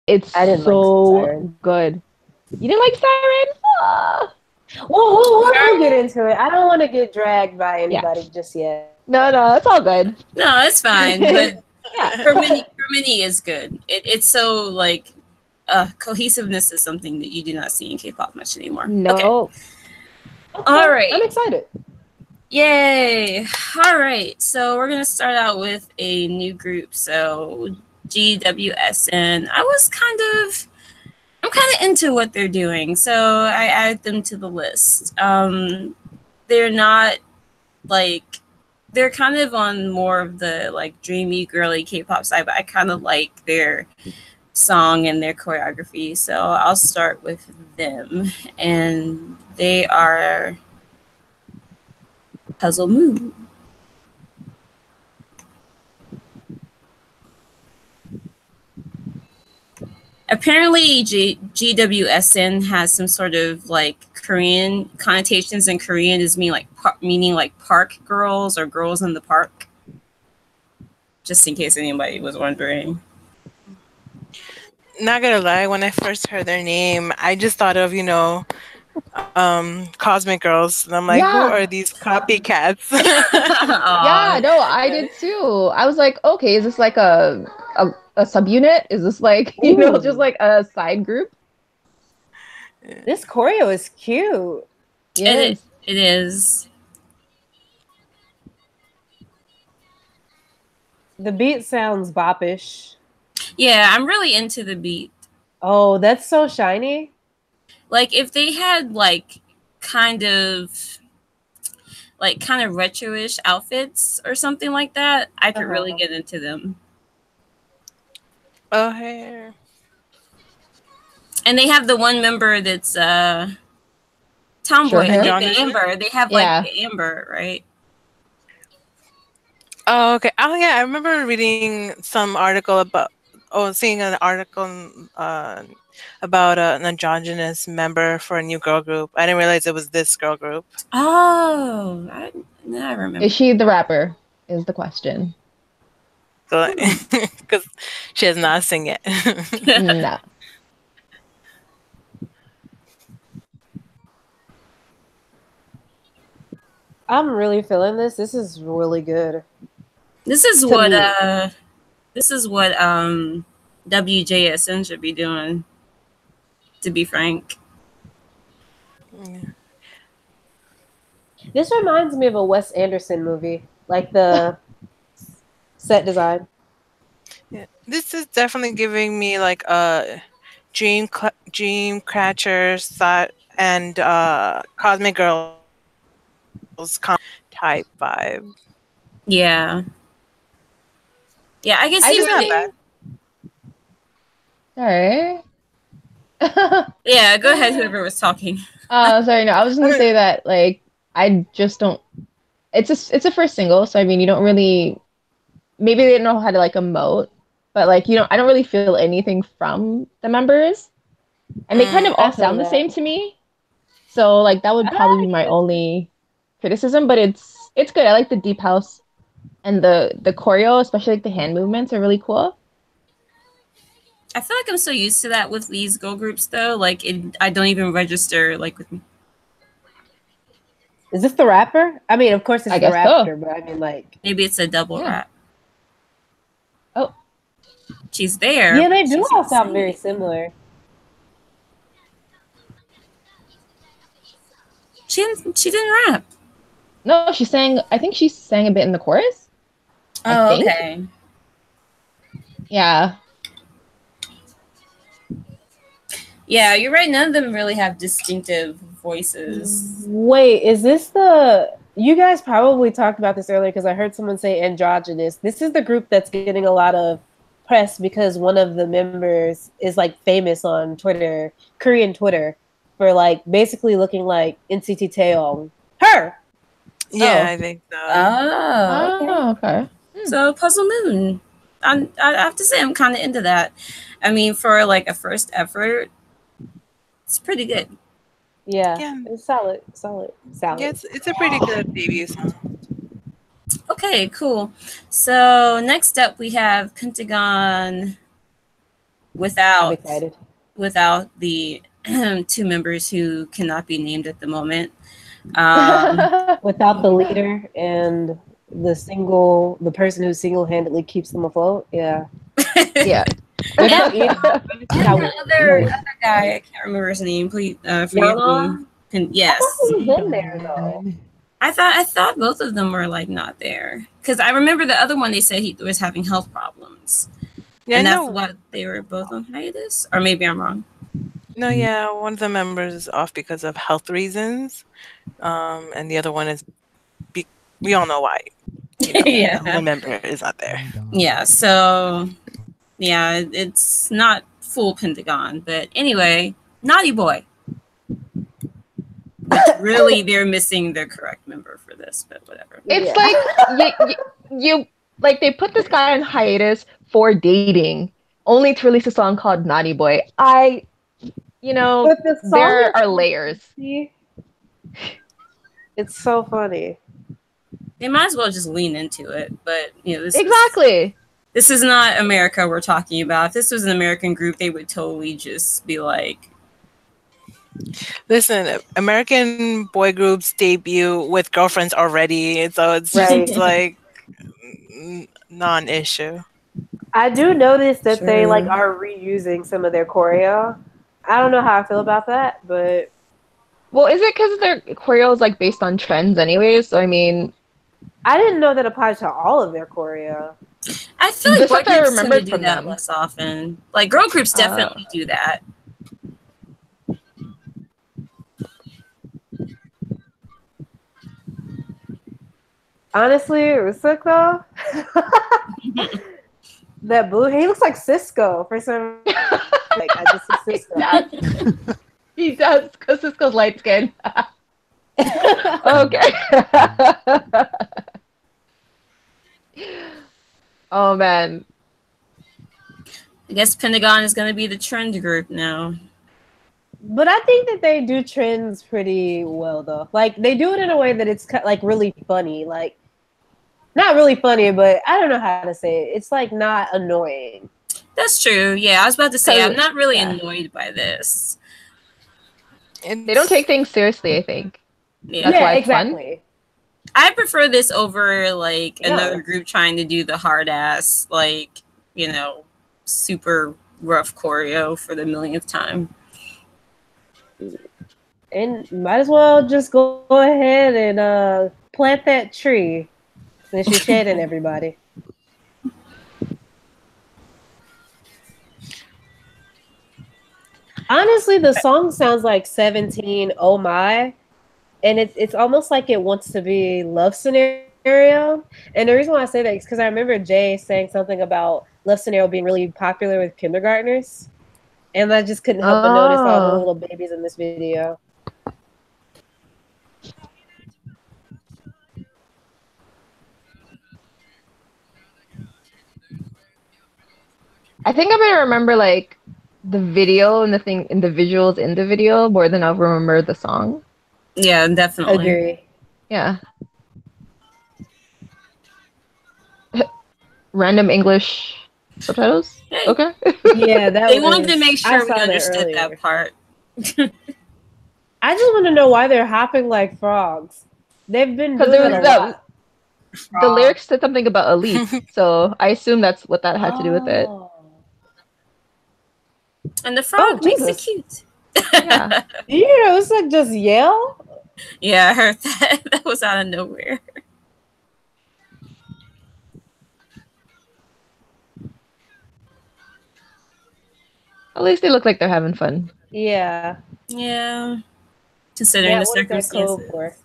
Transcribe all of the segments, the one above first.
It's I didn't like so Siren. good. You didn't like Siren? Ah. We'll get into it. I don't want to get dragged by Yeah. anybody just yet. No, it's all good. No, it's fine. But Yeah. Hermione is good. It's so like cohesiveness is something that you do not see in K-pop much anymore. Okay. No. Okay, All I'm right. excited. Yay. All right. So we're going to start out with a new group. So GWSN. I'm kind of into what they're doing. So I added them to the list. They're not like, they're kind of on more of the like dreamy, girly K-pop side, but I kind of like their song and their choreography. So I'll start with them. And they are Puzzle Moon. Apparently, GWSN has some sort of like Korean connotations, and Korean is meaning like park girls or girls in the park. Just in case anybody was wondering. Not gonna lie, when I first heard their name, I just thought of, Cosmic Girls. And I'm like, who Yeah. are these copycats? Yeah, no, I did too. I was like, okay, is this like a subunit? Is this like, just like a side group? This choreo is cute. Yes. It is. The beat sounds boppish. Yeah, I'm really into the beat. Oh, that's so shiny. Like if they had like kind of retro-ish outfits or something like that, I could really get into them. Oh, hair. And they have the one member that's tomboy, Sure, like John the Amber. They have like the Amber, right? Oh, okay. Oh, yeah. I remember reading some article seeing an article about an androgynous member for a new girl group. I didn't realize it was this girl group. Oh, I remember. Is she the rapper? Is the question. Because she has not sing yet. No. I'm really feeling this. This is really good. This is what WJSN should be doing, to be frank. Yeah. This reminds me of a Wes Anderson movie, like the set design. Yeah. This is definitely giving me like a dream catchers and Cosmic Girls type vibe. Yeah. Yeah, I can see not bad. Sorry. Yeah, go ahead, whoever was talking. Sorry, no, I was just gonna say that like I just don't. It's a first single, so I mean you don't really. Maybe they don't know how to like emote, but like I don't really feel anything from the members, and they kind of all sound the same to me. So like that would probably be my only criticism, but it's good. I like the deep house and the choreo, especially like the hand movements are really cool. I feel like I'm so used to that with these girl groups though. Like I don't even register like with me. Is this the rapper? I mean, of course it's the rapper, so. but I mean like maybe it's a double rap. Oh. She's there. Yeah, they do all sound very similar. She didn't rap. No, she sang. I think she sang a bit in the chorus. Oh, okay. Yeah. Yeah, you're right. None of them really have distinctive voices. Wait, is this the... You guys probably talked about this earlier because I heard someone say androgynous. This is the group that's getting a lot of press because one of the members is like famous on Twitter, Korean Twitter, for like basically looking like NCT Taeyong. Her! Yeah, I think so. Oh, okay. So Puzzle Moon. I have to say I'm kind of into that. I mean, for like a first effort, it's pretty good. Yeah. It's solid. Yeah, it's a pretty good debut song. Okay, cool. So next up we have Pentagon I'm without excited. the two members who cannot be named at the moment. Without the leader and the person who single-handedly keeps them afloat. Yeah. Yeah. Without either, honestly, I The would. other guy, I can't remember his name. Please forgive Yana? me. I thought Yes, he was in there though. I thought both of them were like not there because I remember the other one they said he was having health problems, Yeah, and that's no, why they were both on hiatus. Or maybe I'm wrong. no, yeah. One of the members is off because of health reasons, and the other one is we all know why. You know, Yeah. one member is not there. Yeah. So yeah, it's not full Pentagon, but anyway, Naughty Boy. Which really they're missing the correct member for this, but whatever. It's Yeah. like you like they put this guy on hiatus for dating, only to release a song called Naughty Boy. But the song There is are so layers. catchy. It's so funny. They might as well just lean into it, but Exactly. This is not America we're talking about. If this was an American group, they would totally just be like, Listen, American boy groups debut with girlfriends already, so it's Right. just like non-issue. I do notice that they True. like are reusing some of their choreo. I don't know how I feel about that, but Well, is it because their choreo is like based on trends anyways? So I mean, I didn't know that applied to all of their choreo. I feel The like boy stuff I groups tend to remembered do from that them. less often. Like girl groups definitely do that. Honestly, Rusuko, that blue, he looks like Cisco for some. Like I just see Cisco. He does because Cisco's light skin. Okay. Oh man. I guess Pentagon is going to be the trend group now. But I think that they do trends pretty well, though. Like they do it in a way that it's like really funny. Like not really funny, but I don't know how to say it. It's like not annoying. That's true. Yeah, I was about to say I'm not really Yeah. annoyed by this. They don't take things seriously, I think. Yeah, That's why it's exactly. I prefer this over like Yeah. another group trying to do the hard ass, like, super rough choreo for the millionth time. And might as well just go ahead and plant that tree since you're shading everybody. Honestly, the song sounds like 17 Oh My, and it's almost like it wants to be love scenario. And the reason why I say that is because I remember Jay saying something about love scenario being really popular with kindergartners, and I just couldn't help but notice all the little babies in this video. I think I'm gonna remember like the video and the thing in the visuals in the video more than I'll remember the song. Yeah, definitely. Agree. Yeah. Random English subtitles. Hey. Okay. Yeah, that They was, wanted to make I sure we saw that understood earlier. that part. I just want to know why they're hopping like frogs. They've been Because doing there that was a lot. the lyrics said something about a leaf, so I assume that's what that had to do with it. Oh. And the frog makes it Jesus. cute. Yeah. You know, it's like just yell. Yeah, I heard that. That was out of nowhere. At least they look like they're having fun. Yeah. Yeah. Considering Yeah, the what is that code circumstances. for?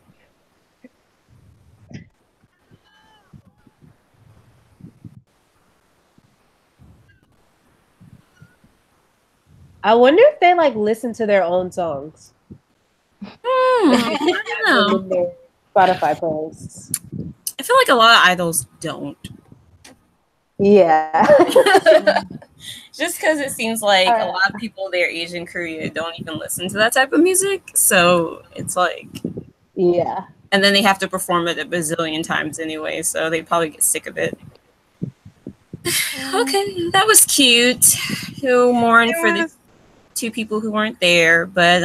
I wonder if they like listen to their own songs. I don't know. In their Spotify posts. I feel like a lot of idols don't. Yeah. Just because it seems like a lot of people their age in Korea don't even listen to that type of music. So it's like, Yeah. and then they have to perform it a bazillion times anyway. So they probably get sick of it. Okay, that was cute. He'll mourn for the two people who weren't there, but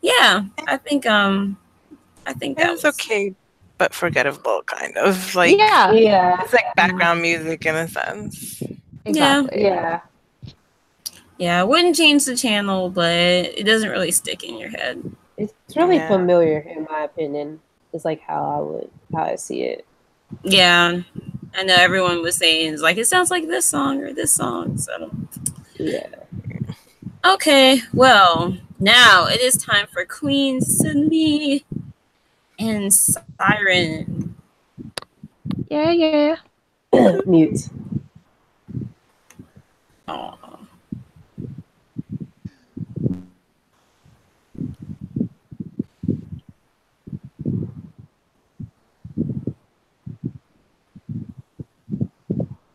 yeah, I think It that was was okay, but forgettable, kind of. Like, Yeah. it's like background music in a sense. Exactly. Yeah. Yeah, I wouldn't change the channel, but it doesn't really stick in your head. It's really Yeah. familiar in my opinion. It's like how I see it. Yeah, I know everyone was saying it's like it sounds like this song or this song. So Yeah. okay, well now it is time for Queen Sydney and Siren. Yeah, yeah. Mute. Aw.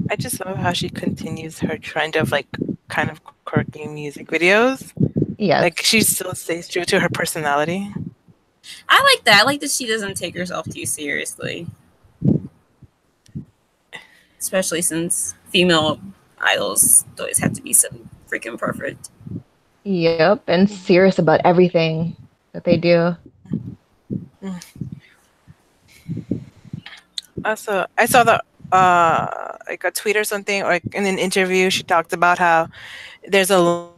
I just love how she continues her trend of like kind of quirky music videos. Yes. Like she still stays true to her personality. I like that. I like that she doesn't take herself too seriously, especially since female idols always have to be so freaking perfect. Yep. And serious about everything that they do. Also, I saw the like a tweet or something, or like in an interview, she talked about how there's a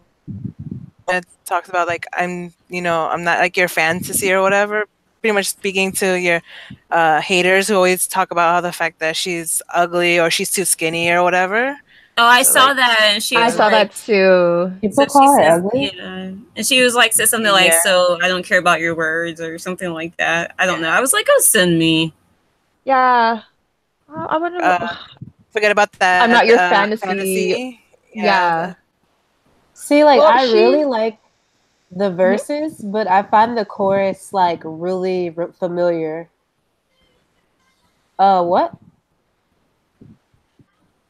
that talks about like I'm not like your fantasy or whatever. Pretty much speaking to your haters who always talk about how the fact that she's ugly or she's too skinny or whatever. Oh, I So, saw like, that, and she I was saw like, that too. People so she call her says, ugly. yeah, and she was like, said something like, Yeah. "So I don't care about your words" or something like that. I don't know. I was like, "Oh, send me." Yeah. I wonder. Forget about that. I'm not your fantasy. Yeah. See, like Well, I really she. like the verses, but I find the chorus like really familiar. What?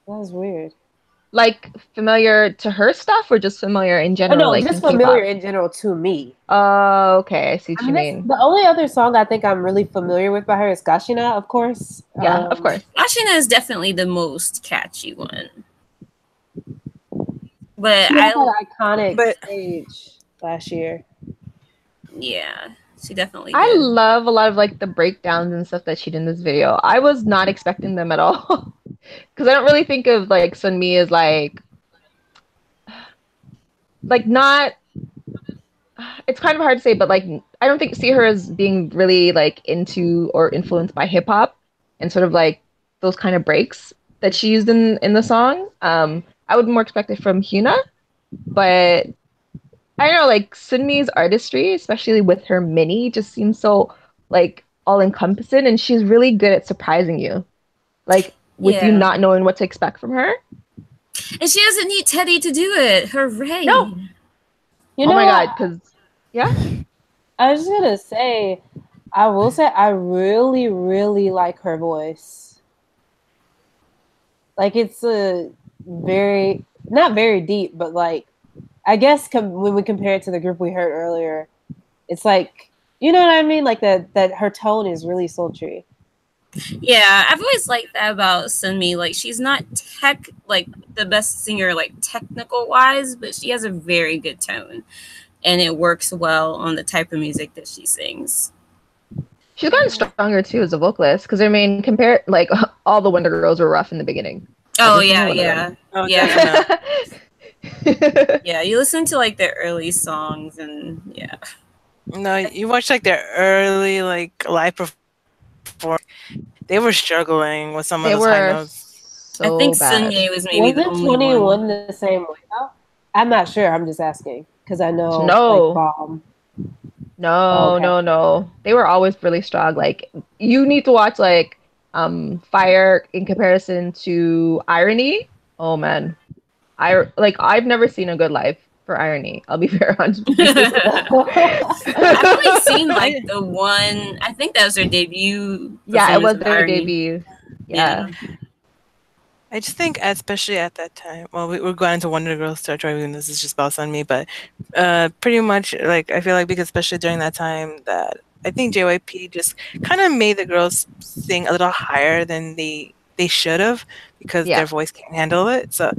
That was weird. Like familiar to her stuff or just familiar in Oh general, no, like just in familiar K-pop? in general to me. Oh, okay. I see I what you mean, that's mean. the only other song I think I'm really familiar with by her is Gashina, of course. Yeah, of course. Ashina is definitely the most catchy one, but She had that iconic But stage last year. yeah, she definitely I did. love a lot of like the breakdowns and stuff that she did in this video. I was not expecting them at all. Because I don't really think of like Sunmi as like not it's kind of hard to say, but like I don't think see her as being really like into or influenced by hip hop and sort of like those kind of breaks that she used in the song. I would more expect it from Hyuna, but I don't know, like Sunmi's artistry, especially with her mini, just seems so like all encompassing, and she's really good at surprising you, like with you Yeah, not knowing what to expect from her. and she doesn't need Teddy to do it. Hooray! No, You oh my know, God, because yeah, I was just gonna say, I will say I really, really like her voice. Like it's a very not very deep, but like I guess when we compare it to the group we heard earlier, it's like you know what I mean. Like that her tone is really sultry. Yeah, I've always liked that about Sunmi. Like, she's not like the best singer, like technical wise, but she has a very good tone, and it works well on the type of music that she sings. she's gotten stronger too as a vocalist. Because I mean, compare like all the Wonder Girls were rough in the beginning. Oh Every single yeah, one of yeah, them. oh, yeah, definitely. yeah. You listen to like their early songs, and yeah, No, you watch like their early like live performance. They were struggling with some of They those high were notes. I think so bad. Sunye was maybe the Wasn't only one. 21 the same way though? I'm not sure. I'm just asking because I know like No, Bomb. no, Okay. no, no. They were always really strong. Like you need to watch like Fire in comparison to Irony. Oh man. I like I've never seen a good live for Irony. I'll be very honest with you. I've only seen like the one. I think that was their debut Yeah, it performance was of their Irony. debut. Yeah. Yeah. I just think, especially at that time, well, we're going into Wonder Girls territory, and this is just about on me, but pretty much, like, I feel like because especially during that time, that I think JYP just kind of made the girls sing a little higher than they they should have because Yeah. their voice can't handle it. So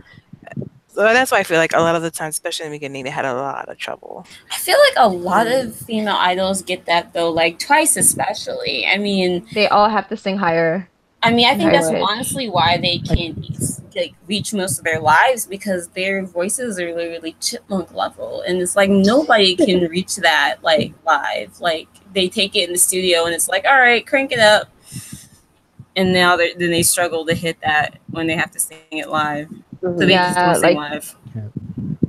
that's why I feel like a lot of the time, especially in the beginning, they had a lot of trouble. I feel like a lot of female idols get that though, like Twice especially. I mean, They all have to sing higher. I think that's pitch. honestly why they can't like reach most of their lives, because their voices are literally chipmunk level, and it's like nobody can reach that like live. Like they take it in the studio, and it's like, all right, crank it up, and now then they struggle to hit that when they have to sing it live. So they just don't sing live.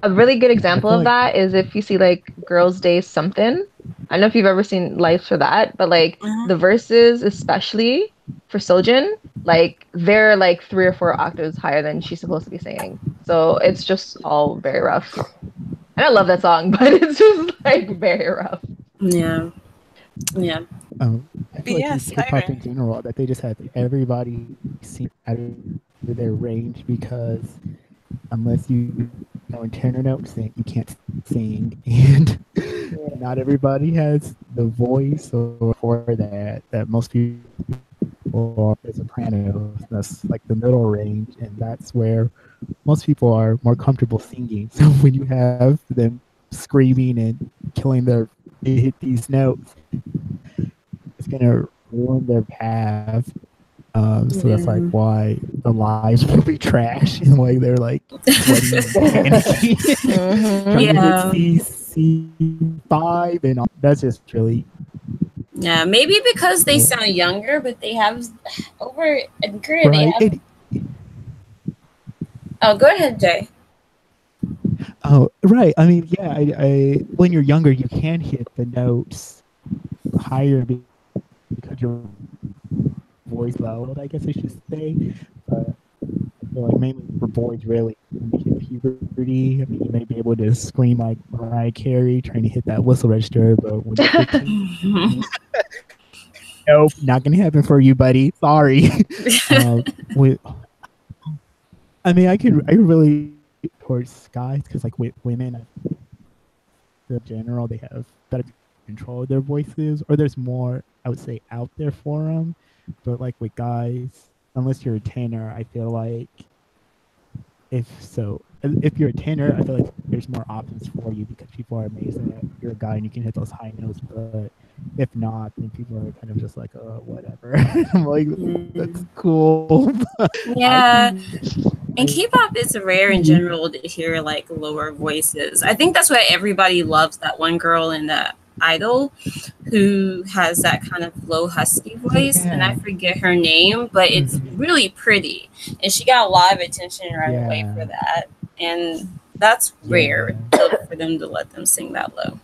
A really good example of that is if you see like Girls' Day Something. I don't know if you've ever seen live for that, but like the verses, especially for Sojin, like they're like 3 or 4 octaves higher than she's supposed to be singing. So it's just all very rough. And I love that song, but it's just like very rough. Yeah. I feel like hip-hop in general, that they just have everybody sing out of their range, because unless you know in tenor notes, then you can't sing, and not everybody has the voice for that most people are sopranos. That's like the middle range, and that's where most people are more comfortable singing. So when you have them screaming and killing they hit these notes, it's gonna ruin their path. So that's like why the lives will be trash, and why they're like sweaty and panicky. Yeah. C5 and all. That's just really. Yeah, maybe because they sound younger, but they have over in Korea they have. Oh, go ahead, Jay. Oh, right. I mean, yeah. I when you're younger, you can hit the notes higher because your voice loud, I guess I should say. But I feel like mainly for boys, really, when you hit puberty, I mean, you may be able to scream like Mariah Carey trying to hit that whistle register, but when you're 15, nope, not gonna happen for you, buddy. Sorry. I mean, I could really towards guys, because like with women, in general, they have better control of their voices, or there's more, I would say, out there for them. But like with guys, unless you're a tenor, I feel like if you're a tenor, I feel like there's more options for you, because people are amazed that you're a guy and you can hit those high notes. But if not, then people are kind of just like, whatever. I'm like, that's cool. Yeah. And K-pop is rare in general to hear like lower voices. I think that's why everybody loves that one girl in the Idol who has that kind of low husky voice, and I forget her name, but it's really pretty, and she got a lot of attention right away for that, and that's rare for them to let them sing that low.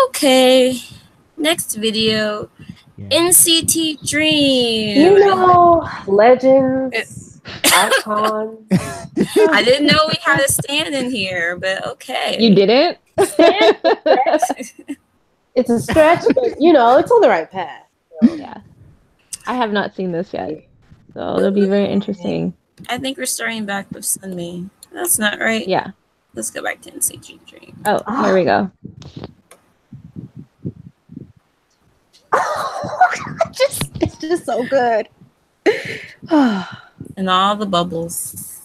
Okay, next video. NCT Dream. You know, legends, icons. I didn't know we had a stand in here, but okay. You didn't? It's a stretch, but you know, it's on the right path. So. Yeah. I have not seen this yet. So it'll be very interesting. I think we're starting back with Sunmi. That's not right. Yeah. Let's go back to NCT Dream. Oh, here we go. It's just so good. And all the bubbles.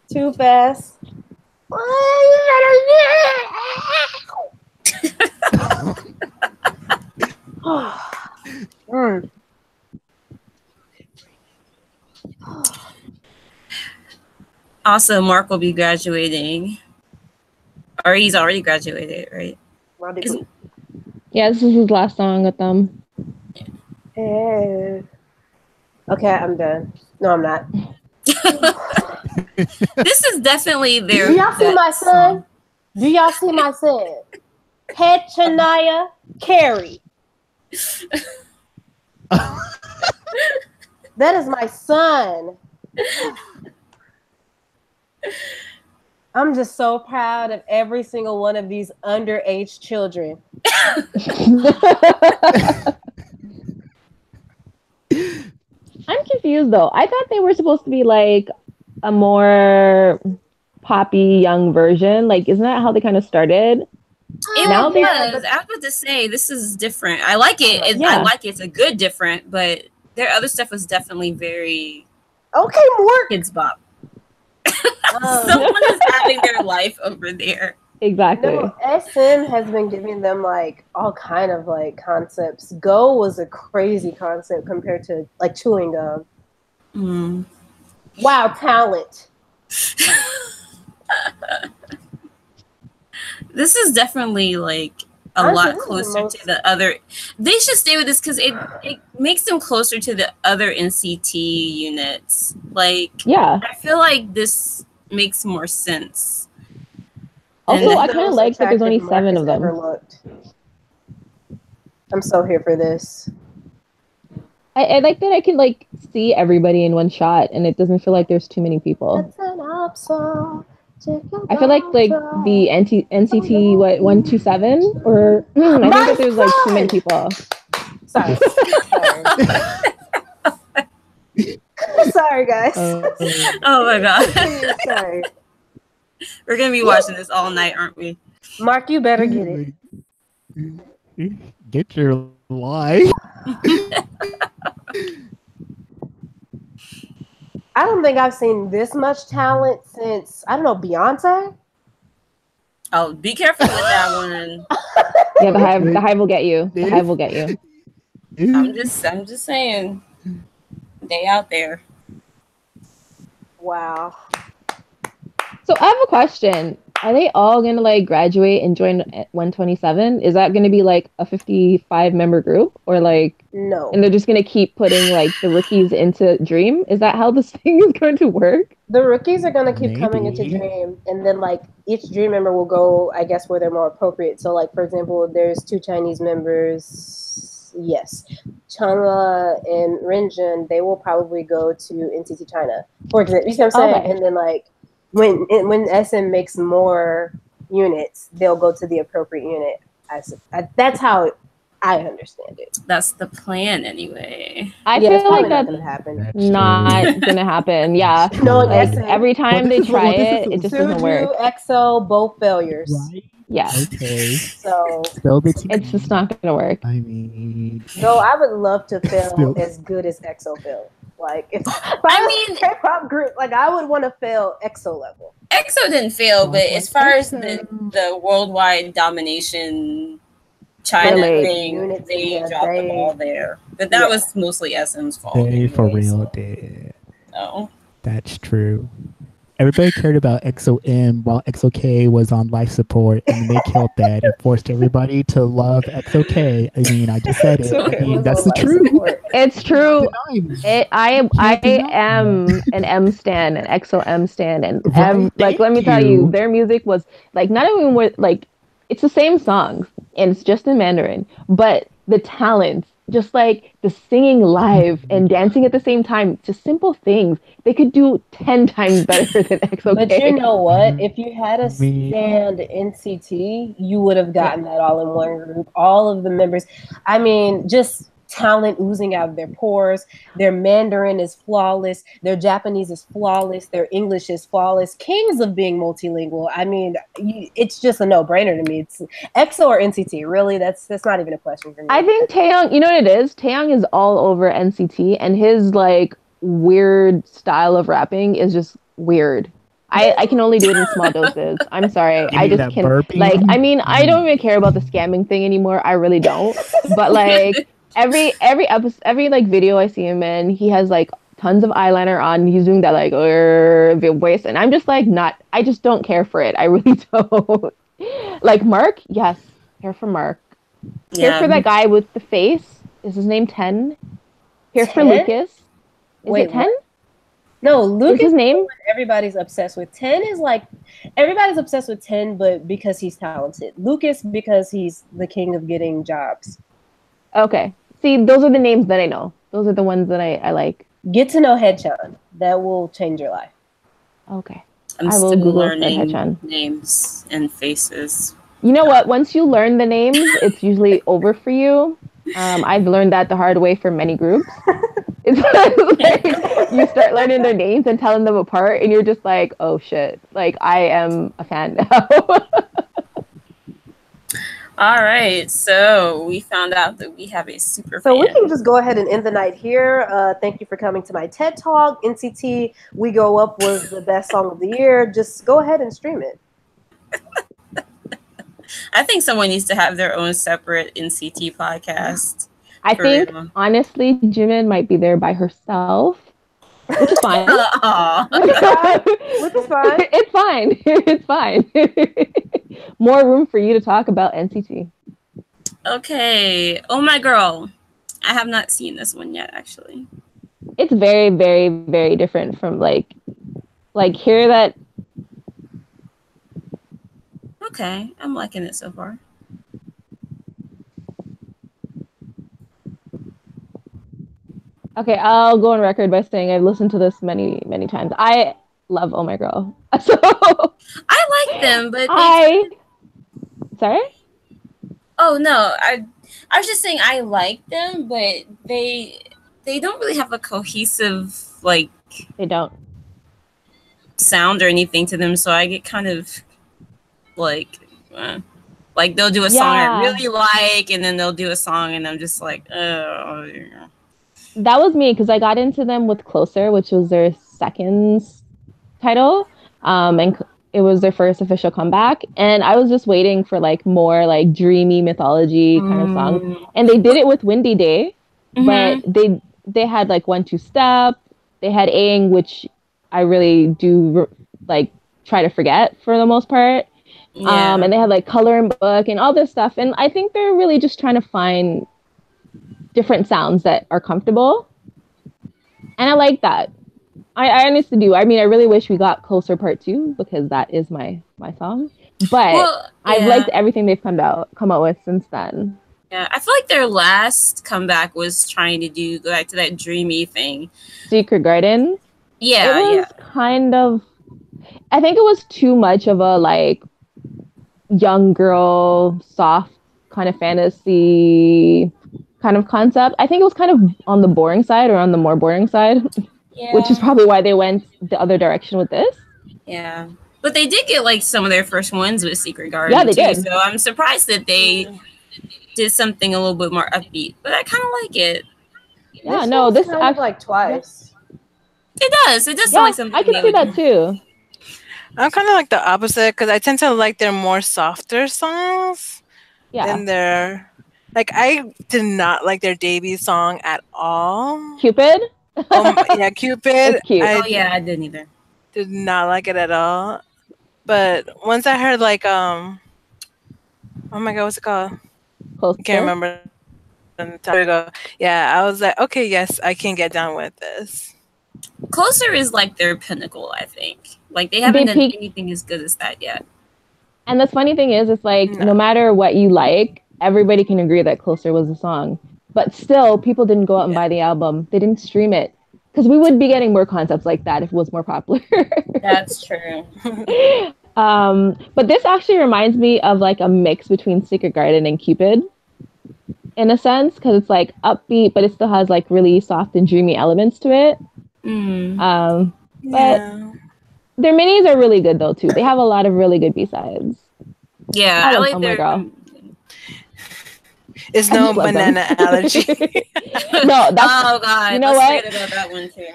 Too fast. Also, Mark will be graduating. Or he's already graduated, right? Yeah, this is his last song with them. Okay, I'm done. No, I'm not. This is definitely their. Do y'all see my son? Do y'all see my son? Petronaya Carey. That is my son. I'm just so proud of every single one of these underage children. I'm confused though. I thought they were supposed to be like a more poppy young version. Like, isn't that how they kind of started? It now was. I was about to say this is different. I like it. I like it. It's a good different, but their other stuff was definitely very Okay, more. kids bop. Someone is having their life over there. Exactly. No, SM has been giving them like all kind of like concepts. Go was a crazy concept compared to like chewing gum. Mm. Wow, talent. This is definitely like a Honestly, lot this is the closer most- to the other. They should stay with this because it makes them closer to the other NCT units. Like, Yeah. I feel like this makes more sense. Also, And I kind of like that there's only Attractive 7 Marcus of them. ever looked. I'm so here for this. I like that I can like see everybody in one shot, and it doesn't feel like there's too many people. That's an option. I feel like the NCT 127 or I think that there's like too many people. Sorry. Sorry, guys. oh my god, Sorry. we're gonna be watching this all night, aren't we? Mark, you better get it. Get your life. I don't think I've seen this much talent since, I don't know, Beyonce? Oh, be careful with that one. Yeah, the hive will get you. The hive will get you. I'm just saying, they out there. Wow. So I have a question. Are they all gonna like graduate and join 127? Is that gonna be like a 55 member group, or like, No. and they're just gonna keep putting like the rookies into Dream? Is that how this thing is going to work? The rookies are going to keep coming into Maybe. Dream, and then like each Dream member will go, I guess, where they're more appropriate. So, like, for example, there's 2 Chinese members. Yes. Chanla and Renjun, they will probably go to NCT China, for example. You see what I'm saying? Okay. And then, like, when SM makes more units, they'll go to the appropriate unit. That's how I understand it. That's the plan, anyway. I Yeah, it's feel like probably not that's going to happen. That's not gonna happen. Yeah. No, Like SM. every time they try it, it just doesn't work. Suju, EXO, both failures. Right? Yeah. Okay. So, Spell the T. It's just not gonna work. I mean, though I would love to fail Still. as good as EXO failed. Like, if I I mean- mean, K-pop group, like I would want to fail EXO level. EXO didn't fail, but Sounds as like far as EXO. the worldwide domination China Relate. thing, Units, they yeah, dropped the they- ball there. But that Yeah. was mostly SM's fault. they for anyway, real so, did. no. That's true. Everybody cared about XOM while XOK was on life support, and they killed that and forced everybody to love XOK. I mean, I just said it. So I it mean, was that's on the life truth. support. It's true. Deny me. I deny am an M stan, an XO M stan, and Right, M like let me thank tell you, you. their music was like not even with like it's the same songs and it's just in Mandarin, but the talents, just like the singing live and dancing at the same time, just simple things they could do 10 times better than XOK. But you know what? If you had a Me- stand NCT, you would have gotten that all in one group. All of the members. I mean, just talent oozing out of their pores. Their Mandarin is flawless. Their Japanese is flawless. Their English is flawless. Kings of being multilingual. I mean, it's just a no-brainer to me. It's EXO or NCT. Really, that's not even a question for me. I think Taeyong, you know what it is? Taeyong is all over NCT, and his like weird style of rapping is just weird. I can only do it in small doses. I'm sorry. You I mean just that can burping? like I mean, I don't even care about the scamming thing anymore. I really don't. But like every episode, every like video I see him in, he has like tons of eyeliner on. He's doing that like voice, and I'm just like not. I just don't care for it. I really don't. Like Mark, yes, care for Mark. Here for that guy with the face. Is his name 10? Here for 10? Lucas. Is Wait, it 10? No, Is Lucas his name? everybody's obsessed with. 10 is like everybody's obsessed with 10, but because he's talented. Lucas because he's the king of getting jobs. Okay. See, those are the names that I know. Those are the ones that I like. Get to know Headchan. That will change your life. Okay. I'm I will still Google learning Hechan. names and faces. You know what? Once you learn the names, it's usually over for you. I've learned that the hard way for many groups. It's like you start learning their names and telling them apart, and you're just like, oh shit. Like, I am a fan now. All right, so we found out that we have a super So we fan. can just go ahead and end the night here. Thank you for coming to my TED Talk. NCT We Go Up was the best song of the year. Just go ahead and stream it. I think someone needs to have their own separate NCT podcast. I For think real. honestly, Jimin might be there by herself, which is fine. Aw. Which is fine. It's fine. It's fine. More room for you to talk about NCT. Okay. Oh my girl. I have not seen this one yet, actually. It's very, very, very different from like hear that. Okay, I'm liking it so far. Okay, I'll go on record by saying I've listened to this many, many times. I love Oh My Girl. So I like them, but sorry? Oh no, I was just saying I like them, but they don't really have a cohesive like They don't. sound or anything to them, so I get kind of like they'll do a song I Yeah. really like, and then they'll do a song, and I'm just like, oh. Yeah. That was me because I got into them with Closer, which was their second title. And it was their first official comeback. And I was just waiting for like more like dreamy mythology kind of songs. And they did it with Windy Day, but they had like 1-2 Step, they had Aang, which I really do like try to forget for the most part. Yeah. And they had like Color and Book and all this stuff. And I think they're really just trying to find different sounds that are comfortable. And I like that. I honestly do. I mean, I really wish we got Closer Part 2 because that is my song. But I've liked everything they've come out with since then. Yeah, I feel like their last comeback was trying to go back to that dreamy thing. Secret Garden. Yeah, it was kind of. I think it was too much of a like young girl, soft kind of fantasy kind of concept. I think it was kind of on the boring side or on the more boring side, which is probably why they went the other direction with this. Yeah. But they did get like some of their first wins with Secret Garden. Yeah, they did. So I'm surprised that they did something a little bit more upbeat, but I kind of like it. Yeah, this kind of like Twice. It does sound like something I can see that too. I'm kind of like the opposite because I tend to like their more softer songs than their. Like, I did not like their debut song at all. Cupid? Yeah, Cupid. It's cute. I didn't either. Did not like it at all. But once I heard like oh my god, what's it called? Closer? I can't remember. Time ago. Yeah, I was like, okay, yes, I can get down with this. Closer is like their pinnacle, I think. Like they haven't done anything as good as that yet. And the funny thing is, it's like no matter what you like, everybody can agree that Closer was the song. But still, people didn't go out and buy the album. They didn't stream it. Because we would be getting more concepts like that if it was more popular. That's true. But this actually reminds me of like a mix between Secret Garden and Cupid. In a sense, because it's like upbeat, but it still has like really soft and dreamy elements to it. But their minis are really good though too. They have a lot of really good B-sides. Yeah, I like their girl. It's no banana allergy. No, that's oh god. You know what? Forget about that one too.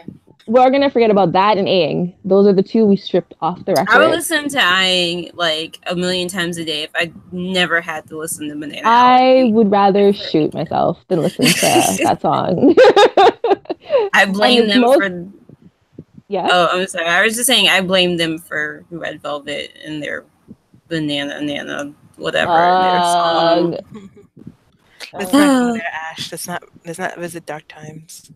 We're gonna forget about that and Aang. Those are the two we stripped off the record. I would listen to Aang like a million times a day if I never had to listen to Banana. I would rather shoot myself than listen to that song. I blame them for. Yeah. Oh, I'm sorry. I was just saying I blame them for Red Velvet and their banana whatever in their song. Let's not go there, Ash. Let's not visit dark times.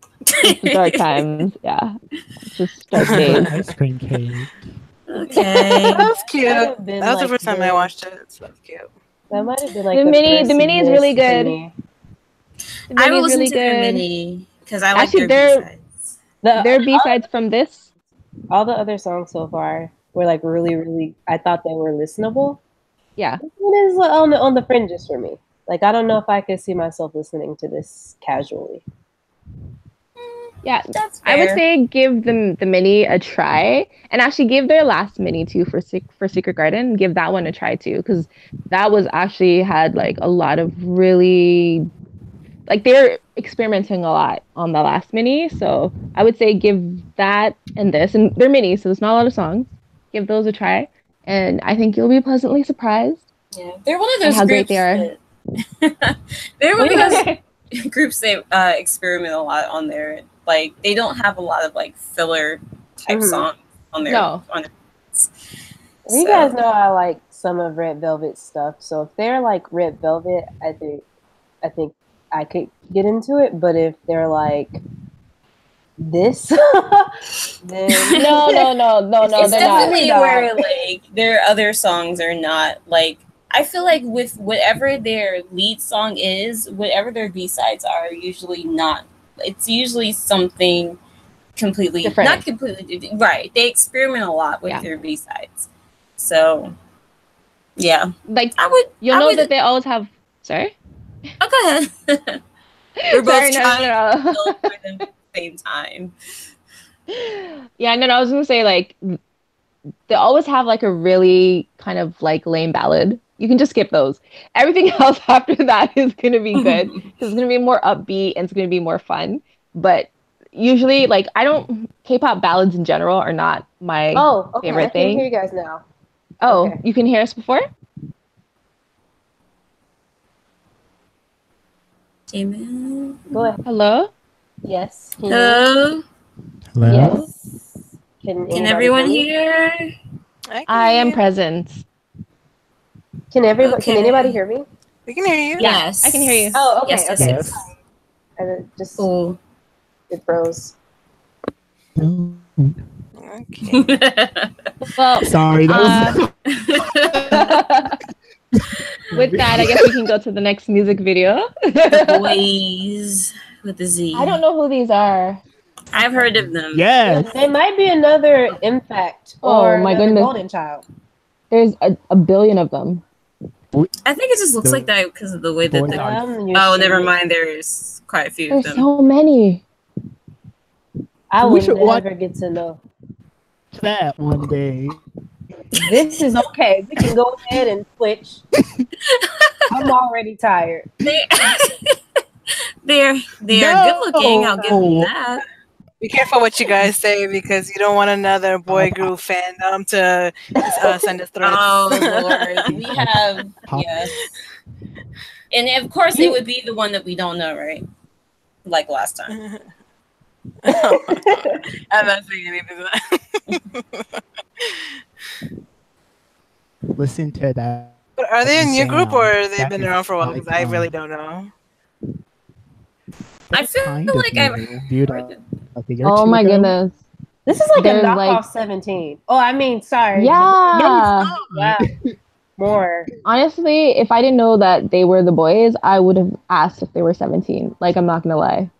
Dark times, yeah. It's just dark days. Ice cream cake. Okay. That was cute. That was the first time I watched it. So that's cute. That might have been like the mini is really good. I will listen to their mini because I like actually their B-sides. Their B-sides from this. All the other songs so far were like really, really. I thought they were listenable. Yeah, it is on the fringes for me. Like I don't know if I could see myself listening to this casually. Yeah, That's I would fair. say give them the mini a try, and actually give their last mini too for Secret Garden. Give that one a try too, because that was actually had like a lot of really like they're experimenting a lot on the last mini. So I would say give that and this, and they're mini, so there's not a lot of songs. Give those a try, and I think you'll be pleasantly surprised Yeah, they're one of at those how great groups they are. that they're one of those groups that experiment a lot on there. Like they don't have a lot of like filler type songs on their No. on their Well, you guys know I like some of Red Velvet stuff, so if they're like Red Velvet, I think I could get into it. But if they're like this, then No, it's they're definitely not. where like their other songs are not like. I feel like with whatever their lead song is, whatever their B-sides are, usually not. It's usually something completely Different. not completely right. They experiment a lot with their B-sides. So yeah. Like you'll know that they always have sorry? Oh, go ahead. We're both Sorry, trying no. to for them at the same time. Yeah, no, I was gonna say like they always have like a really kind of like lame ballad. You can just skip those. Everything else after that is gonna be good because it's gonna be more upbeat and it's gonna be more fun. But usually, like K-pop ballads in general are not my favorite thing. I can hear you guys now. Oh, you can hear us before? Amen. Go ahead. Hello? Yes. Hello? Hello? Yes. Can everyone hear? I am present. Can anybody hear me? We can hear you. Yes. I can hear you. Oh, okay. Yes, okay. yes. And just Cool. it froze. Okay. Well, sorry, that with that, I guess we can go to the next music video. The Boys with the Z. I don't know who these are. I've heard of them. Yes. They might be another Impact or my another goodness. Golden Child. There's a billion of them. I think it just looks like that because of the way that they're. Oh, never mind. There's quite a few of There's them. so many. I We would should never get to know. That one day. This is okay. We can go ahead and switch. I'm already tired. They're good looking. I'll give them that. Be careful what you guys say because you don't want another boy group fandom to send us threats. Oh Lord, we have yes, and of course it would be the one that we don't know, right? Like last time. I'm not saying anything. Listen to that. But are they a new group or sound. they've That been is around for a while? like, Because I really don't know. I feel kind of like I've new. Dude, like a year or Oh two my ago. goodness. This is like There's a knockoff like- 17. Oh, I mean, sorry. Yeah. Yeah. More. Honestly, if I didn't know that they were the boys, I would have asked if they were 17. Like, I'm not gonna lie.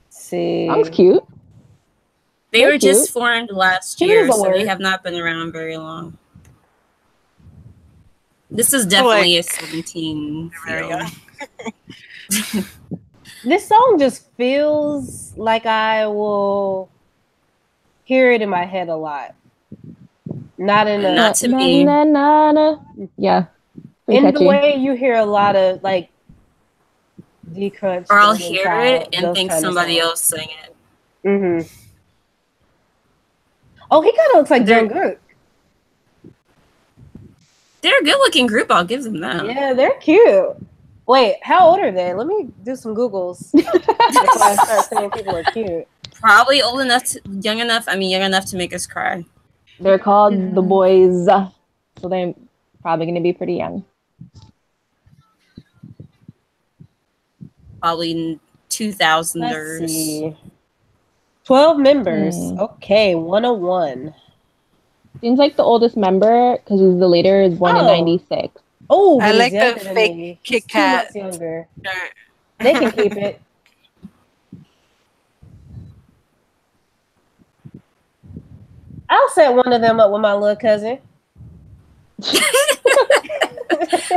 See. Sounds cute. they They're were just cute. formed last Cute year, is a so they word. have not been around very long. This is definitely a 17 Very feel. young. This song just feels like I will hear it in my head a lot. Not in a Not to me. Yeah. Pretty in the catchy. way you hear a lot of like D-Crunch. Or I'll Golden hear Child, it and those think kind of somebody songs. else sang it. Mm-hmm. Oh, he kind of looks like They're- Jungkook. They're a good looking group, I'll give them that. Yeah, they're cute. Wait, how old are they? Let me do some Googles before I start saying people are cute. Probably young enough to make us cry. They're called the boys. So they're probably gonna be pretty young. Probably Let's 2000ers. see. 12 members. Okay, 101. Seems like the oldest member, because he's the leader, is born in Oh. 96. Oh, I but like he's the younger than fake me. Kit He's 2 Kat months younger. shirt. They can keep it. I'll set one of them up with my little cousin.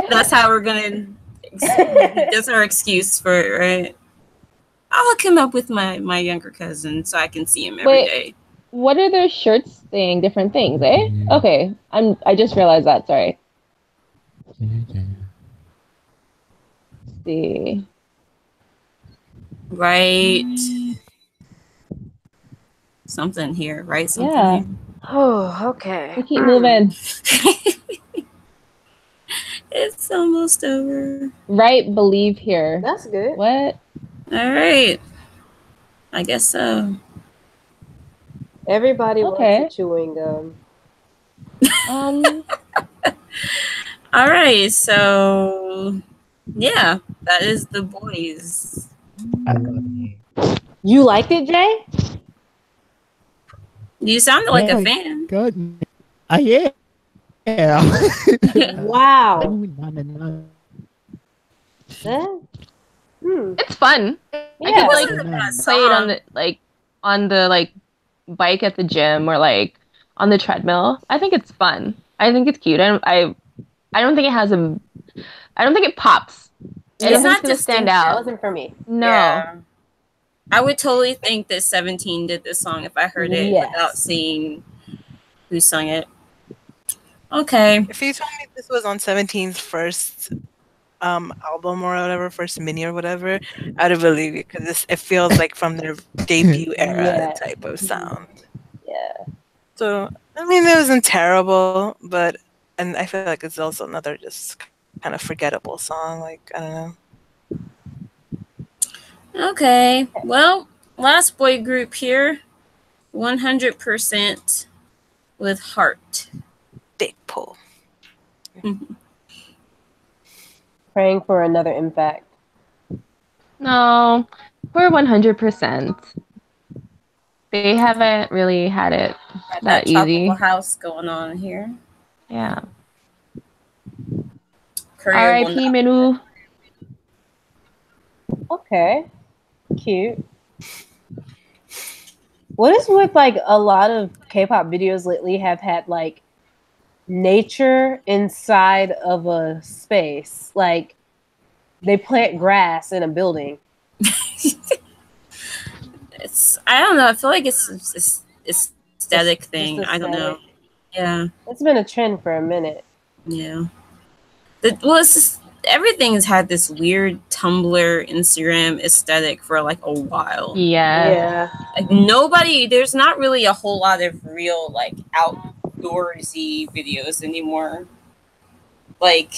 That's how we're gonna That's our excuse for it, right? I'll hook him up with my younger cousin so I can see him every day. Wait, what are their shirts saying different things, eh? Okay, I just realized that. Sorry. Let's see. Right. Something here, right? Something Yeah. here. Oh, okay. We keep moving. It's almost over. Right, believe here. That's good. What? All right. I guess so. Everybody Okay. wants a chewing gum. All right. So, yeah, that is The Boys. I love it. You liked it, Jay? You sounded like a Yeah, fan. good. I am. Wow. Ooh, na, na, na. It's fun. I Yeah. could Wasn't like a bad play it on song. the bike at the gym or like on the treadmill. I think it's fun. I think it's cute. I don't think it has a I don't think it pops. I It's don't think not it's gonna stand distinctive. That out. wasn't for me. No. Yeah. I would totally think that 17 did this song if I heard it Yes. without seeing who sung it. Okay. If you told me this was on 17's first album or whatever, first mini or whatever, I'd have believed you because it feels like from their debut era Yes. type of sound. Yeah. So I mean, it wasn't terrible, and I feel like it's also another just kind of forgettable song. Like I don't know. Okay. Well, last boy group here 100% with Heart. Big pull. Praying for another impact. No. We're 100%. They haven't really had it Got that tropical easy. house going on here. Yeah. Career will R.I.P. not- Minu. Okay. Cute. What is with like a lot of K-pop videos lately have had like nature inside of a space? Like they plant grass in a building. I don't know. I feel like it's aesthetic thing. Just I don't know. aesthetic. Yeah. It's been a trend for a minute. Yeah. Well, it's just everything has had this weird Tumblr, Instagram aesthetic for like a while. Yeah. Like there's not really a whole lot of real like outdoorsy videos anymore. Like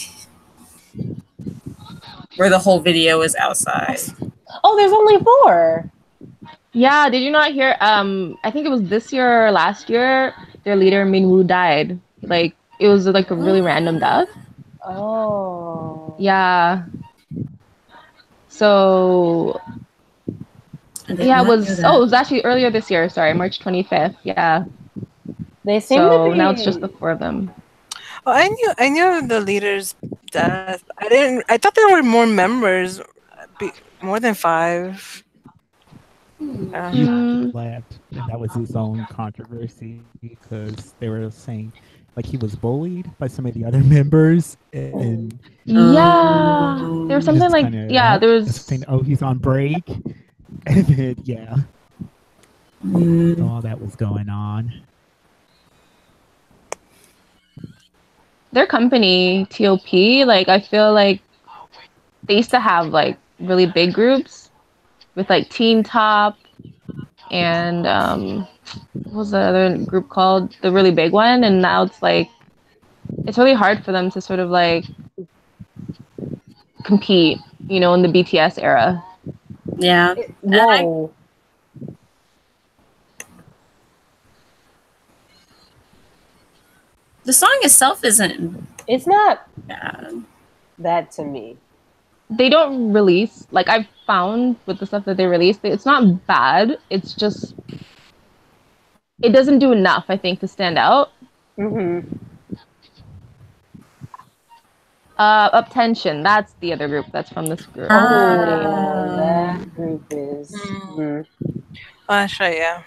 where the whole video is outside. Oh, there's only 4. Yeah, did you not hear? I think it was this year or last year, their leader Minwoo died. Like it was like a really random death. Oh. Yeah. So yeah, it was actually earlier this year. Sorry, March 25th. Yeah. They seem So to be now it's just the 4 of them. Oh, I knew the leader's death. I thought there were more members, more than 5. He left, and that was his own controversy because they were saying like he was bullied by some of the other members, and Yeah, there was something just like kinda, there was saying, "Oh, he's on break," and then all that was going on. their company TOP. Like I feel like they used to have like really big groups with like Teen Top and what was the other group called? The really big one, and now it's like it's really hard for them to sort of like compete, in the BTS era. Yeah. Whoa. The song itself isn't It's not bad. that to me. They don't release, like I've found with the stuff that they release, it's not bad. It's just it doesn't do enough, I think, to stand out. Up Tension, that's the other group that's from this group. Oh, that group is. Oh, that's right, yeah.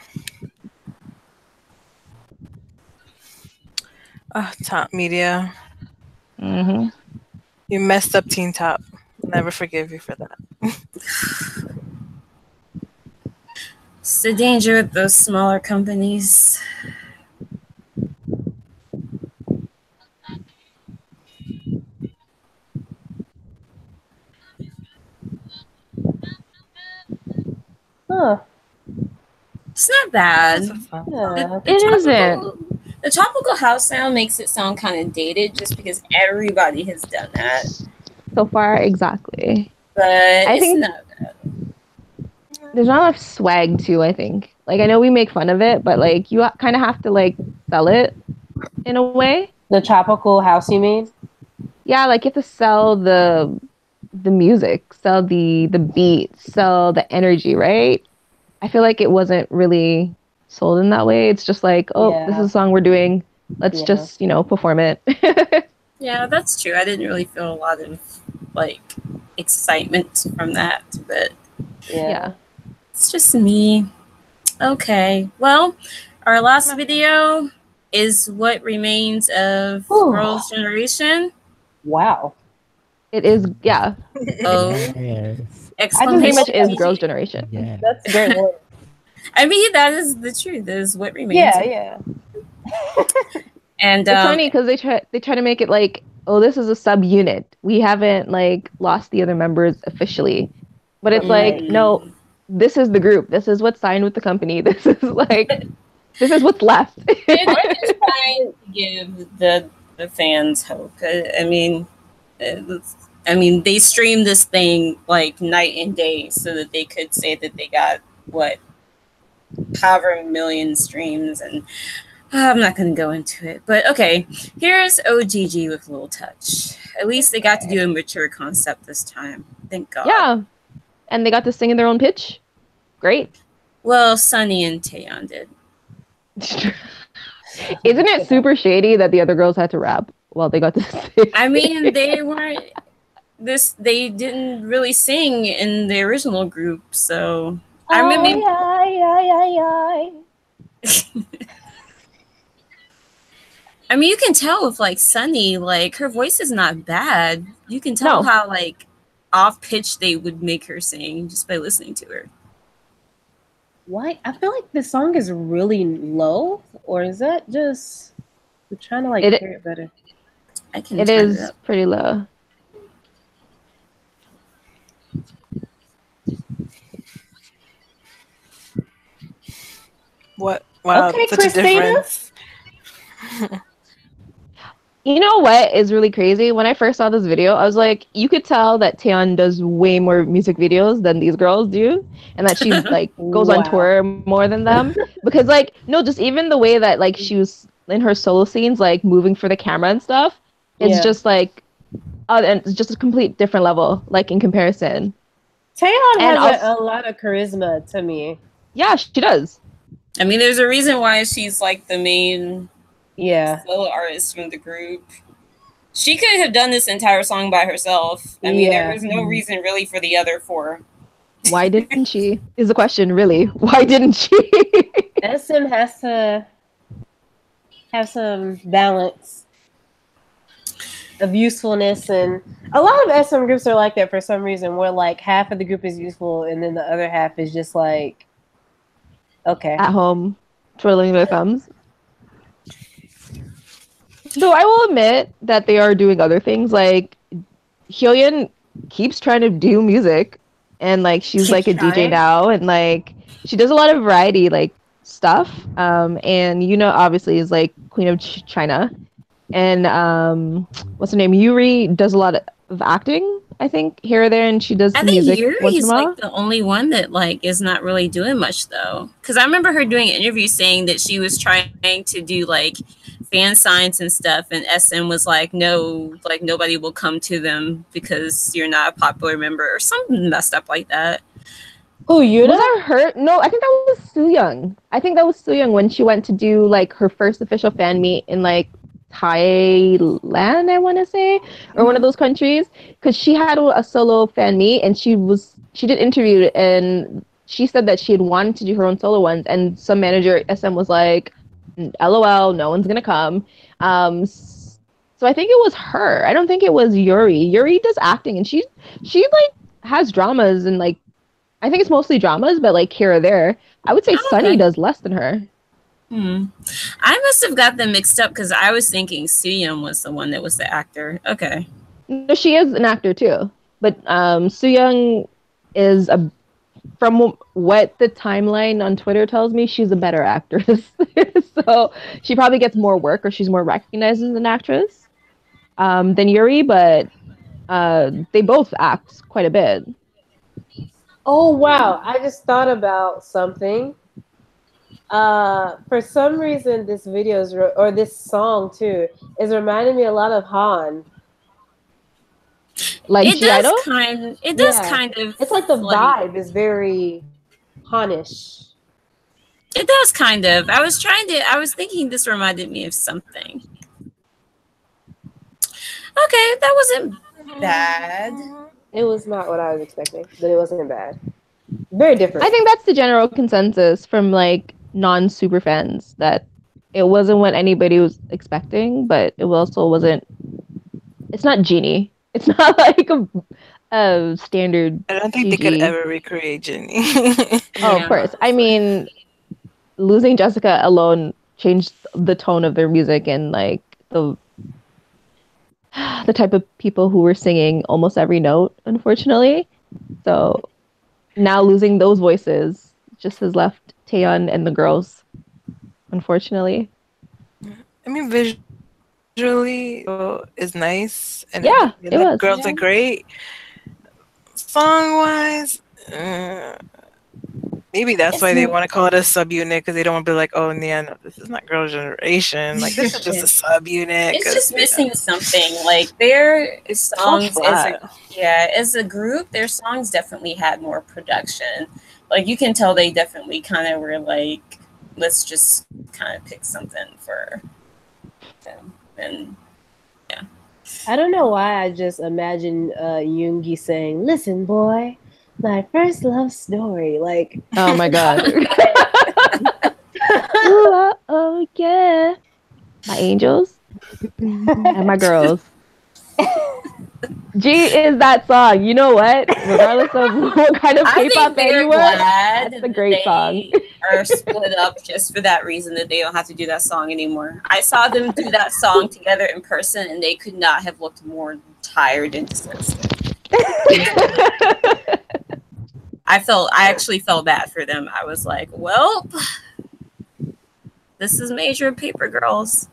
Top Media. Mm-hmm. You messed up Teen Top. Never forgive you for that. It's the danger with those smaller companies. Huh. It's not bad. This was fun. Yeah. The tropical house sound makes it sound kind of dated just because everybody has done that. So far, exactly. But I it's think not bad. there's not enough swag too, I think. Like I know we make fun of it, but like you kind of have to like sell it in a way. The tropical house, you mean? Yeah, like you have to sell the music, sell the beat, sell the energy, right? I feel like it wasn't really sold in that way. It's just like, oh, this is a song we're doing. Let's just, perform it. Yeah, that's true. I didn't really feel a lot of like excitement from that, but Yeah. it's just me. Okay. Well, our last video is what remains of Girls' Generation. Wow. It is, yeah. Oh, Yes. It pretty much is Girls' Generation. Yeah. That's great. I mean, that is the truth. That is what remains. Yeah. And it's funny because they try to make it like, oh, this is a subunit. We haven't like lost the other members officially, but it's like, no, this is the group. This is what's signed with the company. This is like, this is what's left. They're just trying to give the fans hope. I mean, they streamed this thing like night and day so that they could say that they got however million streams, and I'm not going to go into it. But okay, here's OGG with Little Touch. At least they got to do a mature concept this time. Thank God. Yeah, and they got to sing in their own pitch. Great. Well, Sunny and Taeyeon did. Isn't it super shady that the other girls had to rap while they got to sing? I mean, they weren't they didn't really sing in the original group, so I remember. I mean, you can tell with like Sunny, like her voice is not bad. You can tell how like off pitch they would make her sing just by listening to her. Why? I feel like the song is really low, or is that just I'm trying to like hear it better? I can. It is pretty low. What? Wow, okay, such Christina. a difference. You know what is really crazy? When I first saw this video, I was like, you could tell that Taeyeon does way more music videos than these girls do, and that she like goes on tour more than them. Because like, no, just even the way that like she was in her solo scenes, like moving for the camera and stuff, it's just like, and it's just a complete different level, like in comparison. Taeyeon has a lot of charisma to me. Yeah, she does. I mean, there's a reason why she's like the main solo artist from the group. She could have done this entire song by herself. I mean, there was no reason really for the other four. Why didn't she? Is the question really? Why didn't she? SM has to have some balance of usefulness, and a lot of SM groups are like that for some reason, where like half of the group is useful and then the other half is just like at home twiddling their thumbs. Though I will admit that they are doing other things. Like Hyoyeon keeps trying to do music, and like she's like a DJ now, and like she does a lot of variety like stuff. And obviously is like Queen of China, and what's her name? Yuri does a lot of acting, I think, here or there, and she does some music. Yuri's like the only one that like is not really doing much though, because I remember her doing an interview saying that she was trying to do like fan signs and stuff, and SM was like, no, like nobody will come to them because you're not a popular member or something messed up like that. Oh, you was that her? No, I think that was Sooyoung. I think that was Sooyoung when she went to do like her first official fan meet in like Thailand, I want to say, or one of those countries, because she had a solo fan meet, and she did interview, and she said that she had wanted to do her own solo ones, and some manager at SM was like, LOL, no one's gonna come. So So I think it was her. I don't think it was Yuri. Yuri does acting, and she like has dramas, and like I think it's mostly dramas, but like here or there. I would say Oh, Sunny okay. does less than her. I must have got them mixed up because I was thinking Sooyoung was the one that was the actor. Okay. No, she is an actor too, but Sooyoung is a from what the timeline on Twitter tells me, she's a better actress. So she probably gets more work, or she's more recognized as an actress than Yuri, but they both act quite a bit. Oh wow! I just thought about something. For some reason, this video is or this song too is reminding me a lot of Han. Like It G does Idol? kind. It does Yeah. kind of. It's like the vibe is very Hanish. It does kind of. I was thinking this reminded me of something. Okay, that wasn't bad. It was not what I was expecting, but it wasn't bad. Very different. I think that's the general consensus from like non-super fans, that it wasn't what anybody was expecting, but it also wasn't. It's not Genie. It's not like a standard. I don't think GG. they could ever recreate Ginny. Oh, of course. I mean, losing Jessica alone changed the tone of their music, and like the type of people who were singing almost every note, unfortunately. So now losing those voices just has left Taeyeon and the girls, unfortunately. I mean, visually is nice, and Yeah, it the was. girls are great. Song wise, maybe that's why they want to call it a subunit, because they don't want to be like, oh, Nyan, no, this is not Girl Generation. Like, this is just a subunit. It's just missing something. Like their songs as a group, their songs definitely had more production. Like you can tell they definitely kind of were like, let's just kind of pick something for them. And yeah. I don't know why I just imagine Yoongi saying, "Listen, boy, my first love story." Like, oh my god. Oh yeah, my angels and my girls. G is that song. You know what? Regardless of what kind of K-pop fan you were, that's a great song. Are split up just for that reason, that they don't have to do that song anymore. I saw them do that song together in person, and they could not have looked more tired and disgusted. I actually felt bad for them. I was like, well, this is major Paper Girls.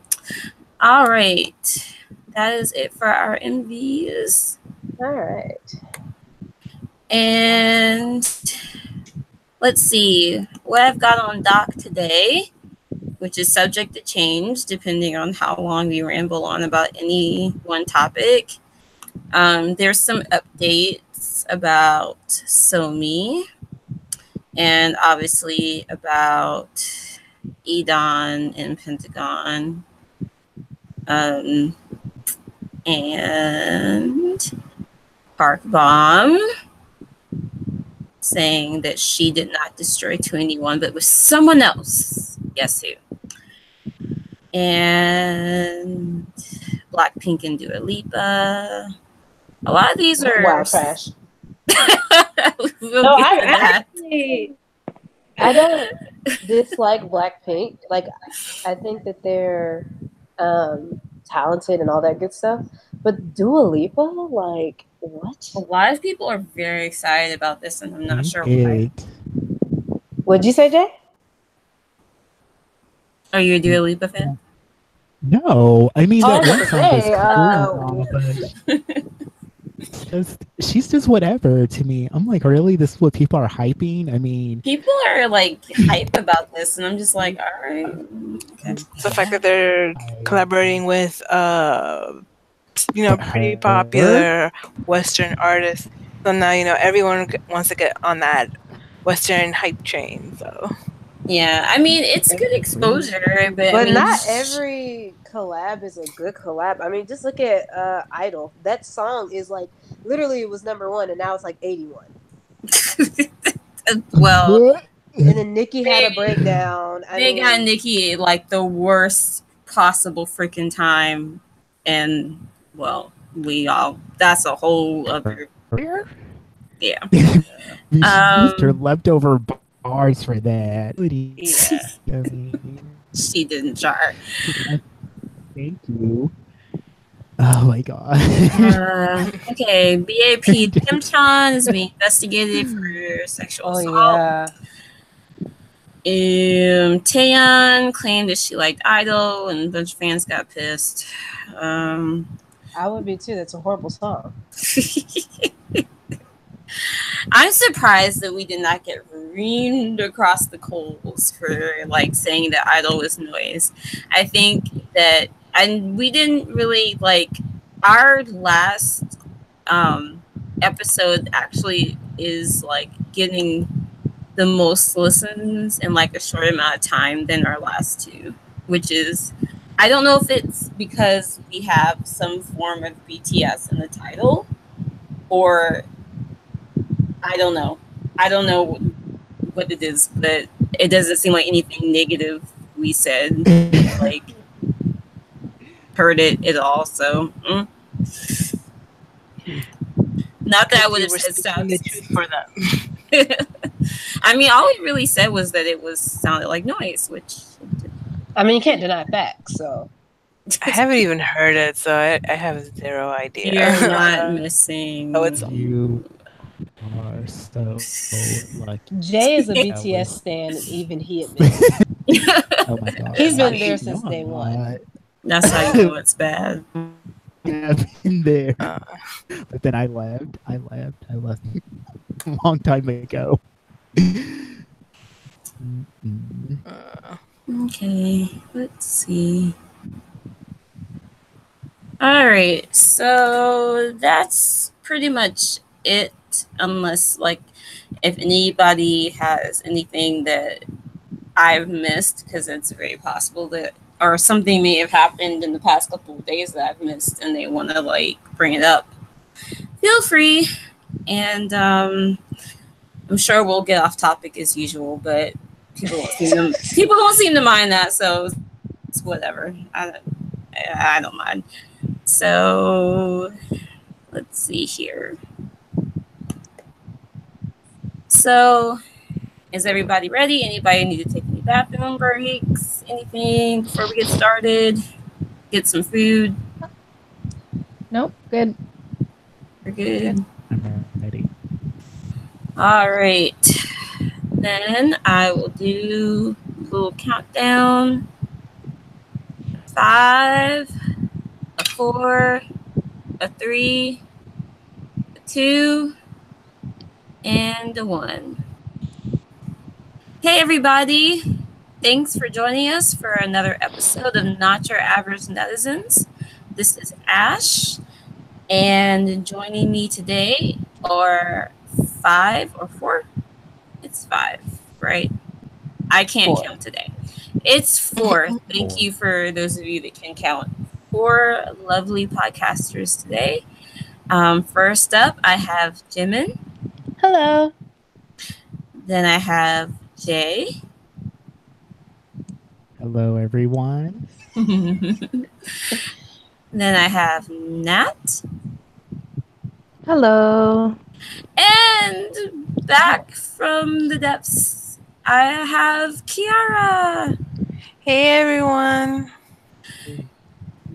All right. That is it for our MVs. all right. And let's see what I've got on doc today, which is subject to change depending on how long we ramble on about any one topic. There's some updates about Somi, and obviously about Edon and Pentagon. And Park Bomb saying that she did not destroy 2NE1, but with someone else. Guess who? And Blackpink and Dua Lipa. A lot of these are wild trash. we'll No, get to that. I don't dislike Blackpink. Like, I think that they're talented and all that good stuff. But Dua Lipa, like, what? A lot of people are very excited about this, and I'm not sure why. What'd you say, Jay? Are you a Dua Lipa fan? No, I mean that one song was cool, but she's just whatever to me. I'm like, really? This is what people are hyping? I mean, people are like hype about this, and I'm just like, all right. Okay. The fact that they're collaborating with pretty popular Western artists, so now everyone wants to get on that Western hype train. So yeah, I mean, it's good exposure, but I mean, not every collab is a good collab. I mean, just look at Idol. That song is like literally it was #1, and now it's like 81. Well, and then Nicki had a breakdown. They got Nicki like the worst possible freaking time and well, that's a whole other, yeah. We used her Um, leftover bars for that. Yeah. I mean, she didn't try. thank you. Oh my god. Okay, BAP Kim Chan is being investigated for sexual Oh assault. yeah. Taeyeon claimed that she liked Idol, and a bunch of fans got pissed. I would be too. That's a horrible song. I'm surprised that we did not get reamed across the coals for like saying that Idol was noise. I think that, and we didn't really like our last episode actually is like getting the most listens in like a short amount of time than our last two, which is, I don't know if it's because we have some form of BTS in the title, or I don't know. I don't know what it is, but it doesn't seem like anything negative we said like hurt it at all. So not that I would have We're said speaking the truth for them. I mean, all we really said was that it was sounded like noise, which I mean, you can't deny facts. So I haven't even heard it, so I have zero idea. you're not missing. Oh, it's You are so lucky. Jay is a That BTS was- stan, and even he admits it. Oh my god. He's been there No, since I'm day one. not. That's how you know it's bad. I've been there. Uh, But then I left. I left a long time ago. Mm-mm. Okay, let's see. All right, so that's pretty much it. Unless, like, if anybody has anything that I've missed, because it's very possible that, or something may have happened in the past couple of days that I've missed, and they want to like bring it up, feel free. And I'm sure we'll get off topic as usual, but people don't seem to mind that, so it's whatever. I don't mind. So let's see here. So is everybody ready? Anybody need to take any bathroom breaks? Anything before we get started? Get some food. Nope, good. We're good. I'm ready. All right. Then I will do a little countdown. 5, a 4, a 3, a 2, and a 1. Hey, everybody. Thanks for joining us for another episode of Not Your Average Netizens. This is Ash, and joining me today are 5 or 4? It's 5, right? I can't 4. count today. It's 4. Thank you for those of you that can count. 4 lovely podcasters today. First up, I have Jimin. Hello. Then I have Jay. Hello, everyone. Then I have Nat. Hello. And back from the depths, I have Kiara. hey everyone.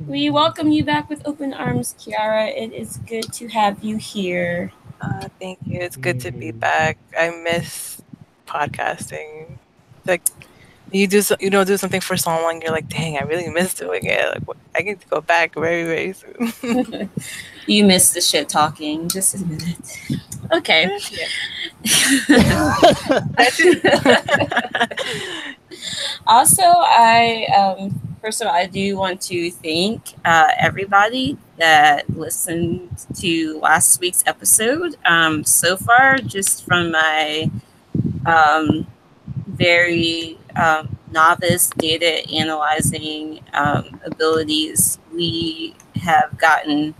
We welcome you back with open arms, Kiara. It is good to have you here. Thank you. It's good to be back. I miss podcasting. It's like you do something for someone, you're like, dang, I really miss doing it. Like I get to go back very, very soon. You missed the shit talking. Just admit it. Okay. Also, first of all, I do want to thank everybody that listened to last week's episode. So far, just from my very novice data analyzing abilities, we have gotten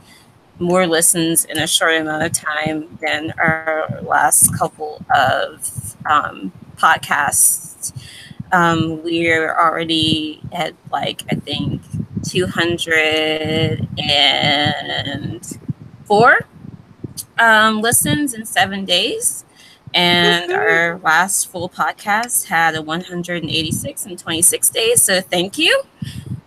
more listens in a short amount of time than our last couple of podcasts. We're already at, like, I think 204 listens in 7 days. And our last full podcast had a 186 in 26 days. So thank you.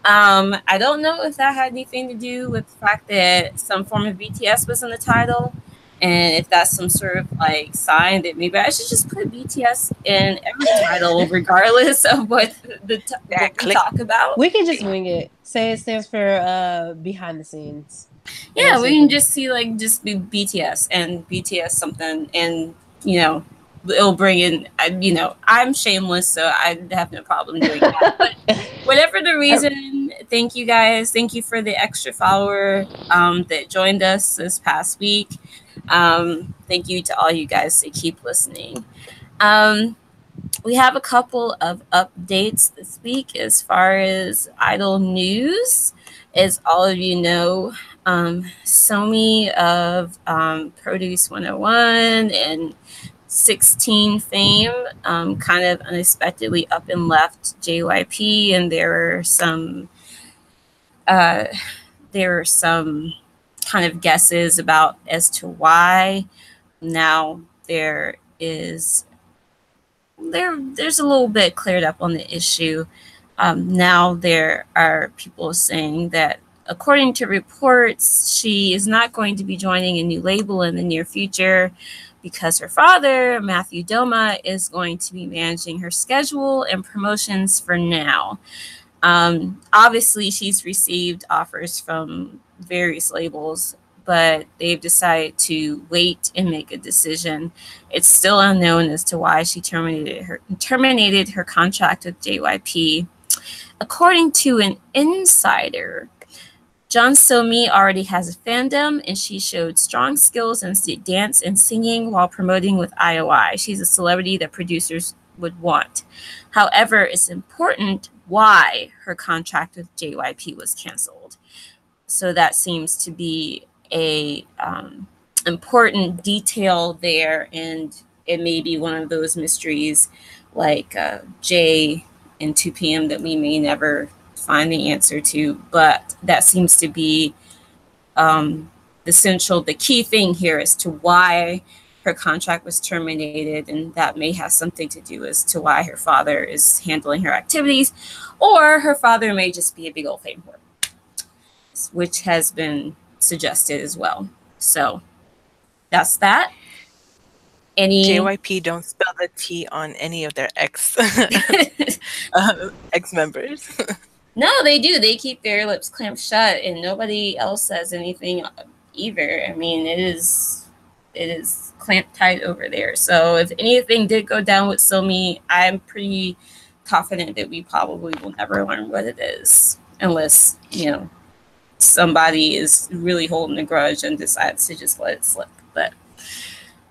I don't know if that had anything to do with the fact that some form of BTS was in the title, and if that's some sort of like sign that maybe I should just put BTS in every title, regardless of what what we talk about. We can just wing it. Say it stands for behind the scenes. Yeah, we can just see like just be BTS and BTS something, and it'll bring in. I'm shameless, so I have no problem doing that. But whatever the reason, thank you guys. Thank you for the extra follower that joined us this past week. Thank you to all you guys that keep listening. We have a couple of updates this week as far as Idol news. As all of you know, Somi of Produce 101 and 16 fame kind of unexpectedly up and left JYP, and there were some kind of guesses about as to why. Now there's a little bit cleared up on the issue. Now there are people saying that according to reports, she is not going to be joining a new label in the near future because her father, Matthew Doma, is going to be managing her schedule and promotions for now. Obviously, she's received offers from various labels, but they've decided to wait and make a decision. It's still unknown as to why she terminated her contract with JYP. According to an insider, John Somi already has a fandom, and she showed strong skills in dance and singing while promoting with IOI. She's a celebrity that producers would want. However, it's important why her contract with JYP was canceled. So that seems to be a important detail there, and it may be one of those mysteries like J and 2 p.m. that we may never find the answer to, but that seems to be the key thing here as to why her contract was terminated, and that may have something to do as to why her father is handling her activities, or her father may just be a big old fame whore, which has been suggested as well. So that's that. JYP don't spell the T on any of their ex members. No, they do. They keep their lips clamped shut, and nobody else says anything either. I mean, it is clamped tight over there. So if anything did go down with Somi, I'm pretty confident that we probably will never learn what it is, unless somebody is really holding a grudge and decides to just let it slip. But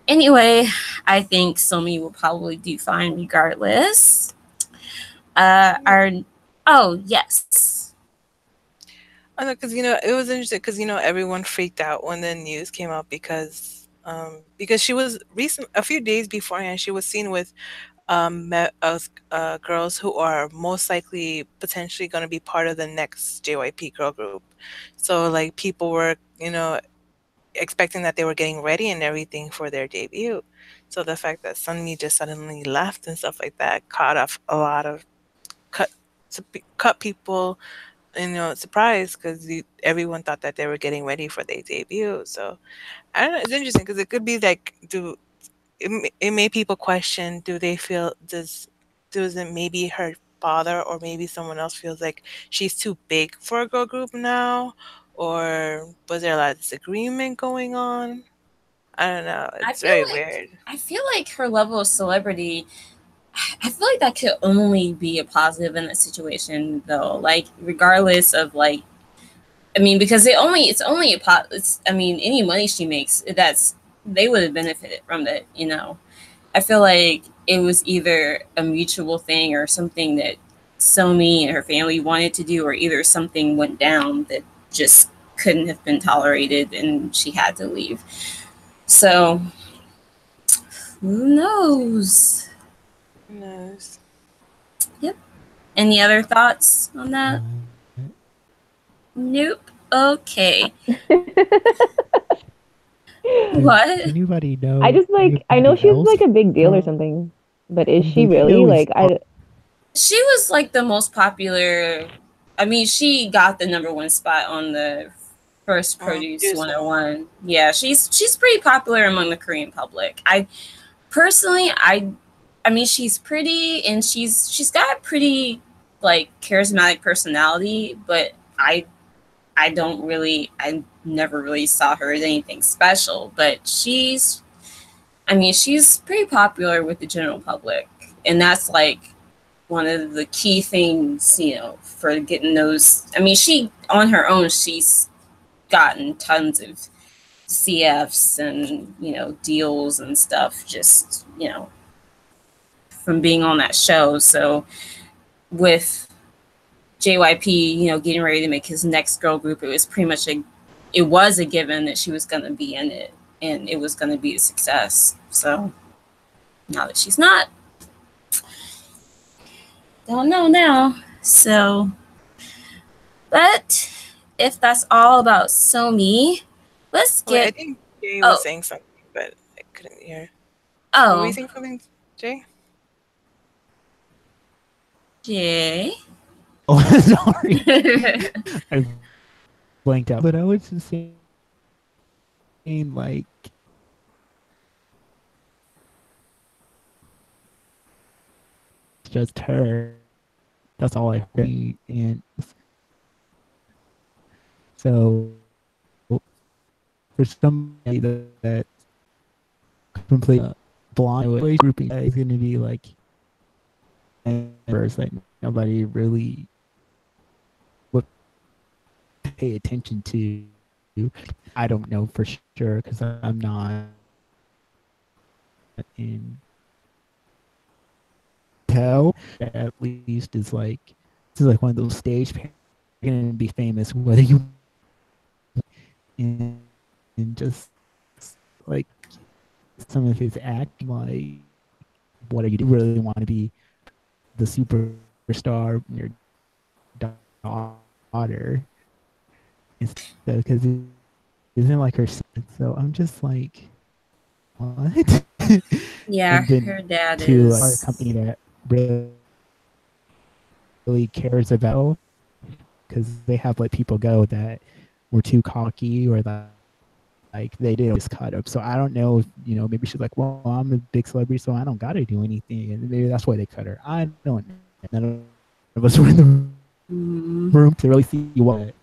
anyway, I think Somi will probably do fine regardless. Oh, yes. I know, because it was interesting because everyone freaked out when the news came out because she was a few days beforehand she was seen with girls who are most likely potentially going to be part of the next JYP girl group. So like people were expecting that they were getting ready and everything for their debut. So the fact that Sunmi just suddenly left and stuff like that caught off a lot of cut people surprised because everyone thought that they were getting ready for their debut. So I don't know, it's interesting because it could be like it made people question, do they feel does it maybe her father or maybe someone else feels like she's too big for a girl group now, or was there a lot of disagreement going on? I don't know, it's very weird. I feel like her level of celebrity, I feel like that could only be a positive in that situation, though. Like, regardless of like, I mean, because any money she makes, they would have benefited from it. I feel like it was either a mutual thing or something that Somi and her family wanted to do, or either something went down that just couldn't have been tolerated and she had to leave. So, who knows? Who knows? Yep. Any other thoughts on that? Nope. Okay. Does What? anybody know? I just like I know anybody she's else like a big deal or from something, but is she the really? show? Is Like I She was like the most popular. I mean, she got the #1 spot on the first Produce Produce 101. Yeah, she's pretty popular among the Korean public. I personally, I mean, she's pretty and she's got a pretty like charismatic personality, but I don't really, I never really saw her as anything special. But I mean, she's pretty popular with the general public, and that's like one of the key things, you know, for getting those. I mean, she on her own, she's gotten tons of CFs and, you know, deals and stuff, just, you know, from being on that show. So with JYP, you know, getting ready to make his next girl group, it was a given that she was going to be in it and it was going to be a success. So now that she's not, don't know now. So, but if that's all about Somi, let's Wait, I get. think Jay Oh, was saying something, but I couldn't hear. Were we oh, saying something, Jay? Jay. Oh, sorry, I blanked out. But I was just saying, like, it's just her. That's all I heard, and so for somebody that completely blind grouping is going to be like members that nobody really would pay attention to. I don't know for sure because I'm not in tell. At least is like this is like one of those stage you're gonna be famous whether you and, and just like some of his acting, like what are you really want to be the superstar in your daughter instead because it isn't like her. So I'm just like, what? Yeah, And then her dad to our is. company that really cares about because they have let people go that were too cocky or that like they did this cut up. So I don't know if, you know, maybe she's like, well, I'm a big celebrity, so I don't got to do anything. And maybe that's why they cut her. I don't know. None of us were in the room to really see what.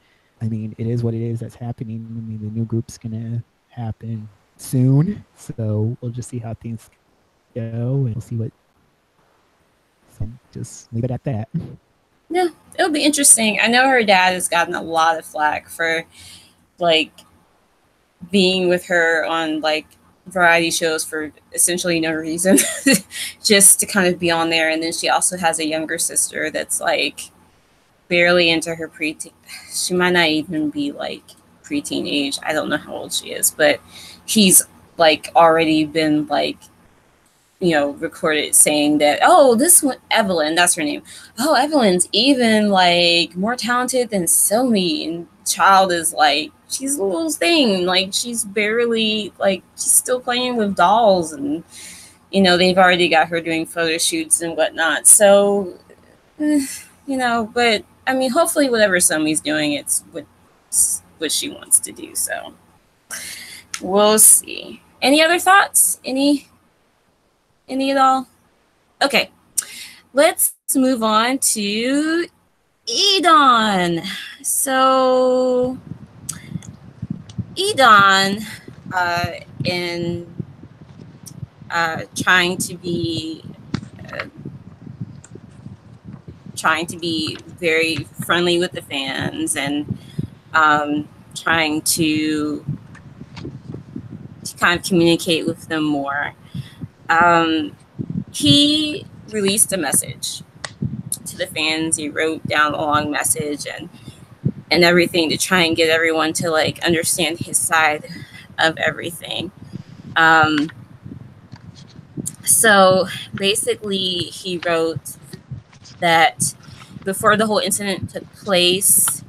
I mean, it is what it is that's happening. I mean, the new group's going to happen soon. So we'll just see how things go and we'll see what. So just leave it at that. Yeah, it'll be interesting. I know her dad has gotten a lot of flack for like being with her on like variety shows for essentially no reason, just to kind of be on there. And then she also has a younger sister that's like barely into her preteen. She might not even be like preteen age. I don't know how old she is, but he's like already been like, you know, recorded saying that, oh, this one, Evelyn, that's her name. Oh, Evelyn's even like more talented than Somi. And child is like, she's a little thing. Like she's barely like, she's still playing with dolls, and you know, they've already got her doing photo shoots and whatnot. So, you know, but I mean, hopefully whatever Somi's doing, it's what she wants to do. So we'll see. Any other thoughts? Any at all? Okay, let's move on to Edon. So Edon, in trying to be very friendly with the fans and trying to kind of communicate with them more. He released a message to the fans. He wrote down a long message and everything to try and get everyone to like understand his side of everything. So basically he wrote that before the whole incident took place,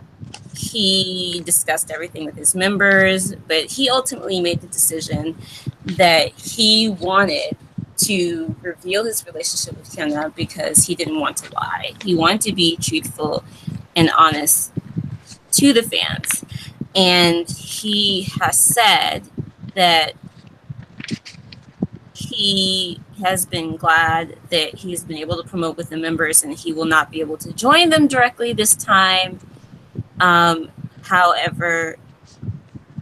he discussed everything with his members, but he ultimately made the decision that he wanted to reveal his relationship with Kenna because he didn't want to lie. He wanted to be truthful and honest to the fans. And he has said that he has been glad that he's been able to promote with the members and he will not be able to join them directly this time. However,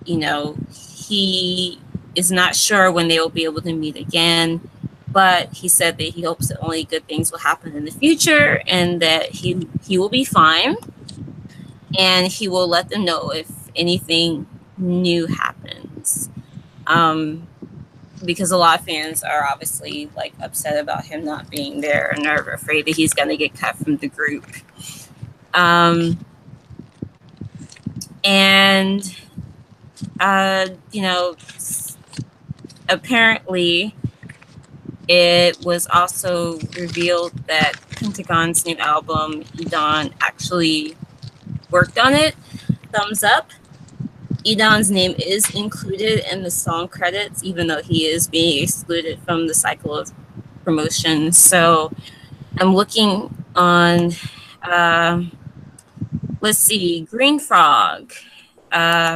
you know, he is not sure when they will be able to meet again, but he said that he hopes that only good things will happen in the future and that he will be fine, and he will let them know if anything new happens. Because a lot of fans are obviously like upset about him not being there and are afraid that he's going to get cut from the group. And you know, apparently it was also revealed that Pentagon's new album, Edon, actually worked on it. Thumbs up. Edon's name is included in the song credits, even though he is being excluded from the cycle of promotion. So I'm looking on, let's see, Green Frog,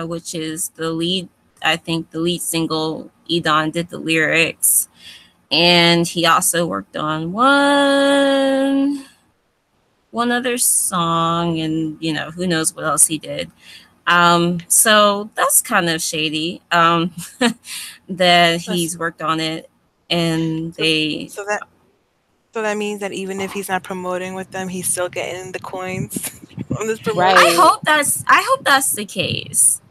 which is the lead, I think the lead single. Edon did the lyrics. And he also worked on one other song, and you know, who knows what else he did. So that's kind of shady. That he's worked on it, and they. So that means that even if he's not promoting with them, he's still getting the coins on this promotion. Right. I hope that's the case.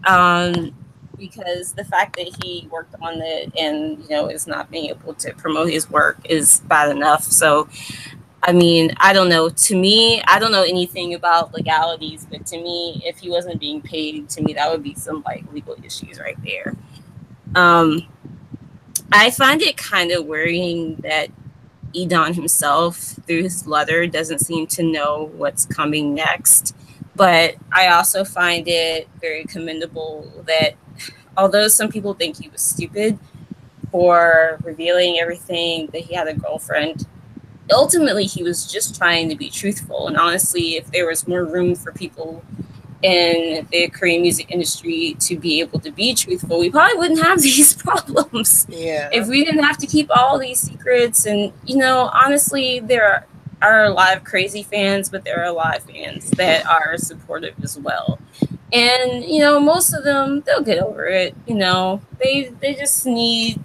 Because the fact that he worked on it and, you know, is not being able to promote his work is bad enough. So, I mean, I don't know. To me, I don't know anything about legalities, but to me, if he wasn't being paid, to me, that would be some like legal issues right there. I find it kind of worrying that Edon himself, through his letter, doesn't seem to know what's coming next. But I also find it very commendable that although some people think he was stupid for revealing everything, that he had a girlfriend, ultimately he was just trying to be truthful. And honestly, if there was more room for people in the Korean music industry to be able to be truthful, we probably wouldn't have these problems. Yeah. If we didn't have to keep all these secrets. And, you know, honestly, there are a lot of crazy fans, but there are a lot of fans that are supportive as well. And, you know, most of them, they'll get over it. You know, they just need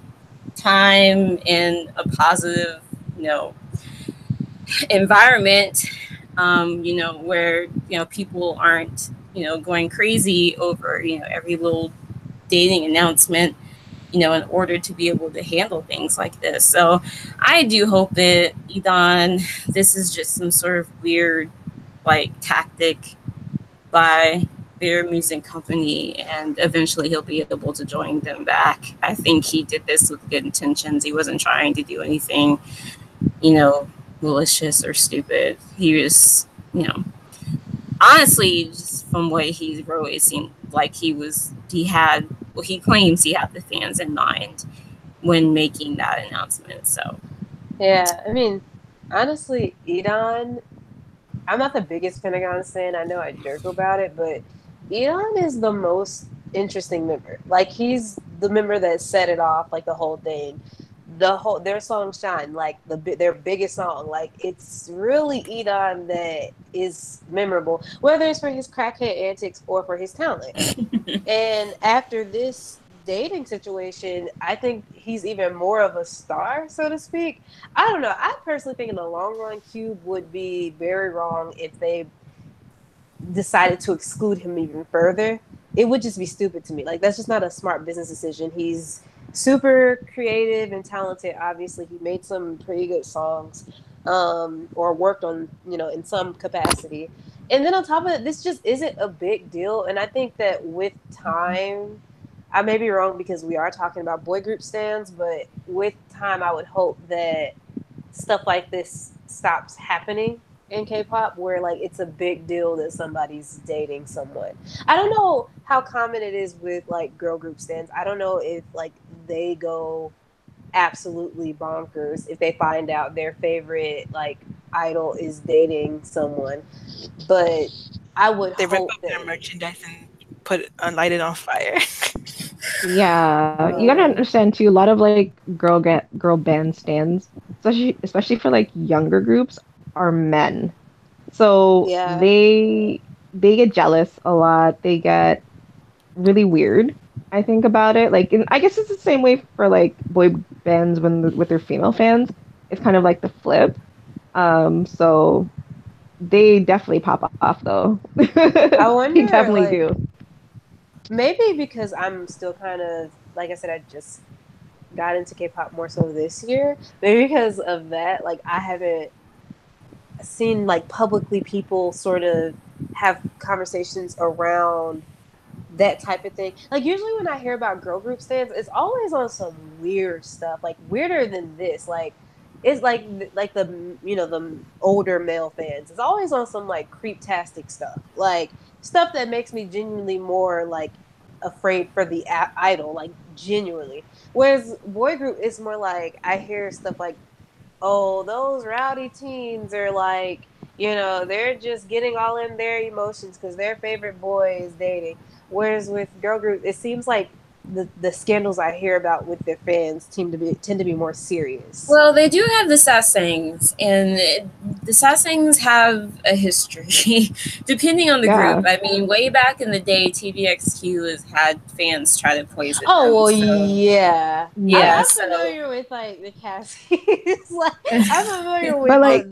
time and a positive, you know, environment, you know, where, you know, people aren't, you know, going crazy over, you know, every little dating announcement, you know, in order to be able to handle things like this. So I do hope that Edon, this is just some sort of weird, like, tactic by their music company, and eventually he'll be able to join them back. I think he did this with good intentions. He wasn't trying to do anything, you know, malicious or stupid. He was, you know, honestly, just from what he wrote, it seemed like he claims he had the fans in mind when making that announcement. So Yeah, I mean, honestly, Edon, I'm not the biggest Pentagon fan. I know I joke about it, but Edon is the most interesting member. Like, he's the member that set it off, like the whole thing. Their song Shine, like their biggest song, like it's really Edon that is memorable, whether it's for his crackhead antics or for his talent. And after this dating situation, I think he's even more of a star, so to speak. I don't know. I personally think in the long run, Cube would be very wrong if they decided to exclude him even further. It would just be stupid to me. Like, that's just not a smart business decision. He's super creative and talented. Obviously, he made some pretty good songs, or worked on, you know, in some capacity. And then on top of it, this just isn't a big deal. And I think that with time, I may be wrong because we are talking about boy group stands, but with time, I would hope that stuff like this stops happening. in K-pop where like it's a big deal that somebody's dating someone. I don't know how common it is with like girl group stands. I don't know if like they go absolutely bonkers if they find out their favorite like idol is dating someone. But I would They rip hope up that their merchandise and light it on fire. Yeah, you gotta understand too. A lot of like girl band stands, especially for like younger groups, are men. So yeah. they get jealous a lot. They get really weird, I think, about it. Like, and I guess it's the same way for like boy bands with their female fans. It's kind of like the flip. So they definitely pop off though. I They wonder definitely like do. maybe because I'm still kind of like I said I just got into K-pop more so this year. Maybe because of that like I haven't seen like publicly people sort of have conversations around that type of thing. Like usually when I hear about girl group stands, it's always on some weird stuff, like weirder than this. Like it's like the the older male fans. It's always on some like creep-tastic stuff, like stuff that makes me genuinely more like afraid for the idol, like genuinely. Whereas boy group is more like I hear stuff like, oh, those rowdy teens are like, they're just getting all in their emotions because their favorite boy is dating. Whereas with girl group, it seems like the scandals I hear about with their fans tend to be more serious. Well, they do have the sasaengs, and the sasaengs have a history, depending on the Yeah. group. I mean, way back in the day, TVXQ has had fans try to poison Oh them. well, So, yeah. yeah. I'm So, familiar with like the Cassies. Like, I'm familiar But with like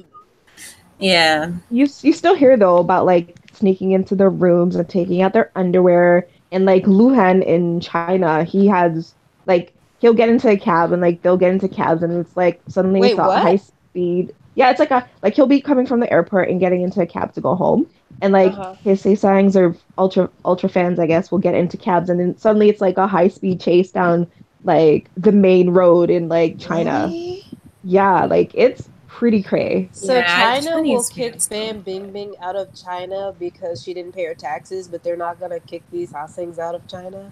yeah. you still hear though about like sneaking into their rooms and taking out their underwear, and like Luhan in China, he has like he'll get into a cab and like they'll get into cabs and it's like suddenly Wait, it's a high what? speed. Yeah, it's like a like he'll be coming from the airport and getting into a cab to go home. And Uh like huh. his Sasangs or ultra fans, I guess, will get into cabs and then suddenly it's like a high speed chase down like the main road in like China. Really? Yeah, like it's pretty cray. So Yeah, China will Chinese kick fans don't Fan Bingbing out of China because she didn't pay her taxes, but they're not gonna kick these Hasengs out of China.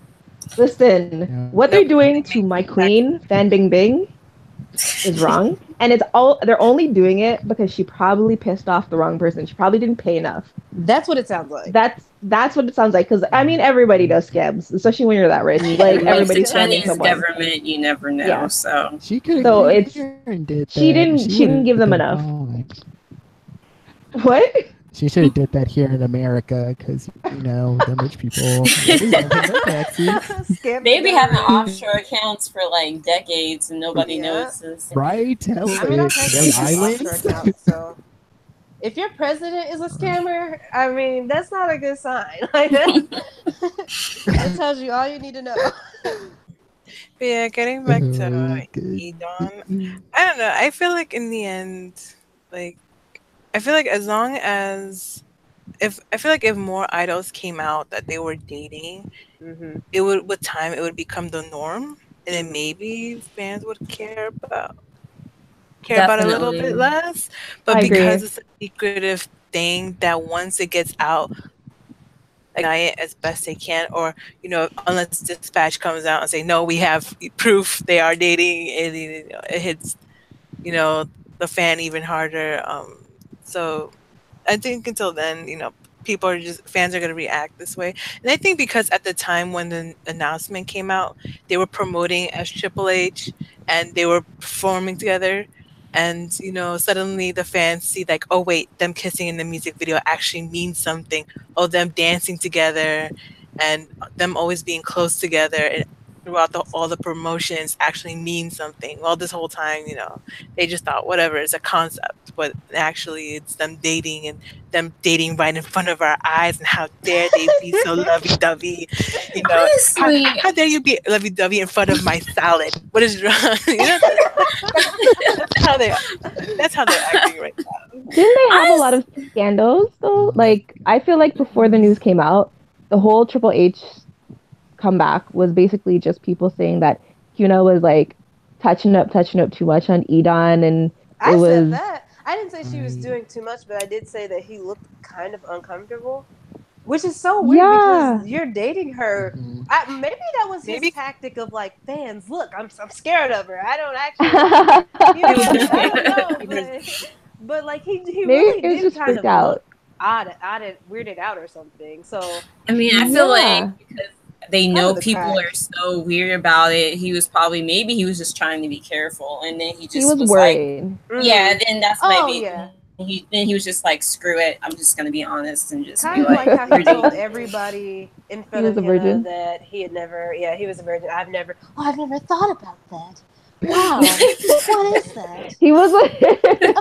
Listen, Yeah. what they're Nope. doing to my queen, Fan Bing Bing, is wrong. And they're only doing it because she probably pissed off the wrong person. She probably didn't pay enough. That's what it sounds like. That's what it sounds like. Because I mean, everybody does scams, especially when you're that rich. Like with the everybody's scamming Chinese someone. government, you never know. Yeah. So, She could have So came it's here and did she that. didn't she didn't give them been enough. fine. What? She should have did that here in America because the rich people they don't pay their taxes, Scam they be having government. offshore accounts for like decades and nobody Yeah. notices. right? Hell, I mean, our Canary president has offshore Islands. accounts, so if your president is a scammer, I mean, that's not a good sign. Like that tells you all you need to know. But yeah, getting back to Good. Edon, I don't know. I feel like in the end, like I feel like as long as if more idols came out that they were dating, Mm-hmm. it would with time it would become the norm, and then maybe fans would care about a little bit Definitely. less. But I because agree. it's a secretive thing that once it gets out, like deny it as best they can, or unless Dispatch comes out and say no, we have proof they are dating, and it hits the fan even harder. So I think until then, fans are going to react this way. And I think because at the time when the announcement came out, they were promoting as Triple H and they were performing together. And, suddenly the fans see like, oh, wait, them kissing in the music video actually means something. Oh, them dancing together and them always being close together and throughout all the promotions actually means something. Well, this whole time, they just thought, whatever, it's a concept. But actually, it's them dating and them dating right in front of our eyes, and how dare they be so lovey-dovey? Honestly, How dare you be lovey-dovey in front of my salad? What is wrong? That's how they. That's how they're acting right now. Didn't they have a lot of scandals though? Like I feel like before the news came out, the whole Triple H comeback was basically just people saying that Hyuna was like touching up too much on Edon, and I it said was that. I didn't say she was I doing too much, but I did say that he looked kind of uncomfortable, which is so weird Yeah. because you're dating her. mhm. Maybe that was his Maybe tactic of like, fans, look, I'm scared of her. I don't actually like, you know, I don't know, but like he Maybe really he was did just kind freaked of look out. weirded out or something. So I mean, I feel like Yeah. because they cover know the people crack. are so weird about it, he was probably maybe he was just trying to be careful, and then he He just was was like, worried. yeah. Mm-hmm. Then that's Oh maybe yeah, then he was just like, screw it. I'm just gonna be honest and just be kind of like like, how he you're told dating. everybody in He front was of a Hannah virgin. that he had never. Yeah, he was a virgin. I've never thought about that. Wow, what is that? He was like,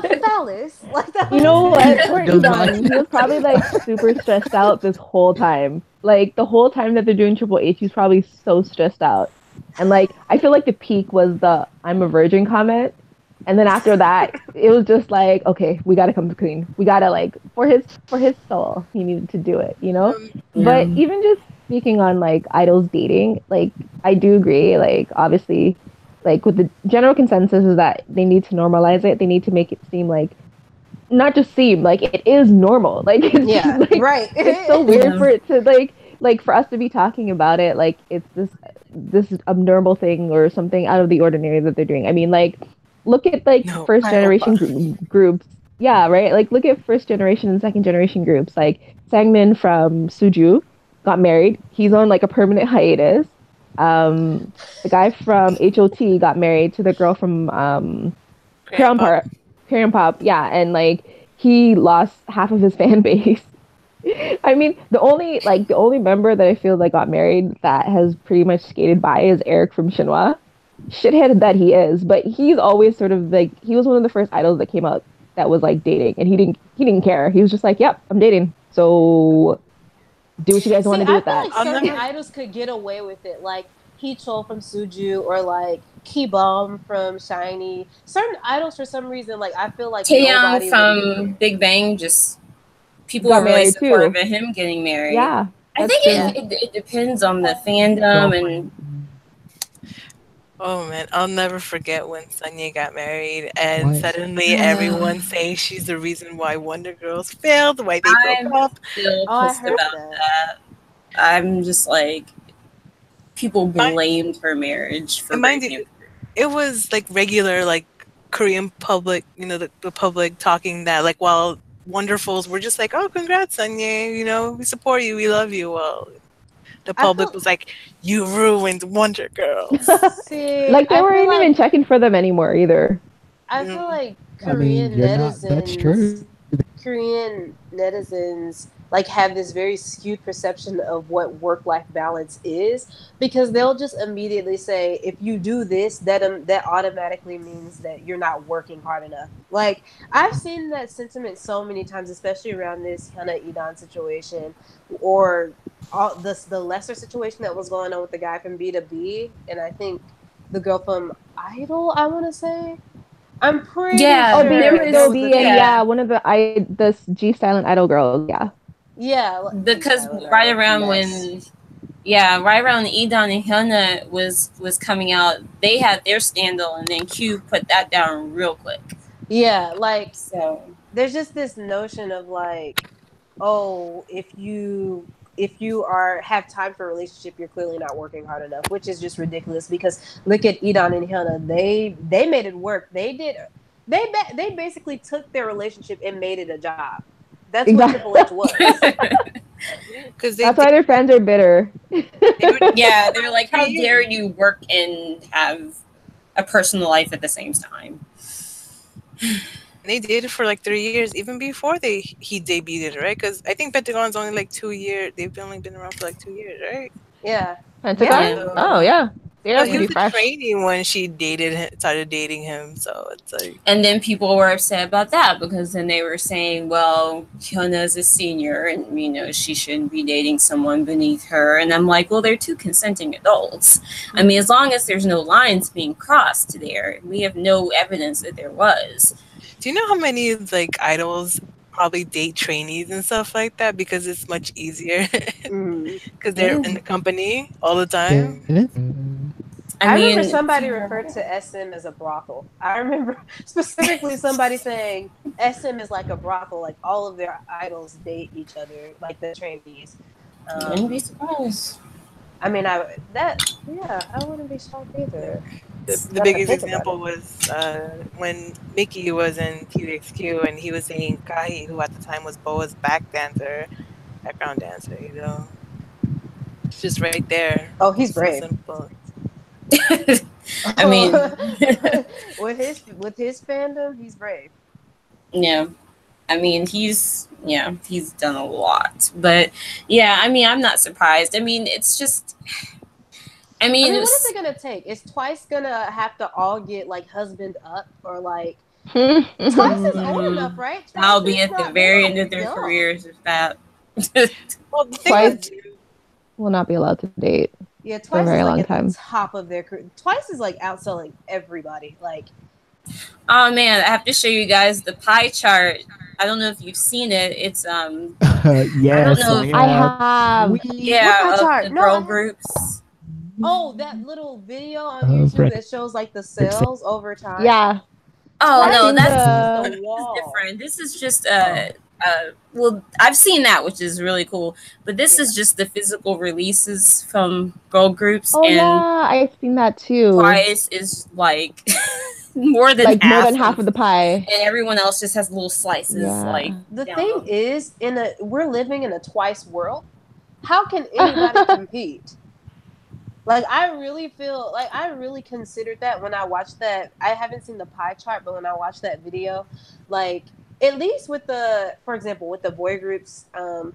A phallus? Like that you was know what? his. Poor Does not. Edon. He was probably like super stressed out this whole time. Like the whole time that they're doing Triple H, he's probably so stressed out. And like I feel like the peak was the "I'm a virgin" comment. And then after that, it was just like, okay, we gotta come clean. We gotta like for his soul, he needed to do it, you know? um, Yeah. But even just speaking on like idols dating, like I do agree, like obviously like with the general consensus is that they need to normalize it. They need to make it seem like not just seem like it is normal. Like it's Yeah, like right. it's so weird Yeah. for it to like for us to be talking about it like it's this abnormal thing or something out of the ordinary that they're doing. I mean, like look at like no, first I hope generation groups. Yeah, right. Like look at first generation and second generation groups. Like Sangmin from Suju got married. He's on like a permanent hiatus. The guy from HOT got married to the girl from Korean pop. Korean pop, yeah, and like he lost half of his fan base. I mean, the only member that I feel that got married that has pretty much skated by is Eric from Shinhwa. Shithead that he is, but he's always sort of like he was one of the first idols that came out that was like dating, and he didn't care. He was just like, "Yep, I'm dating." So do what you guys want See, to do I with feel that. like I'll certain never. idols could get away with it, like Chol from Suju or like Bomb from Shiny. Certain idols, for some reason, like I feel like Taeyang nobody would. from Big Bang, just people Got were really married supportive too. of him getting married. Yeah, I that's think true. Yeah, it depends on the fandom and Girlfriend. Oh man, I'll never forget when Sunny got married and What? suddenly everyone saying she's the reason why Wonder Girls failed, why they broke I'm up. still oh, I pissed heard about that. that. I'm just like people My, blamed her marriage for and mind breaking you, up. it was like regular, like Korean public, the public talking that, like, while Wonderfuls were just like, oh, congrats, Sunny, we support you, we love you. Well, the I public feel. was like, you ruined Wonder Girls. See, Like they weren't even checking for them anymore either. I feel Mm. like I mean, Korean you're not. That's netizens true. Korean netizens like have this very skewed perception of what work-life balance is because they'll just immediately say if you do this that automatically means that you're not working hard enough. Like I've seen that sentiment so many times, especially around this Hana Idan situation or all the lesser situation that was going on with the guy from B2B and I think the girl from Idol, I want to say. I'm pretty Yeah, Oh, there sure there was was a B2B and thing. yeah, yeah one of this G Silent Idol girls. Yeah. Yeah, G because Silent right Idol around mess. when yeah right around Edon and Hyuna was coming out, they had their scandal, and then Q put that down real quick. Yeah, like So there's just this notion of like, oh, if you are have time for a relationship, you're clearly not working hard enough, which is just ridiculous. Because look at Edon and Hyuna, they made it work. They basically took their relationship and made it a job. That's what Triple Exactly. H was. Because they That's why did their fans are bitter. yeah, they're like, how 3 years. dare you work and have a personal life at the same time? They did it for like 3 years, even before he debuted it, right? Because I think Pentagon's only like 2 years. They've only been around for like 2 years, right? Yeah, yeah. Pentagon? Yeah. Oh So, yeah. They so have he to be was a fresh. trainee when she started dating him. So it's like, And then people were upset about that because then they were saying, well, Hyuna's a senior and, she shouldn't be dating someone beneath her. And I'm like, well, they're two consenting adults. I mean, as long as there's no lines being crossed there, we have no evidence that there was. do you know how many like idols probably date trainees and stuff like that because it's much easier Mm. because they're in the company all the time? It is. I remember somebody referred to SM as a brothel. I remember specifically somebody saying SM is like a brothel, like all of their idols date each other, like the trainees. I wouldn't be surprised. I mean, I wouldn't be shocked either. The biggest example was when Mickey was in QXQ and he was singing Kahi, who at the time was Boa's background dancer, you know. It's just right there. Oh, he's so brave. Simple. I mean, with his fandom, he's brave. Yeah. I mean, he's done a lot. But yeah, I mean, I'm not surprised. I mean, it's just what is it gonna take? Is Twice gonna have to all get like husband up or like Twice is old enough, right? I'll be at the very end of their careers if that. Well, Twice will not be allowed to date. Yeah, Twice for a very is like long at time. the top of their career. Twice is like outselling everybody. Like, oh man, I have to show you guys the pie chart. I don't know if you've seen it. It's Yes, I don't know if I have. what pie of chart? the No, girl groups. Oh, that little video on YouTube that shows like the sales over time. Yeah. Oh no, that's this is different. This is just well, I've seen that, which is really cool. But this is just the physical releases from girl groups. Oh and yeah, I've seen that too. Twice is like more than half of the pie, and everyone else just has little slices. Yeah. Like the thing is, we're living in a Twice world. How can anybody compete? Like, I really feel like I really considered that when I watched that. I haven't seen the pie chart, but when I watched that video, like, at least with for example, with the boy groups,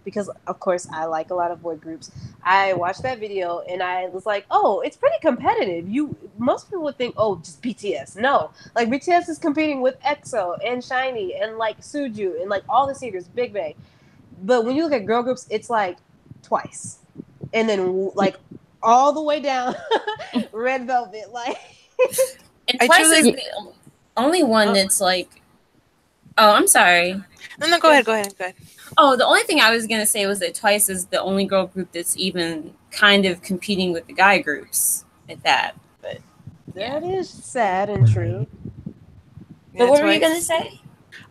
because of course I like a lot of boy groups, I watched that video and I was like, oh, it's pretty competitive. Most people would think, oh, just BTS. No, like BTS is competing with EXO and SHINee and like Suju and like all the singers, Big Bang. But when you look at girl groups, it's like Twice, and then like all the way down Red Velvet, like. And Twice is the only one that's like. Oh, I'm sorry. No, go ahead. Oh, the only thing I was gonna say was that Twice is the only girl group that's even kind of competing with the guy groups at that. But that is sad and true. But what were you gonna say?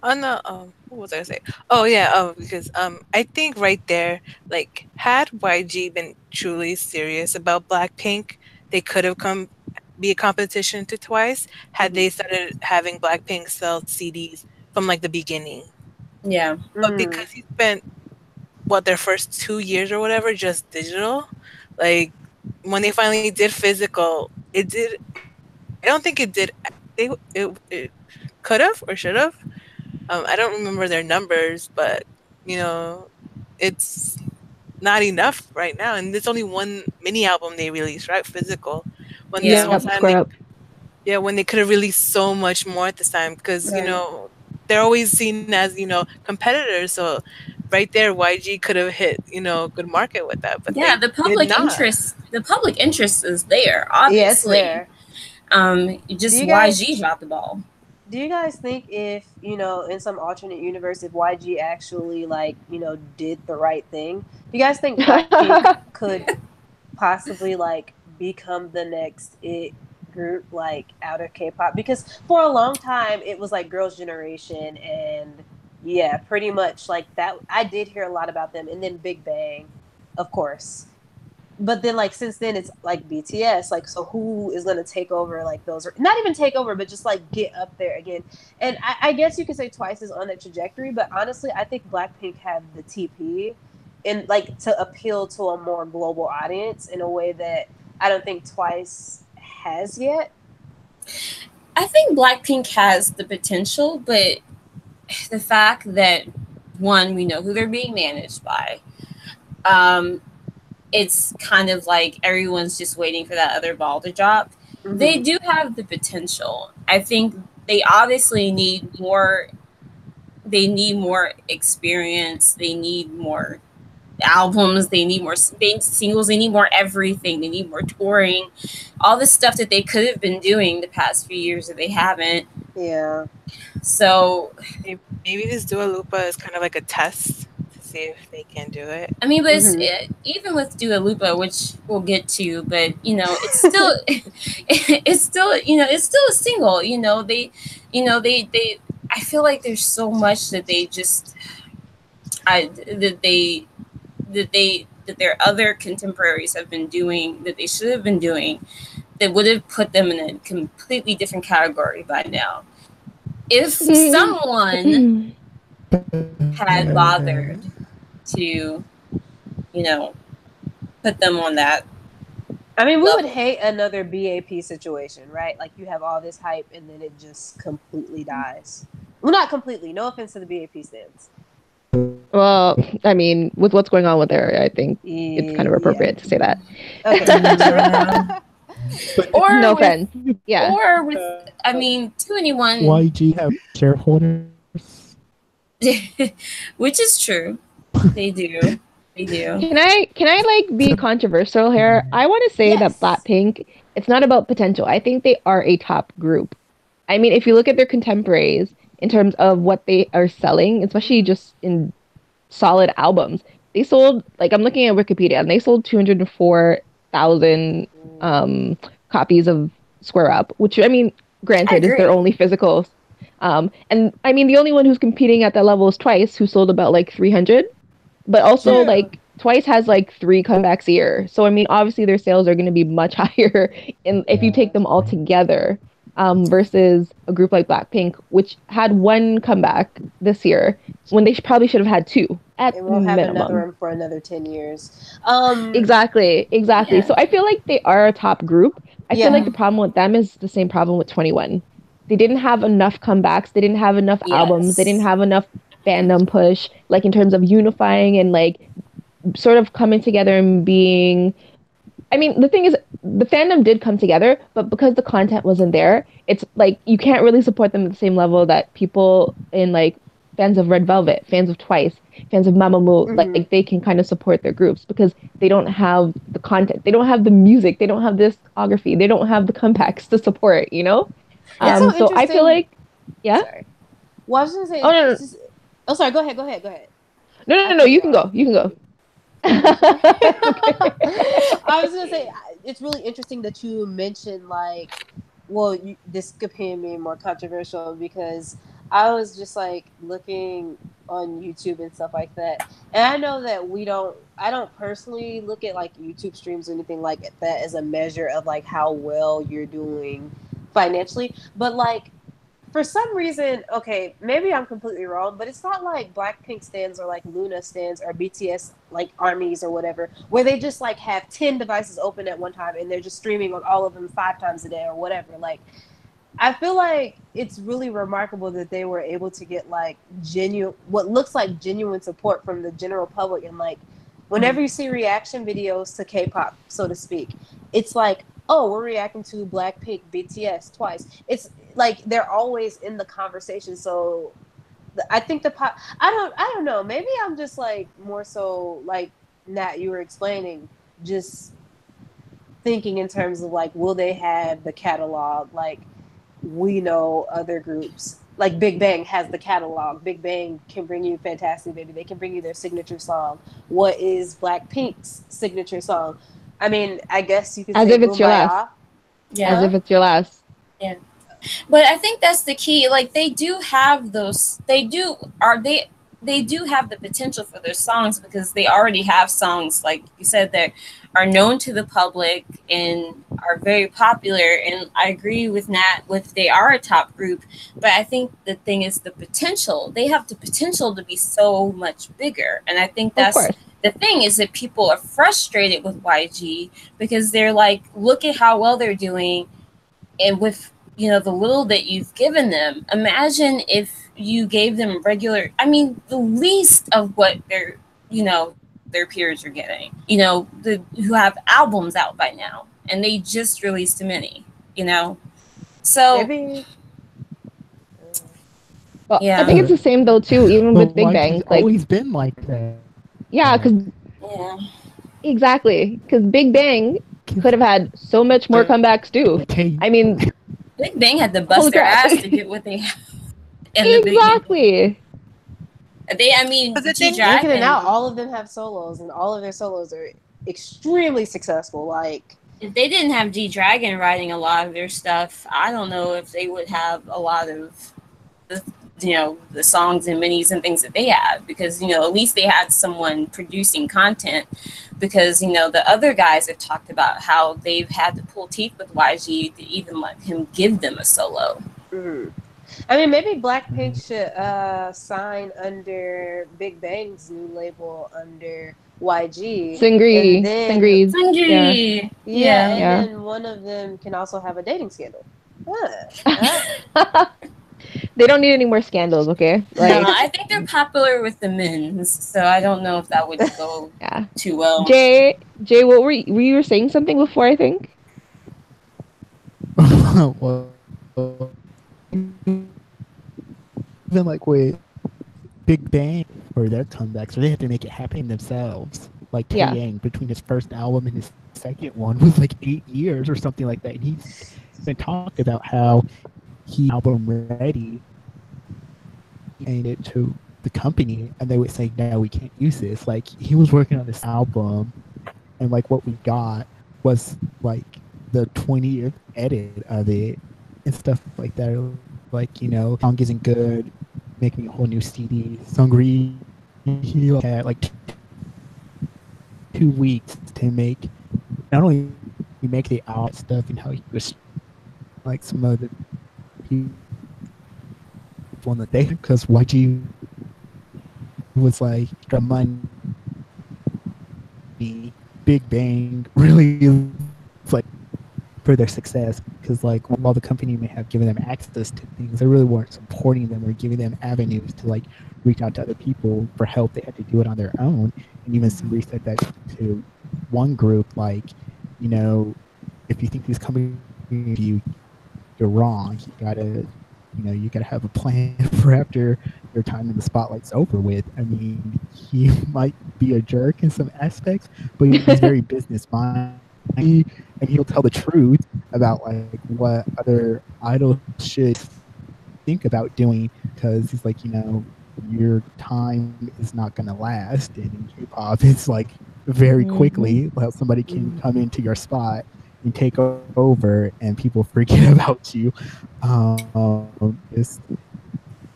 On the what was I gonna say? Oh yeah, because I think right there, like, had YG been truly serious about Blackpink, they could have be a competition to Twice had they started having Blackpink sell CDs from like the beginning. Yeah. But because he spent their first 2 years or whatever just digital, like when they finally did physical, I don't think it did. It could have or should have. I don't remember their numbers, but you know, it's not enough right now. And there's only one mini album they released, right? Physical. When this one time, when they could have released so much more at this time, because you know they're always seen as competitors. So right there, YG could have hit good market with that. But the public interest is there, obviously. Yes, just YG dropped the ball. Do you guys think if, in some alternate universe, if YG actually, did the right thing, do you guys think Blackpink could possibly, become the next it group, out of K-pop? Because for a long time, it was, Girls' Generation, and, yeah, pretty much, that. I did hear a lot about them, and then Big Bang, of course. But then, since then, it's, BTS. So who is going to take over, those? Not even take over, but just, get up there again. And I guess you could say Twice is on that trajectory. But honestly, I think Blackpink have the TP and, to appeal to a more global audience in a way that I don't think Twice has yet. I think Blackpink has the potential, but the fact that, one, we know who they're being managed by. It's kind of like everyone's just waiting for that other ball to drop. Mm-hmm. They do have the potential. I think they obviously need more. They need more experience. They need more albums. They need more singles. They need more everything. They need more touring. All the stuff that they could have been doing the past few years that they haven't. Yeah. So maybe this Dua Lipa is kind of like a test to see if they can do it. I mean, but even with Dua Lipa, which we'll get to, but it's still, it's still, it's still a single. They. I feel like there's so much that they just, that their other contemporaries have been doing that they should have been doing that would have put them in a completely different category by now. If someone had bothered to, put them on that. I mean, we would hate another BAP situation, right? Like you have all this hype and then it just completely dies. Well, not completely. No offense to the BAP stands. Well, I mean, with what's going on with her, I think it's kind of appropriate to say that. Okay. Or no with, offense. Yeah. Or with, I mean, 2NE1. YG have shareholders? Which is true. They do. They do. Can I like be controversial here? I want to say that Blackpink, it's not about potential. I think they are a top group. I mean, if you look at their contemporaries in terms of what they are selling, especially just in solid albums, they sold, like, I'm looking at Wikipedia, and they sold 204,000 copies of Square Up, which, I mean, granted, is their only physicals. And I mean, the only one who's competing at that level is Twice, who sold about like 300. But also, like, Twice has like 3 comebacks a year. So, I mean, obviously their sales are going to be much higher if you take them all together versus a group like Blackpink, which had 1 comeback this year when they probably should have had 2 at it won't minimum. Have another one for another 10 years. Exactly. Yeah. So I feel like they are a top group. I feel like the problem with them is the same problem with 2NE1. They didn't have enough comebacks. They didn't have enough albums. They didn't have enough fandom push, like in terms of unifying and like sort of coming together and being. I mean, the thing is, the fandom did come together, but because the content wasn't there, it's like you can't really support them at the same level that people in like fans of Red Velvet, fans of Twice, fans of Mamamoo, like they can kind of support their groups because they don't have the content, they don't have the music, they don't have the discography, they don't have the comebacks to support, So I feel like, Sorry. Well, I was going to say, sorry, go ahead. No, you can go. I was going to say, it's really interesting that you mentioned, like, this could be more controversial because I was just, like, looking on YouTube and stuff like that. And I know that I don't personally look at, like, YouTube streams or anything like that as a measure of, like, how well you're doing financially. But, like, for some reason, okay, maybe I'm completely wrong, but it's not like Blackpink stands or like Luna stands or BTS like armies or whatever, where they just like have 10 devices open at one time and they're just streaming on all of them 5 times a day or whatever. Like, I feel like it's really remarkable that they were able to get like what looks like genuine support from the general public. And like, whenever you see reaction videos to K-pop, so to speak, it's like, oh, we're reacting to Blackpink, BTS, Twice. It's like they're always in the conversation. So I think I don't know. Maybe I'm just like more so like Nat, you were explaining, just thinking in terms of like, will they have the catalog? Like, we know other groups like Big Bang has the catalog. Big Bang can bring you Fantastic Baby. They can bring you their signature song. What is Blackpink's signature song? I mean, I guess you could say as if it's your last. Yeah. As if it's your last. Yeah. But I think that's the key. Like they do have those. They do have the potential for their songs because they already have songs, like you said, that are known to the public and are very popular. And I agree with Nat they are a top group, but I think the thing is the potential. They have the potential to be so much bigger. And I think that's the thing is that people are frustrated with YG because they're like, look at how well they're doing. And with, the little that you've given them, imagine if you gave them the least of what their peers are getting, who have albums out by now, and they just released many, so maybe. Well, yeah. I think it's the same though too, even with Big Bang. It's always been like that. Yeah, because exactly, because Big Bang could have had so much more comebacks too. I mean, Big Bang had to bust their ass to get what they have. Exactly. I mean, But the G thing- Looking it Dragon. out, all of them have solos, and all of their solos are extremely successful. Like, If they didn't have G Dragon writing a lot of their stuff, I don't know if they would have a lot of the, the songs and minis and things that they have, because at least they had someone producing content. Because the other guys have talked about how they've had to pull teeth with YG to even let him give them a solo. I mean, maybe Blackpink should sign under Big Bang's new label under YG. Seungri. And then, Seungri's. Seungri. yeah, and Yeah. then one of them can also have a dating scandal. They don't need any more scandals, okay? No, Like, I think they're popular with the men's, so I don't know if that would go yeah. too well. Jay, what were you were saying something before, I think? Well, even like with Big Bang for their comebacks, they had to make it happen themselves. Like Yeah. Taeyang, between his first album and his second one was like 8 years or something like that. And he's been talking about how he album ready and it to the company, and they would say, "No, we can't use this." Like he was working on this album, and like what we got was like the 20th edit of it and stuff like that. Like song isn't good, making a whole new CD. Seungri, he had like 2 weeks to make not only make the album stuff and how he was like some of the people on the day, because YG was like the money. Big Bang really is like for their success, because like while the company may have given them access to things, they really weren't supporting them or giving them avenues to like reach out to other people for help. They had to do it on their own. And even somebody said that to one group, like, if you think these companies you're wrong. You gotta have a plan for after your time in the spotlight's over with. I mean, he might be a jerk in some aspects, but he's very business minded, and he'll tell the truth about like what other idols should think about doing, because he's like, your time is not gonna last, and in K-pop, it's like very quickly, somebody can come into your spot and take over, and people forget about you. Just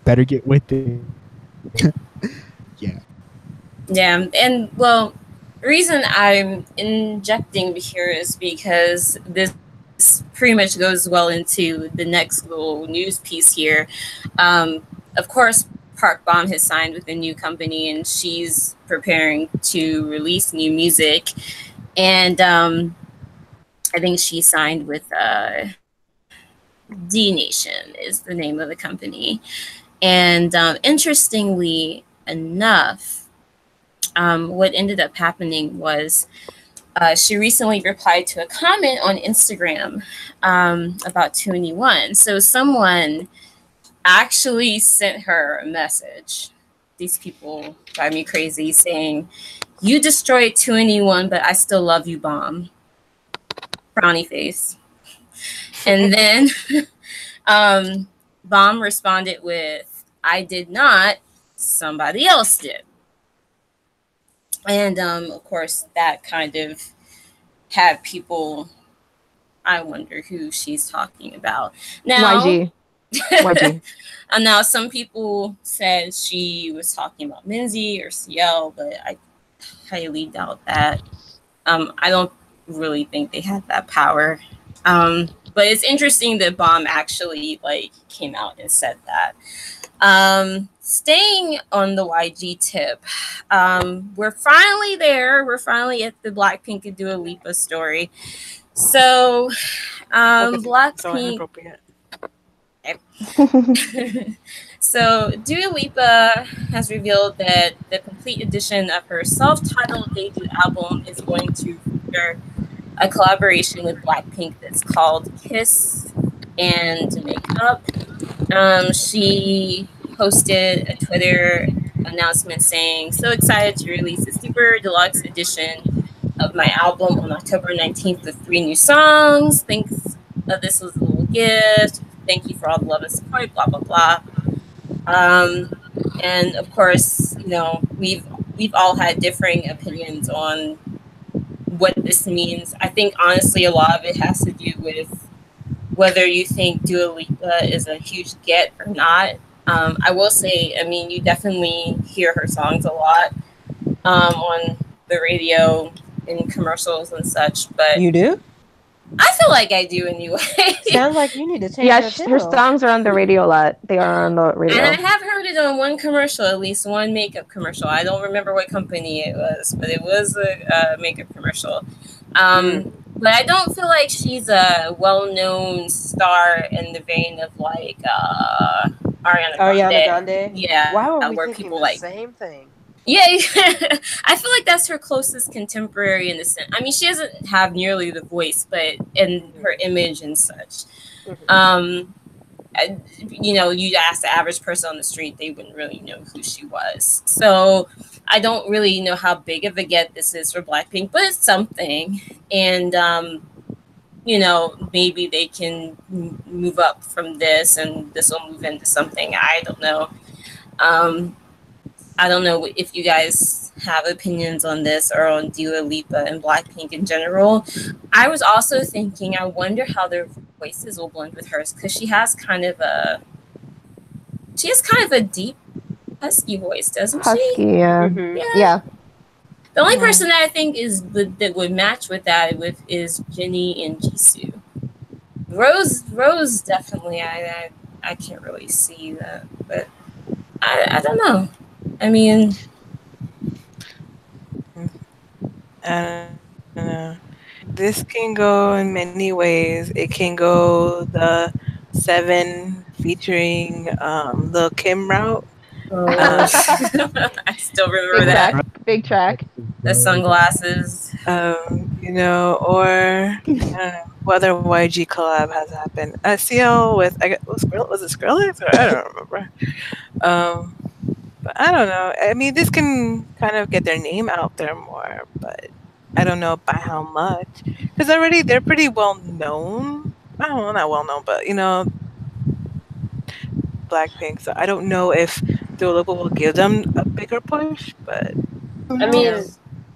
better get with it. Yeah. Yeah, and well, the reason I'm injecting here is because this pretty much goes well into the next little news piece here. Of course, Park Bom has signed with a new company, and she's preparing to release new music. And I think she signed with D Nation is the name of the company. And interestingly enough, what ended up happening was she recently replied to a comment on Instagram about 2NE1. So someone actually sent her a message. These people drive me crazy, saying, "You destroyed 2NE1, but I still love you, Bomb." Frowny face. And then Bomb responded with, "I did not, somebody else did." And of course, that kind of had people, I wonder who she's talking about. Now, YG. and now some people said she was talking about Minzy or CL, but I highly doubt that. I don't really think they had that power. But it's interesting that Bomb actually came out and said that. Staying on the YG tip, we're finally there. We're finally at the Blackpink and Dua Lipa story. So, Blackpink. So inappropriate. So Dua Lipa has revealed that the complete edition of her self-titled debut album is going to feature a collaboration with Blackpink that's called Kiss and Make Up. She posted a Twitter announcement saying, "So excited to release a super deluxe edition of my album on October 19th with 3 new songs. Thanks this was a little gift. Thank you for all the love and support, blah, blah, blah." And of course, you know, we've all had differing opinions on what this means. I think honestly a lot of it has to do with whether you think Dua Lipa is a huge get or not. I will say, I mean, you definitely hear her songs a lot on the radio, in commercials and such, but You do? I feel like I do anyway. Sounds like you need to change Yeah, your her channel. songs are on the radio a lot. They are on the And radio. I have heard it on one commercial, at least one makeup commercial. I don't remember what company it was, but it was a makeup commercial. But I don't feel like she's a well-known star in the vein of like Ariana Grande. Yeah, Why were we where thinking people the like same thing? Yeah, I feel like that's her closest contemporary in the sense. I mean, she doesn't have nearly the voice, but in her image and such. You know, you ask the average person on the street, they wouldn't really know who she was. So I don't really know how big of a get this is for Blackpink, but it's something. And, you know, maybe they can move up from this and this will move into something. I don't know. I don't know if you guys have opinions on this or on Dua Lipa and Blackpink in general. I was also thinking, I wonder how their voices will blend with hers, because she has kind of a deep husky voice, doesn't she? Husky, yeah. Yeah. The only person that I think that would match with that is Jennie and Jisoo. Rose definitely. I can't really see that, but I don't know. I mean, I don't know. This can go in many ways. It can go the 7 featuring Lil Kim route. I still remember Big that. track. Big track. The sunglasses. You know, or I don't know what other YG collab has happened. CL with was it Skrillex? Or I don't remember. But I don't know. I mean, this can kind of get their name out there more, but I don't know by how much. Because already they're pretty well known. I don't know, not well known, but you know, Blackpink. So I don't know if Dua Lipa will give them a bigger push, but I mean,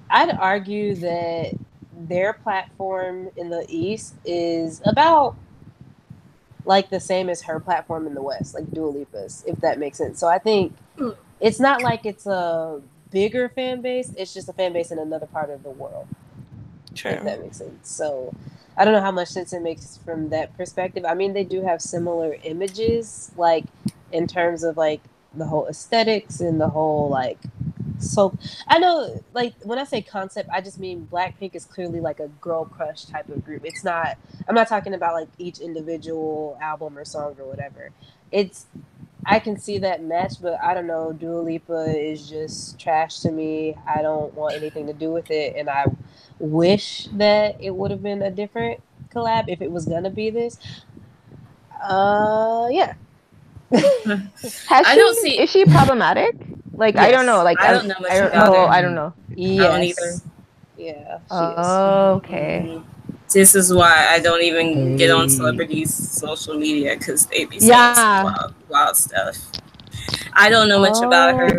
I'd argue that their platform in the East is about like the same as her platform in the West, like Dua Lipa's, if that makes sense. So I think it's not like it's a bigger fan base. It's just a fan base in another part of the world. True. If that makes sense. So I don't know how much sense it makes from that perspective. I mean, they do have similar images, like in terms of like the whole aesthetics and the whole like. So I know, like when I say concept, I just mean Blackpink is clearly like a girl crush type of group. It's not. I'm not talking about like each individual album or song or whatever. I can see that match, but I don't know. Dua Lipa is just trash to me. I don't want anything to do with it, and I wish that it would have been a different collab if it was gonna be this. Yeah. Is she problematic? Like, yes. I don't know. Like, I don't know much about her. I don't know. Yes. I don't either. Yeah. Okay. This is why I don't even get on celebrities' social media, because they be saying some wild stuff. I don't know much about her.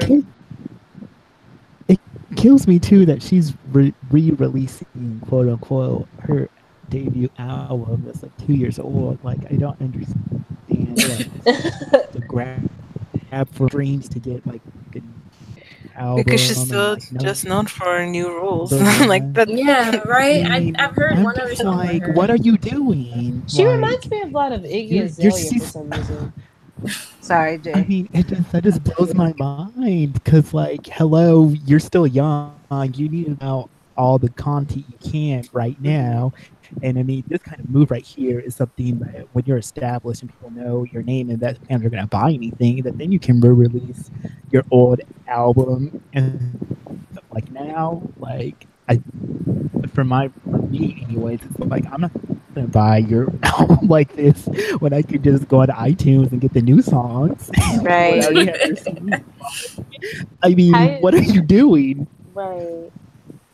It kills me too that she's re-releasing quote unquote her debut album that's like 2 years old. Like, I don't understand the grab for dreams to get like an album. Because she's still just known for new rules. Like that. Yeah, right. I've heard one other song. Like, what are you doing? She reminds me a lot of Iggy Azalea for some reason. Sorry, Jay. I mean, that just blows my mind because, like, hello, you're still young. You need about all the content you can right now. And I mean, this kind of move right here is something that when you're established and people know your name and that fans are going to buy anything, that then you can re-release your old album. And like now, like, for me anyways, it's like, I'm not going to buy your album like this when I could just go on iTunes and get the new songs. Right. I mean, what are you doing? Right.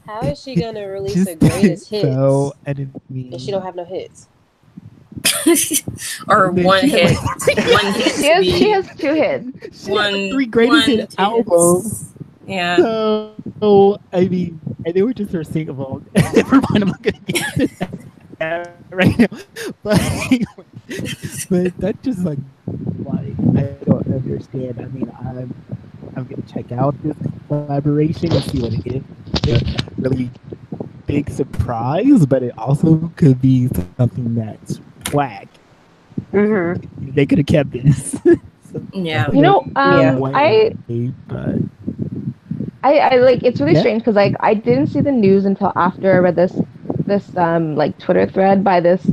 How is she gonna release her greatest hits? So, and she don't have no hits. or And then one she had, hit. One hit. She has 2 hits. she had One 3 greatest hit two albums. hits. Yeah. So I mean, and they were just her singable. Never mind, I'm not gonna get into that right now. But that's just like I don't understand. I mean, I'm gonna check out this collaboration and see what it is. Really big surprise, but it also could be something that's whack. They could have kept this. So, Yeah. You know, way, but I like it's really Yeah. strange because like I didn't see the news until after I read this like Twitter thread by this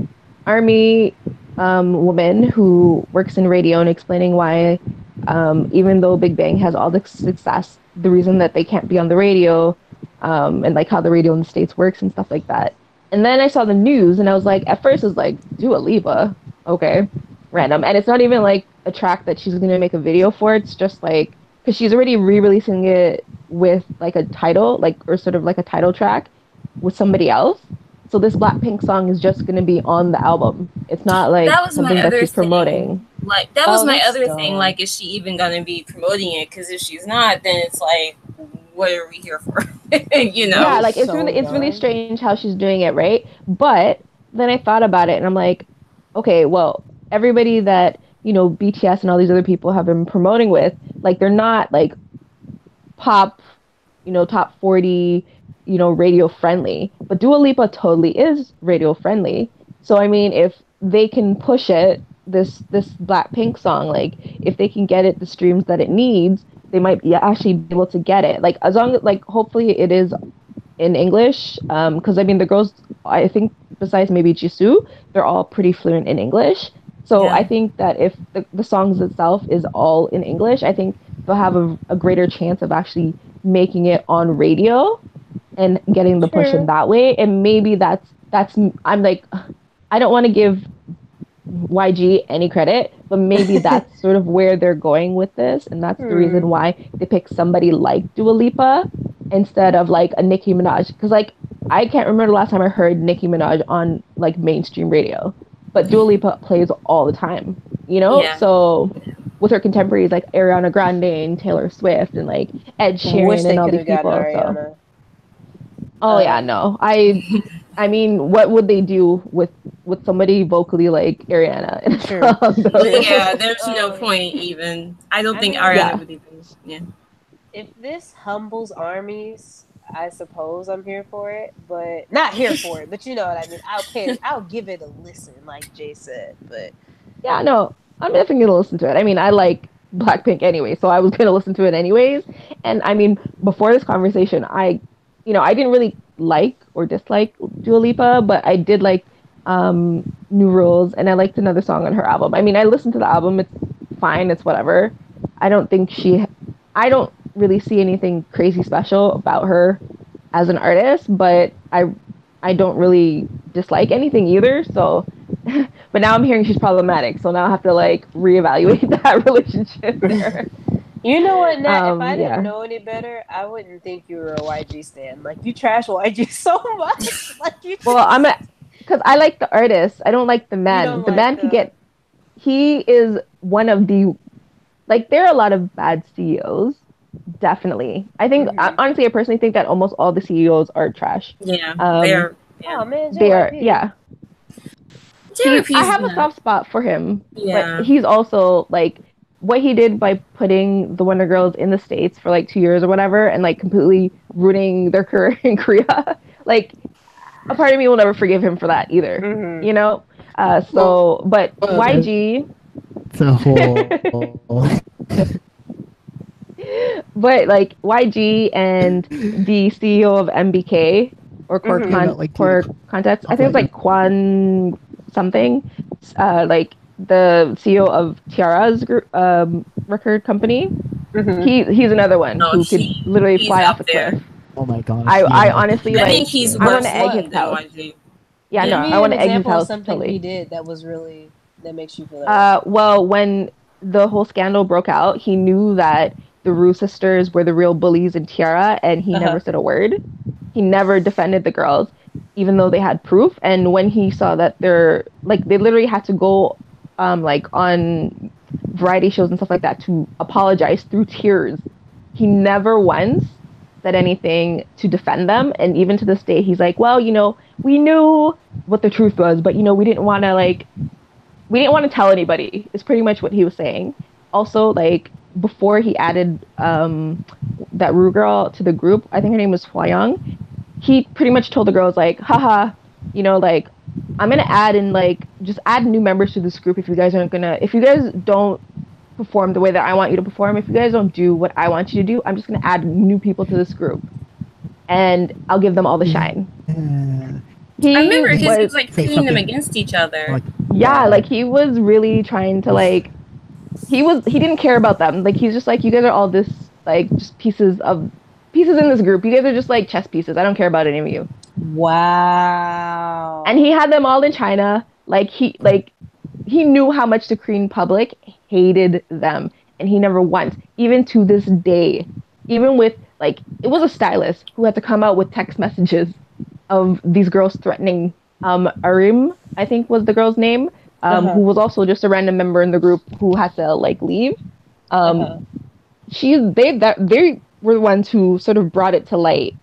army woman who works in radio and explaining why even though Big Bang has all the success, the reason that they can't be on the radio and like how the radio in the States works and stuff like that. And then I saw the news and I was like, at first it was like Dua Lipa, okay, random, and it's not even like a track that she's gonna make a video for. It's just like because she's already re-releasing it with like a title, like or sort of like a title track with somebody else. So this Blackpink song is just going to be on the album. It's not like That was something my that other she's thing. promoting. Like that was my that's other dumb. thing. Like, is she even gonna be promoting it? Because if she's not, then it's like, what are we here for? You know? Yeah, like it's So really dumb. strange how she's doing it, right? But then I thought about it and I'm like, okay, well, everybody that, BTS and all these other people have been promoting with, like they're not like pop, top 40, radio friendly. But Dua Lipa totally is radio friendly. So I mean, if they can push it, this Blackpink song, like if they can get it the streams that it needs, they might be actually be able to get it. Like as long as like hopefully it is in English. Because I mean the girls, I think besides maybe Jisoo, they're all pretty fluent in English. So Yeah. I think that if the songs itself is all in English, I think they'll have a greater chance of actually making it on radio and getting the push in that way. And maybe that's I'm like, I don't want to give YG any credit, but maybe that's sort of where they're going with this, and that's the reason why they pick somebody like Dua Lipa instead of like a Nicki Minaj. Because like I can't remember the last time I heard Nicki Minaj on like mainstream radio, but Dua Lipa plays all the time, Yeah. So with her contemporaries like Ariana Grande and Taylor Swift and like Ed Wish Sheeran they and all could these have gotten people. So. Ariana. Oh yeah, no. I mean, what would they do with somebody vocally like Ariana in a True. song, though? Yeah, there's no point even. I don't think Ariana Yeah. would even. Yeah. If this humbles armies, I suppose I'm here for it, but not here for it. But you know what I mean. I'll give it a listen, like Jay said. But Yeah, no, I'm definitely gonna listen to it. I mean, I like Blackpink anyway, so I was gonna listen to it anyways. And I mean, before this conversation, I didn't really like or dislike Dua Lipa, but I did like New Rules, and I liked another song on her album. I mean, I listened to the album; it's fine, it's whatever. I don't really see anything crazy special about her as an artist, but I don't really dislike anything either. So, but now I'm hearing she's problematic, so now I have to like reevaluate that relationship there. you know what, Nat? If I yeah. didn't know any better, I wouldn't think you were a YG stan. Like you trash YG so much. Like you. Well, because I like the artist. I don't like the man. don't The like man the- could get. He is one of the. Like there are a lot of bad CEOs. Definitely, I think honestly, I personally think that almost all the CEOs are trash. Yeah. Um, Yeah. Oh man, They are, JYP. yeah. JYP 's I have a not- soft spot for him, Yeah. but he's also like what he did by putting the Wonder Girls in the States for like 2 years or whatever, and like completely ruining their career in Korea. Like, a part of me will never forgive him for that either. But YG, it's a whole. but like YG and the CEO of MBK or Core Context, I think it's like Kwan something, like the CEO of Tiara's group, record company. He's another one who could literally he's fly up off a there. cliff. Oh my gosh! I honestly I like. think he's I want worse to egg his than house. YG. Yeah, no, Give me I want an to egg his example of house something totally. he did that makes you feel that way. Well, when the whole scandal broke out, he knew that the Rue sisters were the real bullies in Tiara, and he never said a word. he never defended the girls, even though they had proof. And when he saw that they're like they literally had to go like on variety shows and stuff like that to apologize through tears. He never once said anything to defend them. And even to this day, he's like, well, we knew what the truth was, but we didn't want to tell anybody, is pretty much what he was saying. Also, like, before he added that Rue girl to the group, I think her name was Hwayoung, he pretty much told the girls, like, haha, like, I'm gonna add in, like, just add new members to this group if you guys don't perform the way that I want you to perform, if you guys don't do what I want you to do, I'm just gonna add new people to this group. And I'll give them all the shine. I remember he was like pitting them against each other. Like he was really trying to like he didn't care about them. Like he's just like, you guys are all this like just pieces in this group. You guys are just like chess pieces. I don't care about any of you. Wow. And he had them all in China. He knew how much the Korean public hated them, and he never once, even to this day, even with like it was a stylist who had to come out with text messages of these girls threatening Arim, I think was the girl's name, who was also just a random member in the group who had to like leave. They were the ones who sort of brought it to light,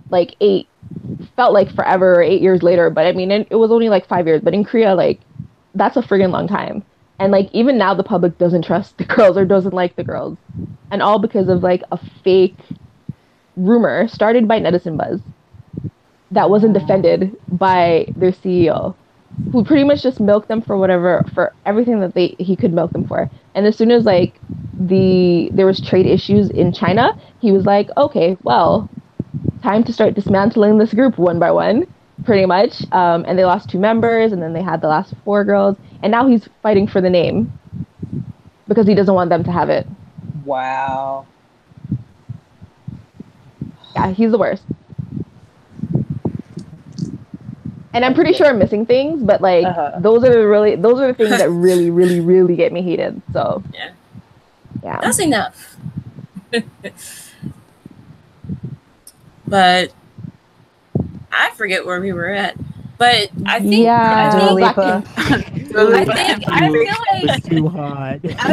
like felt like forever, or 8 years later. But I mean, it was only like 5 years. But in Korea, like that's a friggin' long time. And like even now, the public doesn't trust the girls or doesn't like the girls, and all because of like a fake rumor started by netizen buzz that wasn't defended by their CEO, who pretty much just milked them for everything that he could milk them for. And as soon as like there was trade issues in China, he was like, okay, well, time to start dismantling this group one by one, pretty much. And they lost 2 members, and then they had the last 4 girls, and now he's fighting for the name because he doesn't want them to have it. Wow. Yeah, he's the worst. And I'm pretty sure I'm missing things, but like those are the things that really, really, really get me heated. So yeah, that's enough. But I forget where we were at. But I think I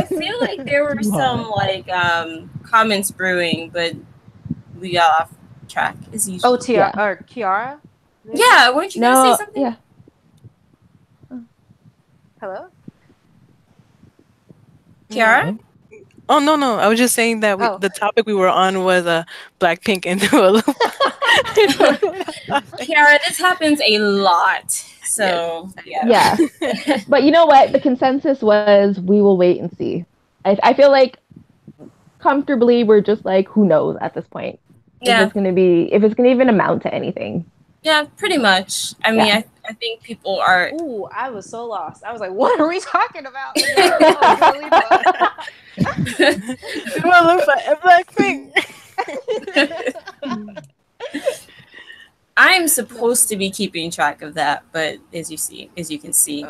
feel like there were some like comments brewing, but we got off track as usual. Oh, or Kiara. Yeah, weren't you gonna say something? Yeah. Hello? Kiara? Oh, no. I was just saying that the topic we were on was Blackpink and Dua Lipa. Kiara, this happens a lot. So, yeah. But you know what? The consensus was we will wait and see. I feel like comfortably we're just like, who knows at this point. Yeah. If it's gonna even amount to anything. Yeah, pretty much. I mean, I think people are. Ooh, I was so lost. I was like, what are we talking about? Dua Lipa and Blackpink. I'm supposed to be keeping track of that, but as you can see.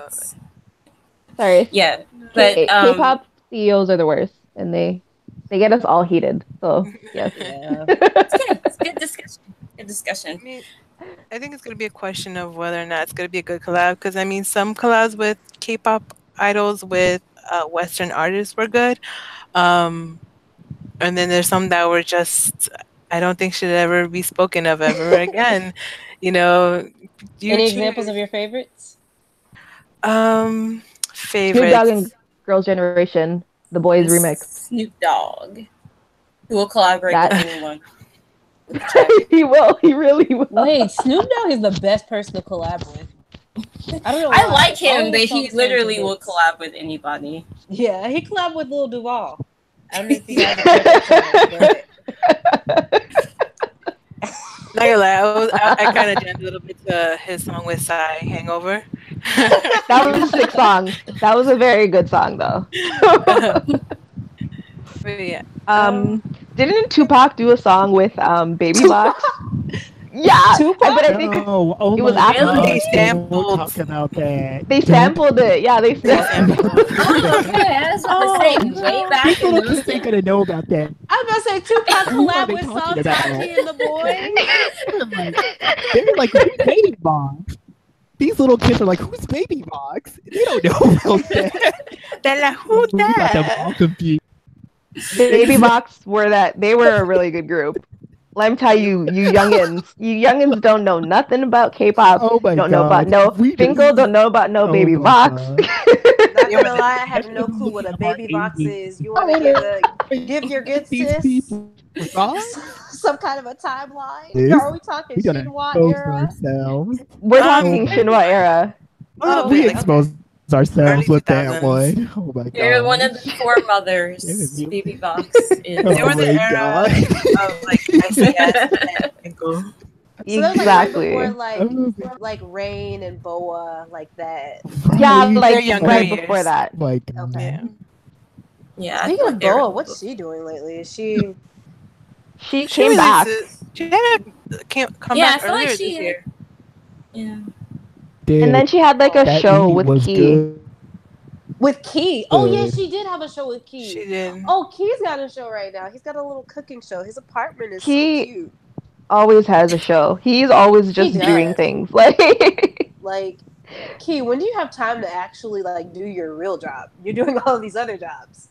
Sorry. Yeah, but K-pop CEOs are the worst, and they get us all heated. So yes. Yeah. It's good discussion. Good discussion. I think it's going to be a question of whether or not it's going to be a good collab, because I mean, some collabs with K-pop idols with Western artists were good, and then there's some that were just, I don't think should ever be spoken of ever again. Any examples of your favorites? Favorites. Snoop Dogg and Girls' Generation, the Boys remix. Snoop Dogg, who will collaborate with anyone. He will. He really will. Wait, Snoop Dogg is the best person to collab with. I don't know. I like him, but he literally will collab with anybody. Yeah, he collabed with Lil Duval. I don't know if you guys Not gonna lie, I kind of jammed a little bit to his song with Psy, Hangover. That was a sick song. That was a very good song, though. But yeah. Didn't Tupac do a song with Baby Box? Yeah, Tupac? but I think it was after they sampled. Talk about that. They sampled it. Yeah, they sampled. Okay, that's what I'm saying. Way back People in ain't gonna know about that. I'm about about to say Tupac Who are collab they with talking Saltati and the boys. They're like, who's Baby Box? These little kids are like, who's Baby Box? They don't know about that. They're like, who We got them all that? confused. Baby Box they were a really good group. Let me tell you, you youngins don't know nothing about K-pop. Oh my Don't know about god. no We Finkel, just- don't know about no Oh Baby my Box. God. Not gonna lie, I have no clue what a baby box is. You want to give your good These sis people, right? some kind of a timeline? This- Are we talking We done Shinhwa exposed era? ourselves. We're Um, talking Shinhwa era. Oh, We okay, exposed ourselves Early with that 2000s. one. Oh my god. They're one of the foremothers. Yeah, Baby Box is. Oh They were the my era God. of like ICS and Finkel. So that was like right Exactly. before like Rain and Boa, like that. Yeah, Right? like younger right years. before that. Like, Okay. Yeah. Yeah. I Speaking feel of like they were- Boa, what's she doing lately? Is she? She She came back. She had come Yeah, I back feel like earlier she- this year. Yeah. dude, And then she had like a that show indie with was Key. good. With Key. Oh yeah, Good. she did have a show with Key. She did. Oh, Key's got a show right now. He's got a little cooking show. His apartment is Key- so cute. Always has a show. He's always just does. doing things. Like Like, Key, when do you have time to actually like do your real job? You're doing all of these other jobs.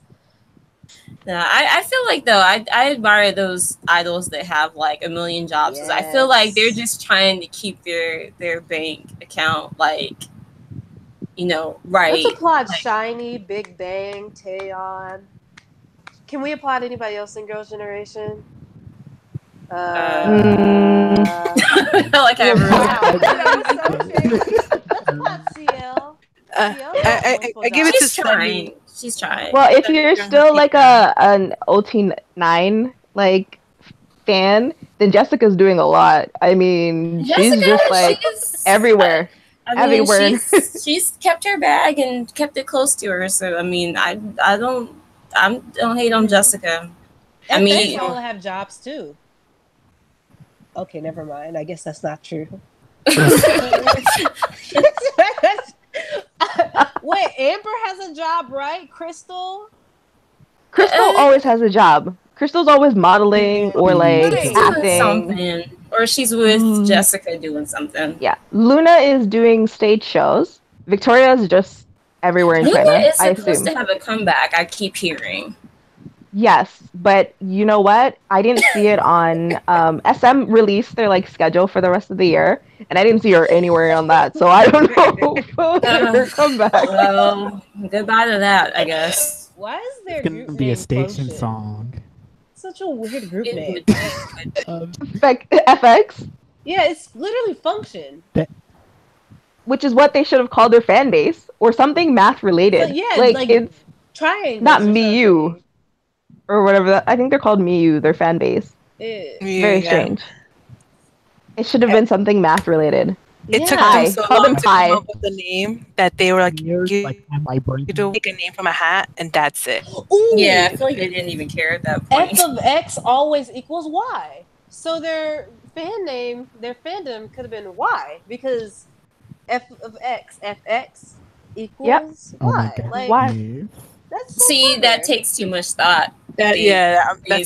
Yeah, I feel like though I admire those idols that have like a million jobs. 'Cause I feel like they're Yes. just trying to keep their bank account like, right. Let's applaud Like- Shiny, Big Bang, Taeyeon. Can we applaud anybody else in Girls' Generation? like I Wow. remember. Let's applaud CL. I give it to She's trying. Sunny. She's trying. well, if you're still like an OT9 like fan, then Jessica's doing a lot. I mean, she's Jessica, just like she's- everywhere. I mean, everywhere. she's kept her bag and kept it close to her. So I mean, I don't hate on Jessica. I mean, FX all have jobs too. Okay, never mind. I guess that's not true. Wait, Amber has a job, right? Crystal? Crystal always has a job. Crystal's always modeling or like Right. doing acting. something, or she's with Mm. Jessica doing something. Yeah, Luna is doing stage shows. Victoria is just everywhere in Luna China. is I supposed assume. to have a comeback. I keep hearing. Yes, but you know what? I didn't see it on SM released their like schedule for the rest of the year, and I didn't see her anywhere on that. So I don't know her comeback. Well, goodbye to that, I guess. Why is their It's group gonna be a name station Function? song. Such a weird group It name. would- it would- FX, Yeah, it's literally Function. which is what they should have called their fan base or something math related. But yeah, like, like, it's Triangles. not or Miyu something. or whatever. I think they're called Miyu. Their fan base. Eh. Very strange. It should have been something math related. It took Pi. them so Call long them to Pi. come up with the name that they were like, Years, you like my brain. to make a name from a hat, and that's it. Ooh, Yeah, I feel like they didn't even care at that point. F of X always equals Y. So their fan name, their fandom could have been Y because F of X, FX equals Oh my Y. god. Like, Why? that's so See, clever. that takes too much thought. That's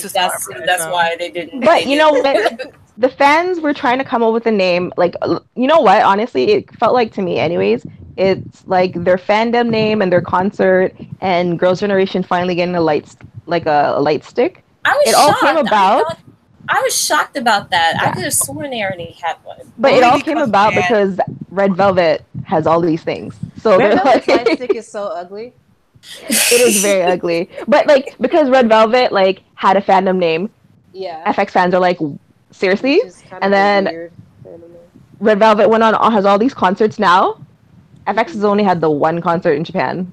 just that's why they didn't. But they you know didn't- what? The fans were trying to come up with a name. Like, you know what? Honestly, it felt like to me, anyways. It's like their fandom name and their concert, and Girls' Generation finally getting a light stick. I was it all shocked. came about- I was shocked about that. I Yeah. could have sworn they already had one. But it Only all came because about Nyan- because Red Velvet has all these things. So Red they're Velvet's like, light stick is so ugly. it is very ugly. But like because Red Velvet like had a fandom name, Yeah. FX fans are like, seriously? Which is kind And of a then- weird fandom name. Red Velvet went on has all these concerts now. FX has only had the one concert in Japan.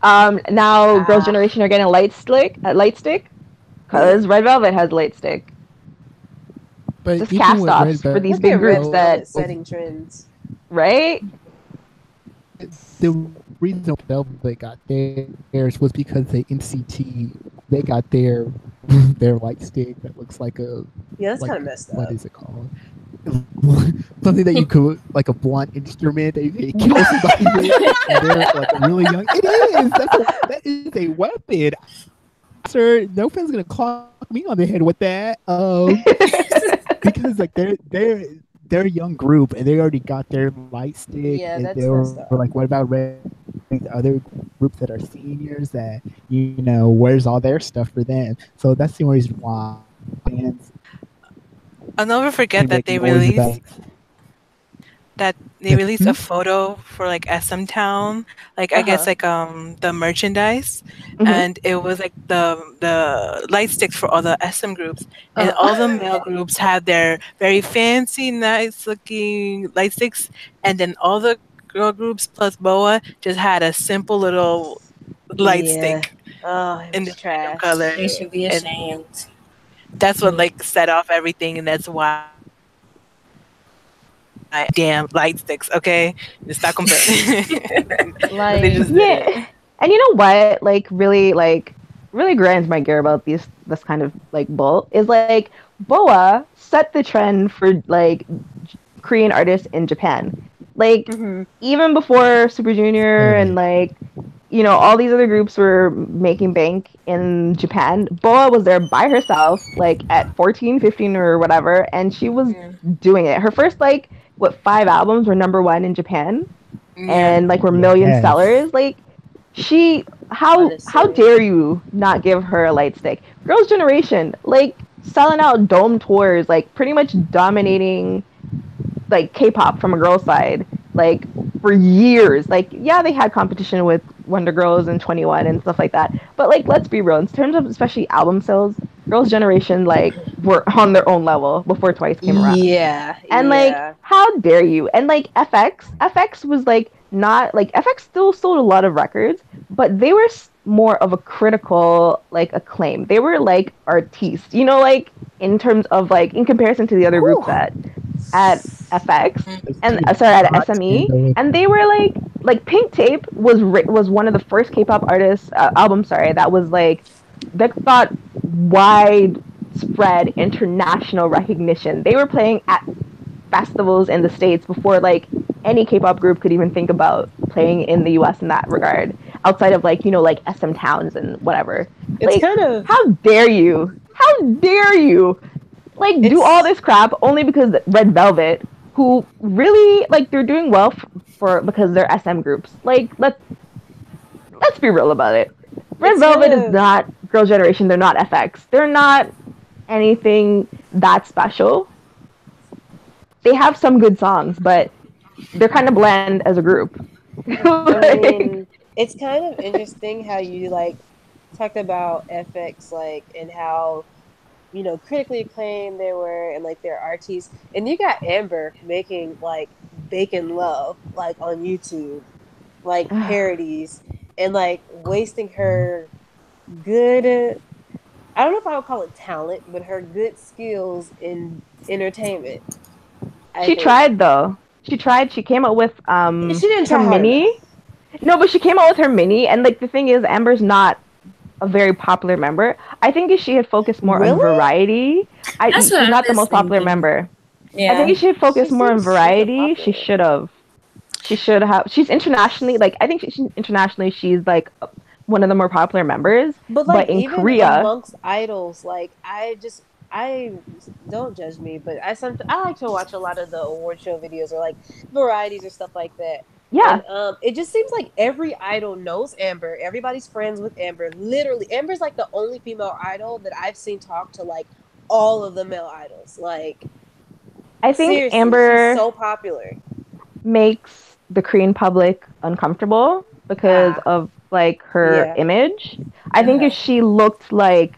Now Girls' Ah. Generation are getting a light stick, because Red Velvet has light stick. But Just even cast with offs Red for Velvet, these Look big at Red groups that, Velvet setting trends. right? the reason Velvet got theirs was because the NCT they got their light stick that looks like a Yeah, that's like, kind of messed up. what is it called? Something that you could like a blunt instrument that you can kill somebody with. And they're like really young. It is. That is a weapon. sir, no one's gonna clock me on the head with that. Because like they're a young group and they already got their light stick. Yeah, And that's they were messed up. like, what about the other groups that are seniors that where's all their stuff for them? So that's the only reason why bands I'll never forget seem that like always about. they released a photo for like SM Town, like I guess like the merchandise, and it was like the light sticks for all the SM groups, and all the male groups had their very fancy, nice looking light sticks, and then all the girl groups plus Boa just had a simple little light stick Oh, it in was the random trash. color, They should be and ashamed. that's what like set off everything, and that's why. Damn light sticks, okay? Just stop comparing. Like, They just did it. Yeah. And you know what? Really grinds my gear about this kind of like bull is like Boa set the trend for like Korean artists in Japan. Like even before Super Junior and like all these other groups were making bank in Japan, Boa was there by herself like at 14, 15 or whatever, and she was doing it. Her first like 5 albums were #1 in Japan and like were million sellers. Like how dare you not give her a light stick? Girls' Generation, like selling out dome tours, like pretty much dominating like K-pop from a girl's side, like for years. Like yeah, they had competition with Wonder Girls and 21 and stuff like that. But like let's be real, in terms of especially album sales, Girls' Generation like were on their own level before Twice came around. Yeah. And like how dare you? And like FX was like not like FX still sold a lot of records, but they were more of a critical like acclaim. They were like artistes, like in terms of like in comparison to the other groups at FX and sorry at SME, and they were like Pink Tape was one of the first K-pop artists albums that was like that got widespread international recognition. They were playing at festivals in the States before like any K-pop group could even think about playing in the US in that regard, outside of like like SM Towns and whatever. It's like kind of how dare you like do all this crap only because Red Velvet, who really like they're doing well because they're SM groups. Like let's be real about it. Red Velvet is not Girl Generation. They're not FX. They're not anything that special. They have some good songs, but they're kind of bland as a group. I mean, it's kind of interesting how you like talked about FX, like, and how critically acclaimed they were, and like their artists. And you got Amber making like Bacon Love like on YouTube, like parodies, and like wasting her good. I don't know if I would call it talent, but her good skills in entertainment. She tried though. She tried. She came out with she didn't try her mini. No, but she came out with her mini, and like the thing is, Amber's not a very popular member. I think if she had focused more on variety, she's not the most popular member. Yeah. I think if she had focused more on variety, she should have. She should have. She's internationally I think internationally she's like one of the more popular members. But in even Korea, amongst idols, like I don't judge me, but I like to watch a lot of the award show videos or like varieties or stuff like that. Yeah. And, it just seems like every idol knows Amber. Everybody's friends with Amber. Literally, Amber's like the only female idol that I've seen talk to like all of the male idols. Like, I think Amber she's so popular makes the Korean public uncomfortable because of like her image. I think if she looked like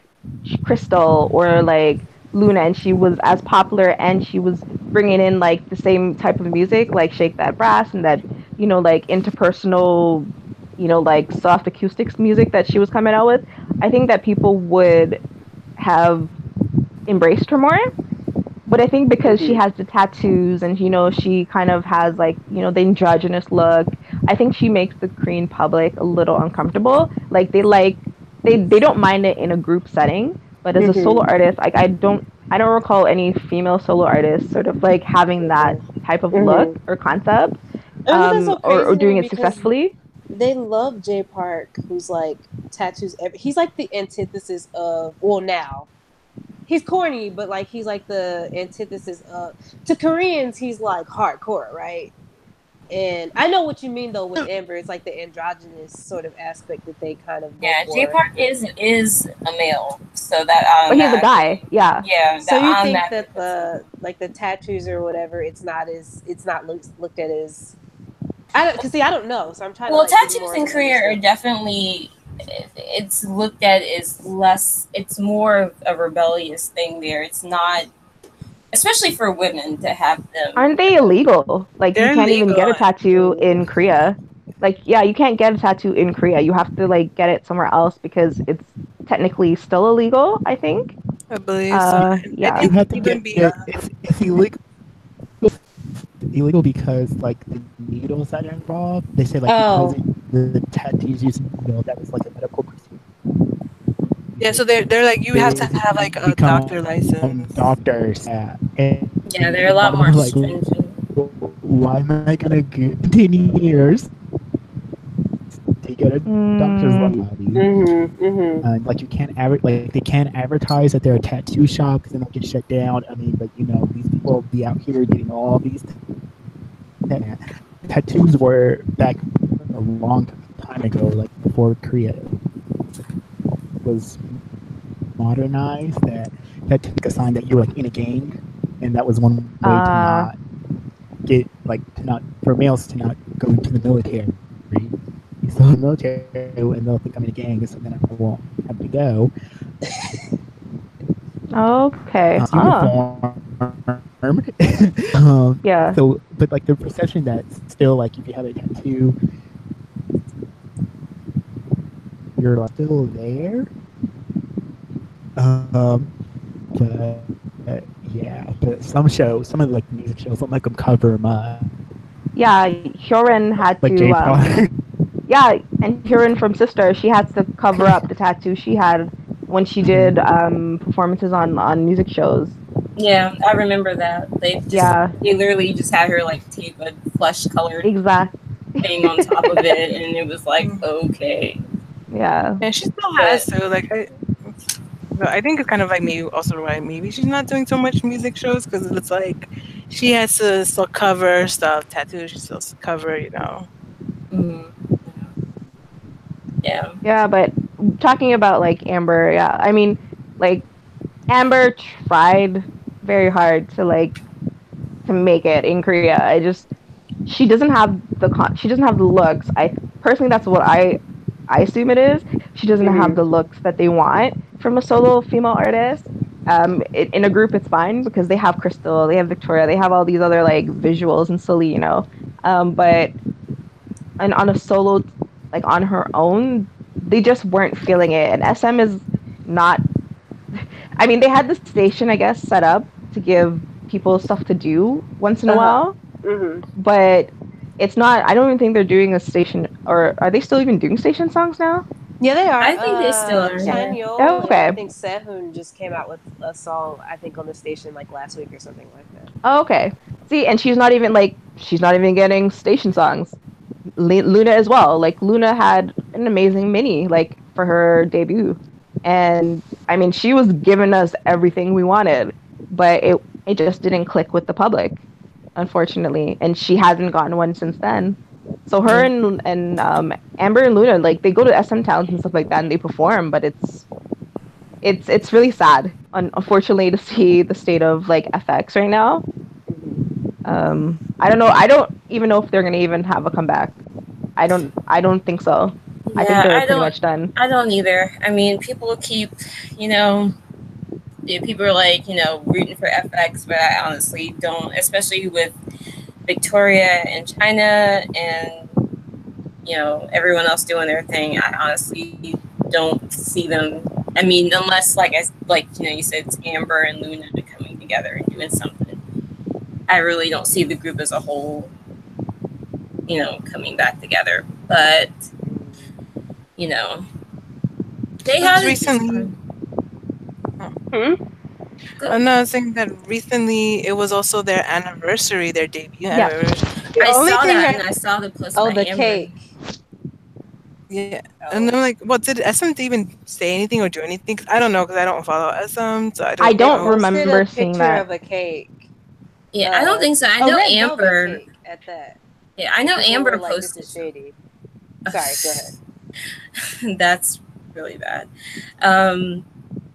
Crystal or like Luna and she was as popular and she was bringing in like the same type of music, like Shake That Brass and that like interpersonal like soft acoustics music that she was coming out with, I think that people would have embraced her more. But I think because she has the tattoos and she kind of has like the androgynous look, I think she makes the Korean public a little uncomfortable. Like they don't mind it in a group setting, but as a solo artist, like I don't recall any female solo artists sort of like having that type of look or concept, or doing it successfully. they love Jay Park, who's like tattoos. He's like the antithesis of now. He's corny, but like he's like the antithesis of to Koreans. He's like hardcore, right? And I know what you mean though with Amber. It's like the androgynous sort of aspect that they kind of go Yeah, Jay for. Park is a male, so that But he's a guy. Yeah. Yeah. So you think that that the tattoos or whatever, it's not looked at as I don't know, so I'm trying to. Well, like, get tattoos more in Korea are definitely. It's looked at as less. It's more of a rebellious thing there. It's not, especially for women to have them. Aren't they illegal? Like They're you can't even get a illegal. tattoo in Korea. Like yeah, you can't get a tattoo in Korea. You have to like get it somewhere else because it's technically still illegal, I think. I believe so. Yeah. You have to Even get it. It's illegal. Illegal because like the needles that are involved. They say like because the tattoos using needle that was like a medical procedure. Yeah, so they're like you have to have like a doctor license. Doctors, yeah. And Yeah, they're a lot more like, stringent. why am I gonna get 10 years to get a doctor's license? Like you can't they can't advertise that they're a tattoo shop because then they'll get shut down. I mean, but you know these people will be out here getting all these tattoos were back a long time ago, like before Korea was modernized. That took a sign that you were like in a gang, and that was one way to not get for males to not go into the military. So the military, and they'll think I'm in a gang, so then I won't have to go. Okay. Yeah. So, but like the perception that still like if you have a tattoo, you're like, still there. But yeah, but some of the like music shows don't like them cover them up. Yeah, Hyorin had like to. Yeah, and Hyorin from Sister, she had to cover up the tattoo she had when she did performances on music shows. Yeah, I remember that. They literally just had her like tape a flesh colored thing on top of it, and it was like okay. Yeah. And she still has to like. I think it's kind of like maybe also why maybe she's not doing so much music shows because it's like she has to still cover stuff, tattoos. She still has to cover, you know. Yeah. Yeah, but talking about like Amber, yeah, I mean, like Amber tried very hard to make it in Korea. She doesn't have the looks. I personally, that's what I assume it is. She doesn't have the looks that they want from a solo female artist. In a group, it's fine because they have Crystal, they have Victoria, they have all these other like visuals and Sully, you know. But on a solo, like on her own, they just weren't feeling it. And SM is not. I mean, they had the station, I guess, set up to give people stuff to do once in a while, but it's not. I don't even think they're doing a station, or are they still even doing station songs now? Yeah, they are. I think they still are. Chanyeol, okay. I think Sehun just came out with a song, I think, on the station like last week or something like that. Oh, okay. See, and she's not even getting station songs. Luna as well. Like Luna had an amazing mini like for her debut, and I mean she was giving us everything we wanted, but it just didn't click with the public, unfortunately, and she hasn't gotten one since then. So her and Amber and Luna, like they go to SM towns and stuff like that, and they perform, but it's really sad, unfortunately, to see the state of like FX right now. I don't know. I don't even know if they're gonna even have a comeback. I don't think so. Yeah, I think they're pretty much done. I don't either. I mean, people keep, people are like, rooting for FX, but I honestly don't, especially with Victoria and China and, everyone else doing their thing. I honestly don't see them. I mean, unless you said it's Amber and Luna coming together and doing something. I really don't see the group as a whole, coming back together. But, they had recently. I'm not saying that recently it was also their anniversary, their debut anniversary. I saw that, and I saw the post. Oh, the cake. Yeah, and I'm like, what did SM even say anything or do anything? 'Cause I don't know because I don't follow SM, so I I don't They don't know. posted remember a seeing picture that. of a cake, Yeah, I don't think so. I a know red velvet Amber. cake at that. Yeah, I And know people were Amber like, "This posted is something. shady." Sorry, go ahead. That's really bad.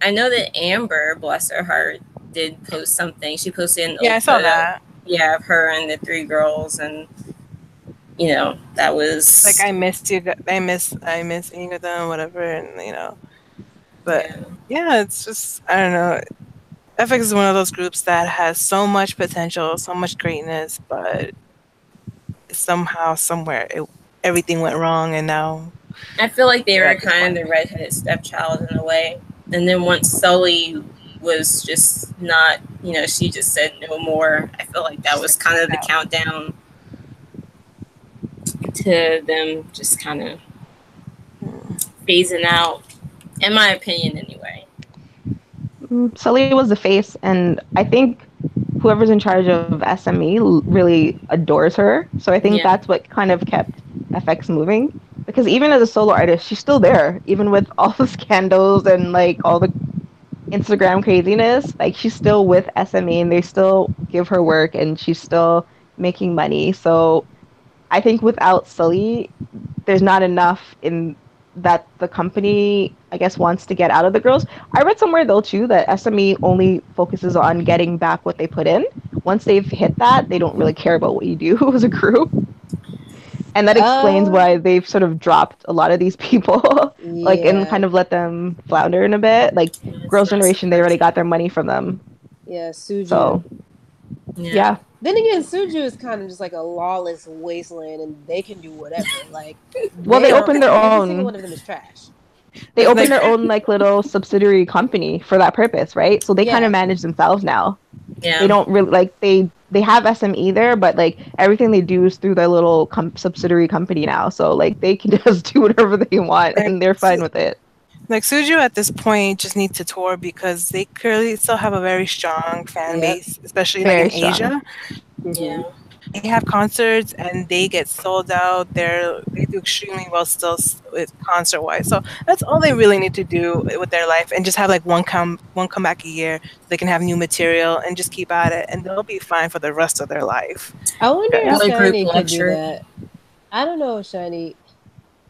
I know that Amber, bless her heart, did post something. She posted an Yeah, old I saw photo, that. yeah, of her and the three girls, and that Like, was I missed you. I miss seeing with them, whatever, and But yeah. yeah, it's just I don't know. FX is one of those groups that has so much potential, so much greatness, but somehow, somewhere, everything went wrong, and now I feel like they they're were at this kind point. of the redheaded stepchild in a way. And then once Sully was just not, she just said no more. I feel like that Just was like kind peace of the out. countdown to them just kind of phasing out, in my opinion, anyway. Sully was the face, and I think whoever's in charge of SME really adores her. So I think Yeah. that's what kind of kept FX moving. Because even as a solo artist, she's still there, even with all the scandals and like all the Instagram craziness. Like she's still with SME, and they still give her work, and she's still making money. So I think without Sully, there's not enough in that the company, I guess, wants to get out of the girls. I read somewhere though too that SME only focuses on getting back what they put in. Once they've hit that, they don't really care about what you do as a group. And that explains Uh, why they've sort of dropped a lot of these people, like, and yeah, kind of let them flounder in a bit. Like It's Girls' not Generation, they already surprising. got their money from them. yeah, Suju. So Yeah. yeah, Then again, Suju is kind of just like a lawless wasteland, and they can do whatever. Like well, they are, every single one own of them is trash. they opened Like, their own like little subsidiary company for that purpose, right? So they kind of Yeah. manage themselves now. They Yeah. don't really like they have SME there, but like everything they do is through their little subsidiary company now. So like they can just do whatever they want, like, and they're fine with it. like Suju at this point just need to tour because they clearly still have a very strong fan Yep. base, especially like Very in strong. Asia. Mm-hmm. Yeah. They have concerts and they get sold out. They do extremely well still with concert wise. So that's all they really need to do with their life and just have like one comeback a year so they can have new material and just keep at it and they'll be fine for the rest of their life. I wonder Yeah. if Boy group Shiny could do luxury. that. I don't know if Shiny.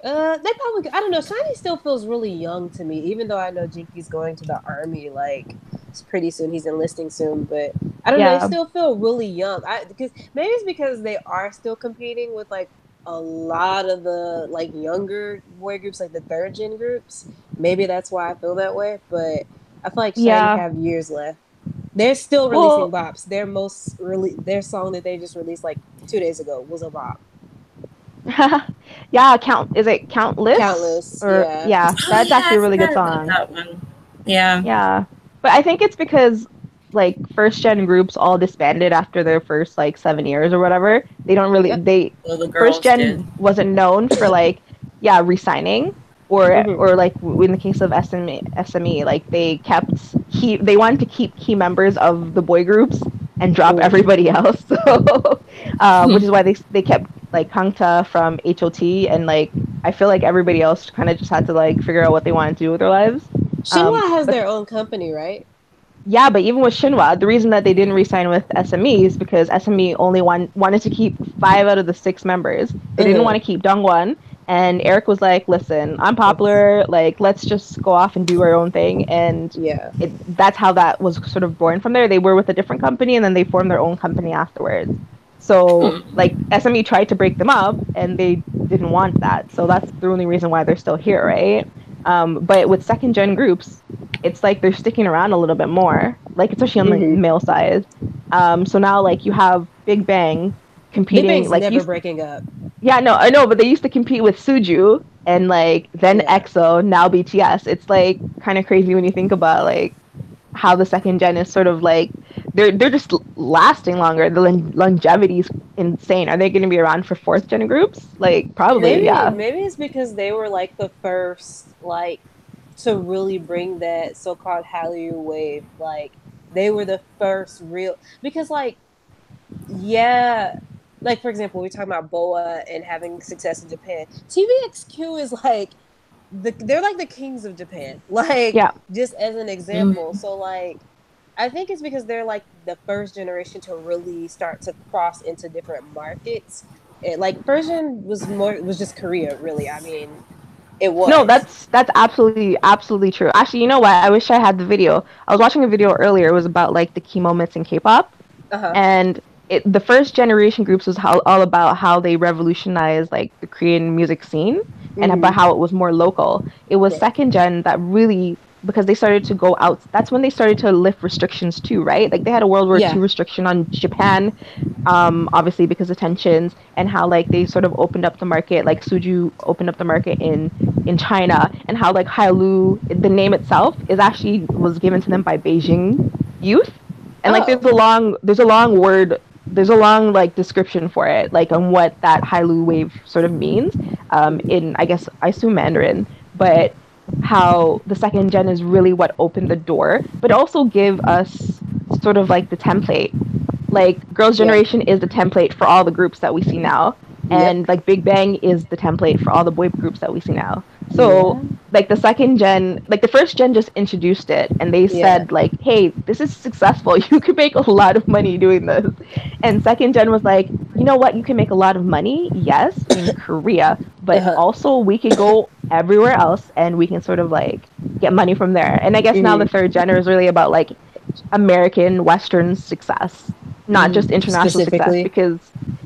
They probably. I don't know. Shiny still feels really young to me, even though I know Jinky's going to the army. Like, it's pretty soon. He's enlisting soon, but I don't know. They Yeah. still feel really young. Because maybe it's because they are still competing with like a lot of the like younger boy groups, like the third gen groups. Maybe that's why I feel that way. But I feel like Shiny Yeah. have years left. They're still releasing Well, bops. Their song that they just released like 2 days ago was a bop. yeah, is it Countless? Countless, Or yeah. yeah, Oh that's yeah, actually I a really good forgot about song. that one. Yeah. Yeah. But I think it's because like first gen groups all disbanded after their first like 7 years or whatever. They don't really Yep. they Well, the first girls did. gen wasn't known for like yeah, resigning Mm-hmm. or like in the case of SME like they wanted to keep key members of the boy groups and drop Mm. everybody else. So which is why they kept like Kangta from HOT and like I feel like everybody else kind of just had to like figure out what they wanted to do with their lives. Shinhwa has But their own company, right? yeah, but even with Shinwa, the reason that they didn't resign with SME is because SME only wanted to keep 5 out of the 6 members. They didn't want Uh-huh. to keep Dongwon, and Eric was like, "Listen, I'm popular. Like, let's just go off and do our own thing." And Yeah. that's how that was sort of born from there. They were with a different company, and then they formed their own company afterwards. So, like, SME tried to break them up, and they didn't want that. So that's the only reason why they're still here, right? But with second gen groups, it's like they're sticking around a little bit more, like especially on the Mm-hmm. male side. So now like you have Big Bang Big competing, Bang's like never you, breaking up. yeah, no, I know, but they used to compete with Suju and like then Yeah. EXO, now BTS. It's like kind of crazy when you think about like how the second gen is sort of like they're just lasting longer. The longevity is insane. Are they going to be around for fourth gen groups? Like probably, yeah. Maybe it's because they were like the first like to really bring that so-called Hallyu wave. Like they were the first real because like yeah, like for example, we talk about Boa and having success in Japan. TVXQ is like they're like the kings of Japan. Like Yeah. just as an example. So like I think it's because they're like the first generation to really start to cross into different markets. Like Persian was just Korea, really. I mean, it No, was. that's absolutely true. Actually, you know what? I wish I had the video. I was watching a video earlier. It was about like the key moments in K-pop, Uh-huh. and the first generation groups was all about how they revolutionized like the Korean music scene and about how it was more local. It was Right. second gen that really, because they started to go out. That's when they started to lift restrictions too, right? Like they had a World War Yeah. II restriction on Japan, obviously because of tensions, and how like they sort of opened up the market, like Suju opened up the market in China, and how like Hailu, the name itself is actually was given to them by Beijing youth, and like Oh. there's a long like description for it, like on what that Hailu wave sort of means, in I assume Mandarin, but how the second gen is really what opened the door, but also give us sort of like the template. Like Girls' Yeah. Generation is the template for all the groups that we see now, Yep. and like Big Bang is the template for all the boy groups that we see now. So like the second gen, like the first gen just introduced it, and they Yeah. said like, "Hey, this is successful. You could make a lot of money doing this." And second gen was like, "You know what? You can make a lot of money, yes, in Korea, but Uh-huh. also we could go everywhere else, and we can sort of like get money from there." And I guess now the third gen is really about like American Western success, not just international success, Specifically.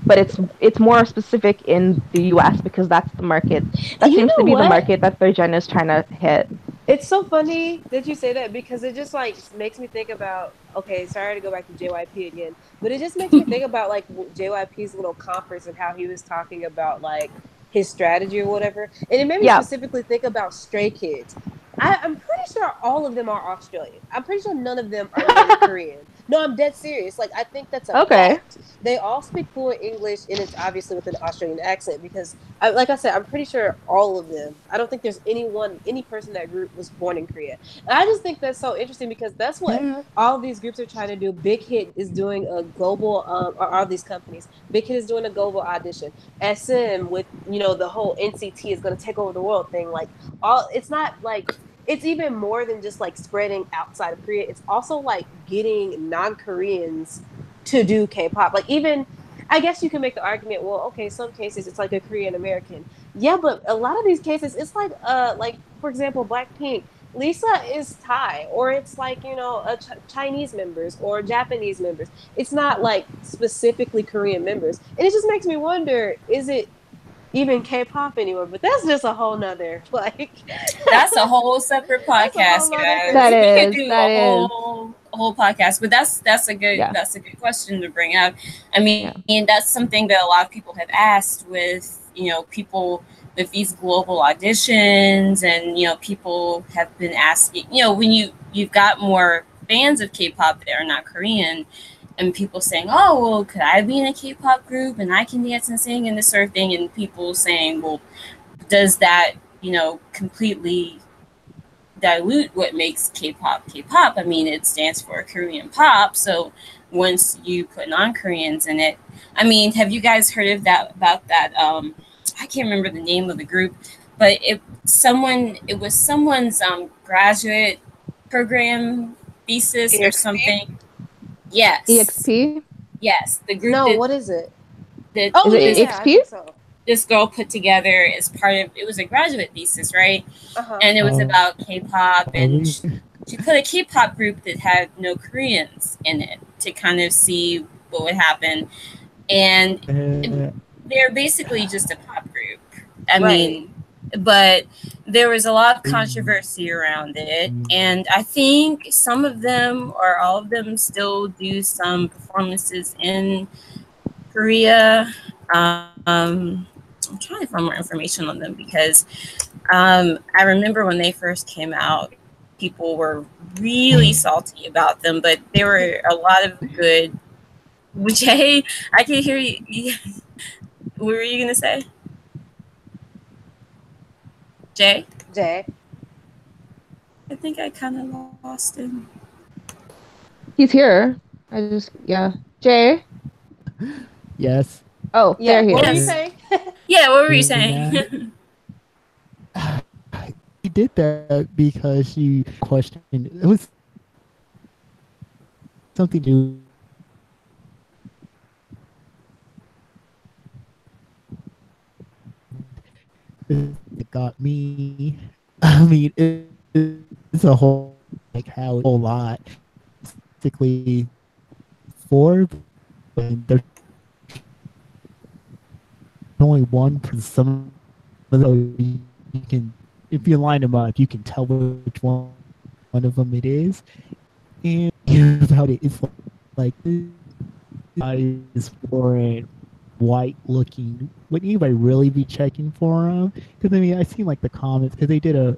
but it's more specific in the US because that's the market that You seems to know be the what? market that third gen is trying to hit. It's so funny that you say that because it just like makes me think about. Okay, sorry to go back to JYP again, but it just makes me think about like JYP's little conference and how he was talking about like his strategy or whatever, and it made me Yeah. specifically think about Stray Kids. I'm pretty sure all of them are Australian. I'm pretty sure none of them are native Korean. No, I'm dead serious. Like I think that's a Okay. fact. They all speak fluent English, and it's obviously with an Australian accent because like I said, I'm pretty sure all of them. I don't think there's any person that group was born in Korea. And I just think that's so interesting because that's what Yeah. all these groups are trying to do. Big Hit is doing a global, or all these companies. Big Hit is doing a global audition. SM with the whole NCT is going to take over the world thing. Like it's not like it's even more than just like spreading outside of Korea. It's also like getting non-Koreans to do K-pop. Like even I guess you can make the argument, well, okay, some cases it's like a Korean American. Yeah, but a lot of these cases it's like for example, Blackpink, Lisa is Thai, or it's like, Chinese members or Japanese members. It's not like specifically Korean members. And it just makes me wonder, is it even K-pop anymore? But that's just a whole nother like That's a whole separate that's a podcast, whole other guys. That thing. We could is. do That is. a whole podcast, but Yeah. that's a good question to bring up. I Yeah. mean, that's something that a lot of people have asked with people with these global auditions, and people have been asking, when you've got more fans of K-pop that are not Korean, and people saying, "Oh, well, could I be in a K-pop group and I can dance and sing and this sort of thing?" And people saying, "Well, does that completely dilute what makes K-pop K-pop?" I mean, it stands for Korean pop, so once you put non-Koreans in it, I mean, have you guys heard of that about that? I can't remember the name of the group, but it was someone's graduate program thesis or EXP? something. Yes, EXP? yes, the group No, what is it? that Oh Is it yeah, this yeah, I EXP? think so. this girl put together as part of, it was a graduate thesis, right? Uh-huh. And it was Oh, about K-pop, and we, she put a K-pop group that had no Koreans in it to kind of see what would happen. And uh, they're basically just a pop group. I Right. mean, but there was a lot of controversy around it, and I think some of them or all of them still do some performances in Korea. I'm trying to find more information on them because I remember when they first came out, people were really salty about them, but there were a lot of good. Jay, I can hear you. What were you gonna say, Jay? Jay. I think I kind of lost him. He's here. I just, yeah. Jay? yes. Oh, Yeah. there he What were is. you saying? Yeah, what were you Yeah. saying? She did that because she questioned. It was something to do. It got me. I mean, it's a whole like how a whole lot. Basically, four, but there's only one. Some of those you can, if you line them up, you can tell which one of them it is. And about it, it's like this guys weren't white looking. Would anybody really be checking for them? Because I mean, I seen like the comments because they did a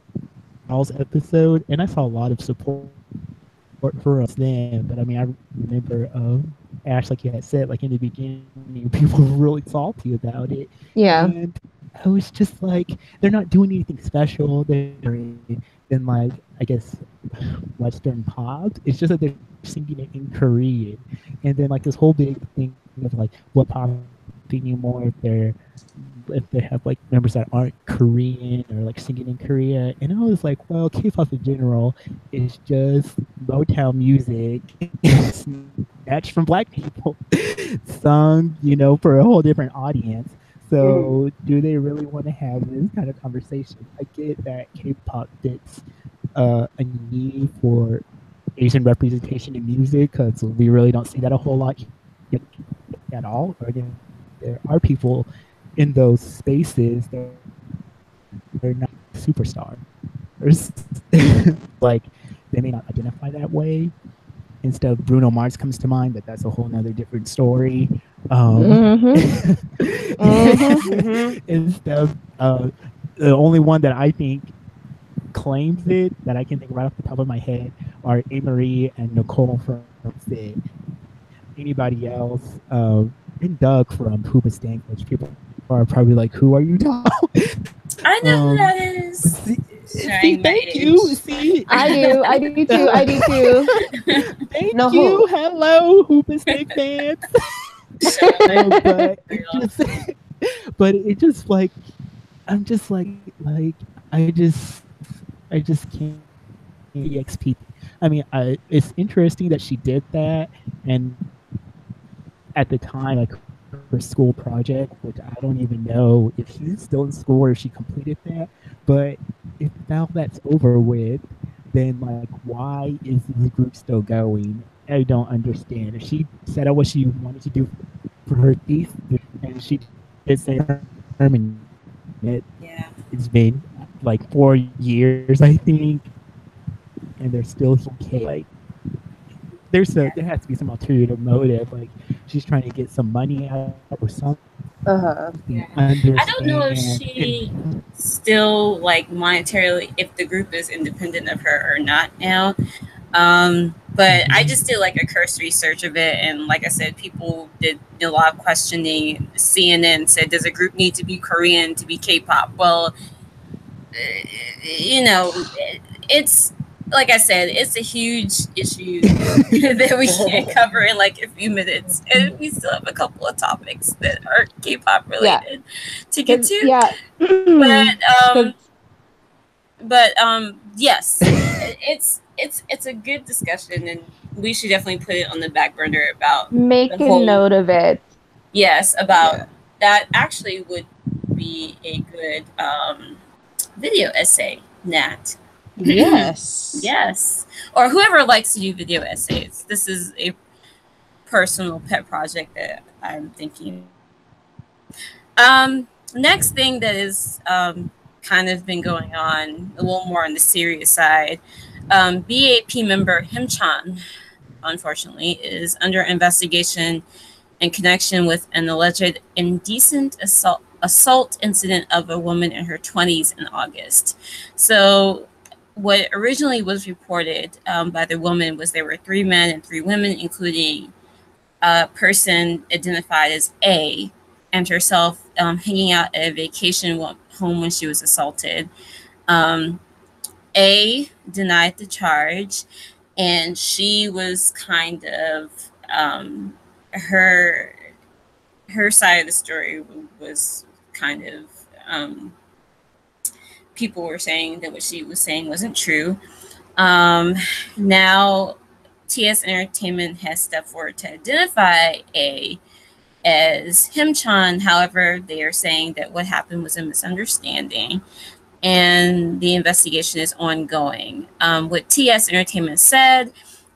Charles episode, and I saw a lot of support for us then. But I mean, I remember Ash, like you had said, like in the beginning, people were really salty about it, Yeah. and I was just like, they're not doing anything special. They're in like I guess Western pop. It's just that they're singing it in Korean, and then like this whole big thing of like what pop anymore if they have like members that aren't Korean or like singing in Korea. And I was like, well, K-pop in general is just Motown music snatched from black people, sung, for a whole different audience. So do they really want to have this kind of conversation? I get that K-pop fits a need for Asian representation in music because we really don't see that a whole lot at all. Or there are people in those spaces that are not superstars. Like they may not identify that way. Instead of Bruno Mars comes to mind, but that's a whole nother different story. Instead of the only one that I think claims it that I can think right off the top of my head are Amory and Nicole from Sid. Anybody else, and Doug from Hoobastank, which people are probably like, who are you talking? I know who that is. See, thank you. See, I do. I do too. I do too. Thank you. Hello, Hoobastank fans. But it just like I'm just like I just can't exp. I mean, it's interesting that she did that, and at the time, like her school project, which I don't even know if she's still in school or if she completed that. But if now that's over with, then like, why is the group still going? I don't understand. If she set out what she wanted to do for her thesis, and she did say terminate it, Yeah. it's been like 4 years, I think, and they're still okay. Like, there has to be some ulterior motive. Like she's trying to get some money out or something. Yeah. I don't know if she still like monetarily if the group is independent of her or not now. But I just did like a cursory search of it, and like I said, people did a lot of questioning. CNN said, "Does a group need to be Korean to be K-pop?" Well, it's like I said, it's a huge issue that we can't cover in like a few minutes, and we still have a couple of topics that are K-pop related to get to. Yeah, but yes, it's a good discussion, and we should definitely put it on the back burner about make the a whole, note of it. Yes, about that actually would be a good video essay, Nat. Yes. Yes. Or whoever likes to do video essays. This is a personal pet project that I'm thinking. Next thing that is kind of been going on, a little more on the serious side, BAP member Him Chan, unfortunately, is under investigation in connection with an alleged indecent assault incident of a woman in her 20s in August. So what originally was reported by the woman was there were 3 men and 3 women, including a person identified as A and herself hanging out at a vacation home when she was assaulted. A denied the charge, and she was kind of her her side of the story was kind of people were saying that what she was saying wasn't true. Now, TS Entertainment has stepped forward to identify A as Himchan. However, they are saying that what happened was a misunderstanding and the investigation is ongoing. What TS Entertainment said,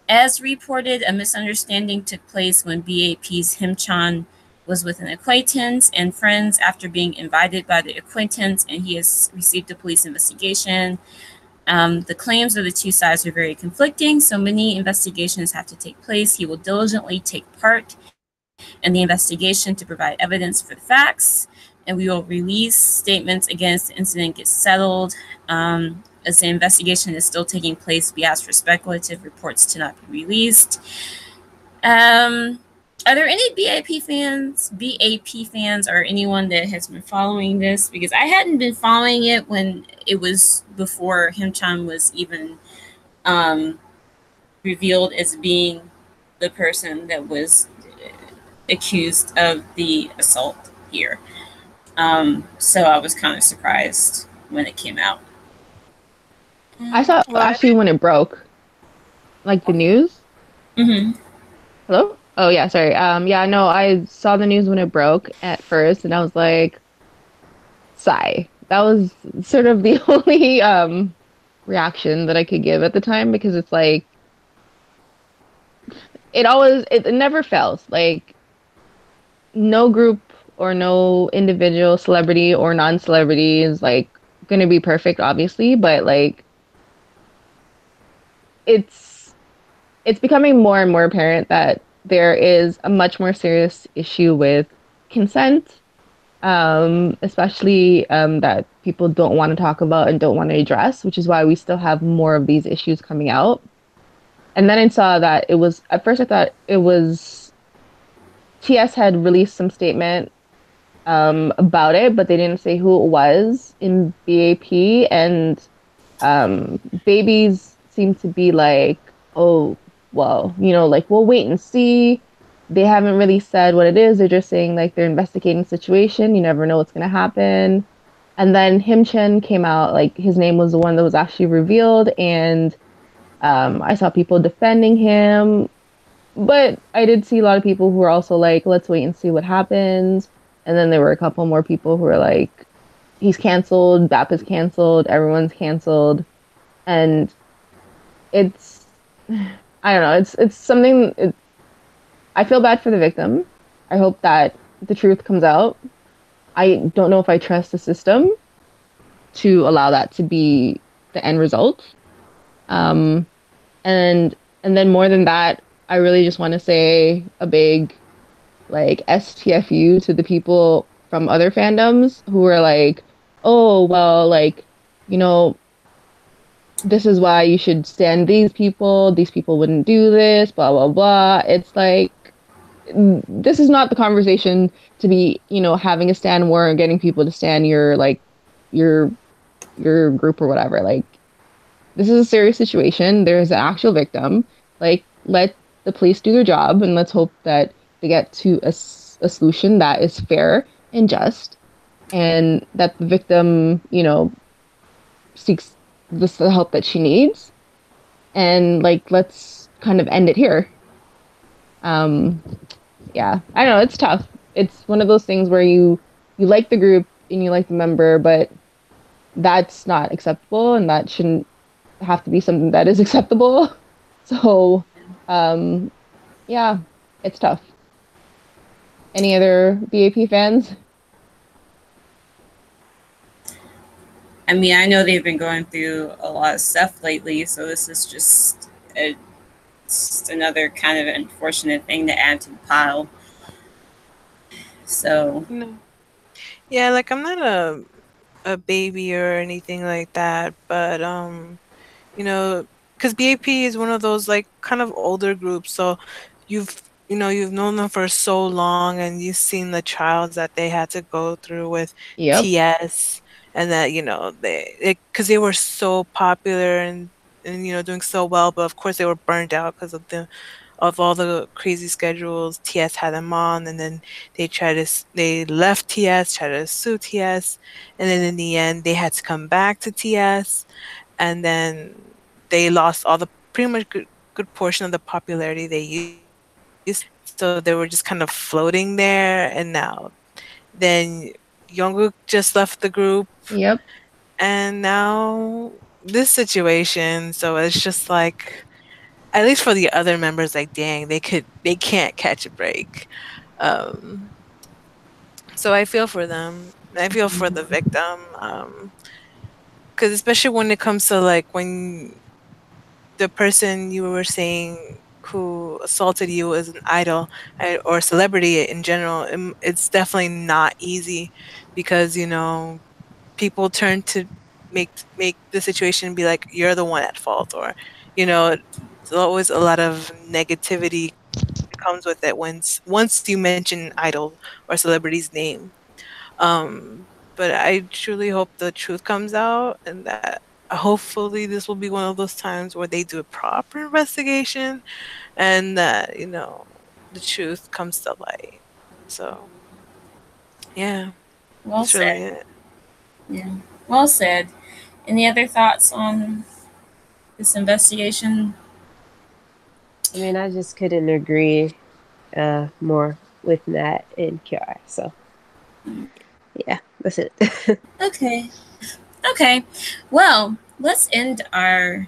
as reported, a misunderstanding took place when BAP's Himchan was with an acquaintance and friends after being invited by the acquaintance, and he has received a police investigation. The claims of the two sides are very conflicting, so many investigations have to take place. He will diligently take part in the investigation to provide evidence for the facts, and we will release statements against the incident gets settled. As the investigation is still taking place, we ask for speculative reports to not be released. Are there any BAP fans, or anyone that has been following this? Because I hadn't been following it when it was before Himchan was even revealed as being the person that was accused of the assault here. So I was kind of surprised when it came out. I saw actually when it broke, like the news. Mm-hmm. Hello? Oh yeah, sorry. Yeah, no, I saw the news when it broke at first, and I was like, sigh. That was sort of the only reaction that I could give at the time because it's like it never fails. Like no group or no individual celebrity or non-celebrity is like going to be perfect, obviously, but like it's it's becoming more and more apparent that there is a much more serious issue with consent, especially that people don't want to talk about and don't want to address, which is why we still have more of these issues coming out. And then I saw that it was, at first I thought it was TS had released some statement about it, but they didn't say who it was in BAP. And babies seem to be like, oh, well, like we'll wait and see. They haven't really said what it is. They're just saying like they're investigating the situation. You never know what's going to happen. And then Him Chen came out, like his name was the one that was actually revealed. And I saw people defending him. But I did see a lot of people who were also like, let's wait and see what happens. And then there were a couple more people who were like, he's canceled, BAP is canceled, everyone's canceled. And it's, I don't know, it's something, I feel bad for the victim. I hope that the truth comes out. I don't know if I trust the system to allow that to be the end result. Um, and then more than that, I really just want to say a big like STFU to the people from other fandoms who are like, oh well, like, you know, this is why you should stand these people. These people wouldn't do this, blah blah blah. It's like this is not the conversation to be, having a stand war and getting people to stand your like your your group or whatever. Like this is a serious situation. There's an actual victim. Like let the police do their job and let's hope that they get to a solution that is fair and just and that the victim, seeks the help that she needs. And like let's kind of end it here. Um yeah, I don't know, it's tough. It's one of those things where you like the group and you like the member, but that's not acceptable and that shouldn't have to be something that is acceptable. So, yeah, it's tough. Any other BAP fans? I mean, I know they've been going through a lot of stuff lately, so this is just another kind of unfortunate thing to add to the pile. So, No. Yeah, like I'm not a baby or anything like that, but because BAP is one of those like kind of older groups, so you've known them for so long, and you've seen the trials that they had to go through with Yep. TS, and that they because they were so popular and doing so well, but of course they were burned out because of the of all the crazy schedules TS had them on, and then they left TS, tried to sue TS, and then in the end they had to come back to TS, and then they lost all the pretty much good portion of the popularity they used. So they were just kind of floating there, and now then Jungkook just left the group, Yep. and now this situation. So it's just like, at least for the other members, like dang, they can't catch a break. Um, so I feel for them. I feel for the victim. Because especially when it comes to like when the person you were saying who assaulted you is an idol or celebrity in general, it's definitely not easy because people turn to make the situation be like you're the one at fault, or there's always a lot of negativity that comes with it once you mention idol or celebrity's name. But I truly hope the truth comes out, and that hopefully this will be one of those times where they do a proper investigation, and that the truth comes to light. So yeah, Well that's really said. it. Yeah. Well said. Any other thoughts on this investigation? I mean, I just couldn't agree more with Nat and Kiara. So yeah, that's it. Okay. Okay. Well, let's end our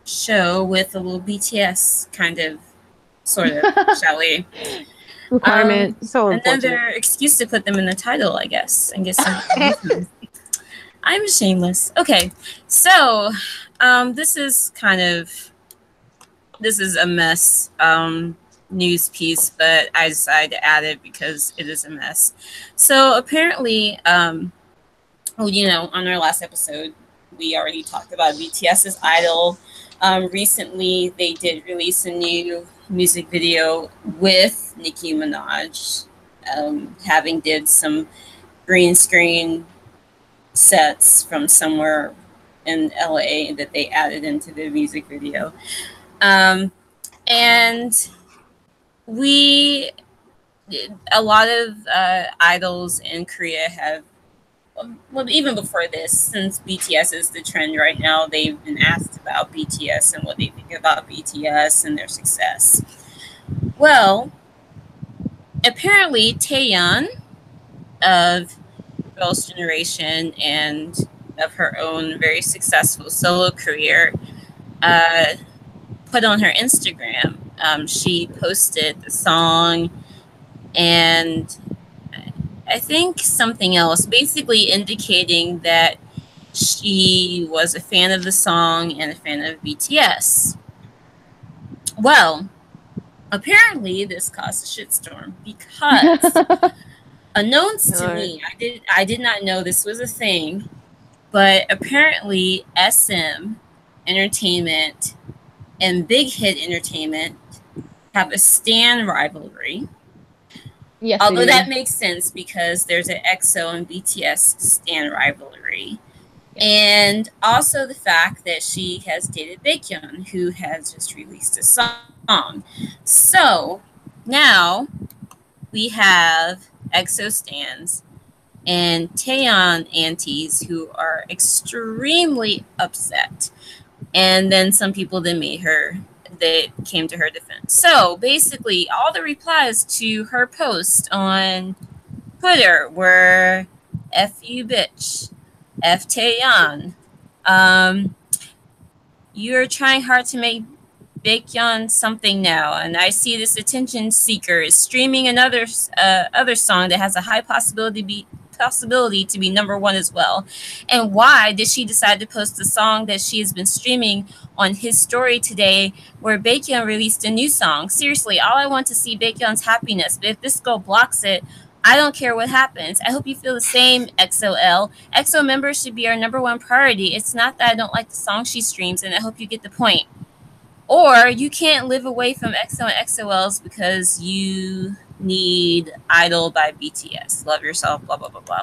show with a little BTS kind of, sort of, shall we? Requirement. So unfortunate. Another excuse to put them in the title, I guess, and get some. I'm shameless. Okay, so this is a mess news piece, but I decided to add it because it is a mess. So apparently, well, on our last episode, we already talked about BTS's Idol. Recently, they did release a new music video with Nicki Minaj, having did some green screen sets from somewhere in LA that they added into the music video. And we, a lot of idols in Korea have, well, even before this, since BTS is the trend right now, they've been asked about BTS and what they think about BTS and their success. Well, apparently Taeyeon of Girls' Generation and of her own very successful solo career put on her Instagram. She posted the song and I think something else, basically indicating that she was a fan of the song and a fan of BTS. Well, apparently this caused a shitstorm because unknowns to me, I did not know this was a thing, but apparently SM Entertainment and Big Hit Entertainment have a stan rivalry. Yes, Although they do. that makes sense because there's an EXO and BTS stan rivalry. And also the fact that she has dated Baekhyun, who has just released a song. So now we have EXO stans and Taeyeon aunties who are extremely upset. And then some people that came to her defense. So basically, all the replies to her post on Twitter were F you bitch, F Taeyeon. You're trying hard to make Baekhyun something now, and I see this attention seeker is streaming another other song that has a high possibility to be number one as well. And why did she decide to post the song that she has been streaming on his story today, where Baekhyun released a new song? Seriously, all I want to see Baekhyun's happiness. But if this girl blocks it, I don't care what happens. I hope you feel the same, XOL. EXO members should be our number one priority. It's not that I don't like the song she streams, and I hope you get the point. Or you can't live away from EXO and XOLs because you need Idol by BTS. Love yourself, blah, blah, blah, blah.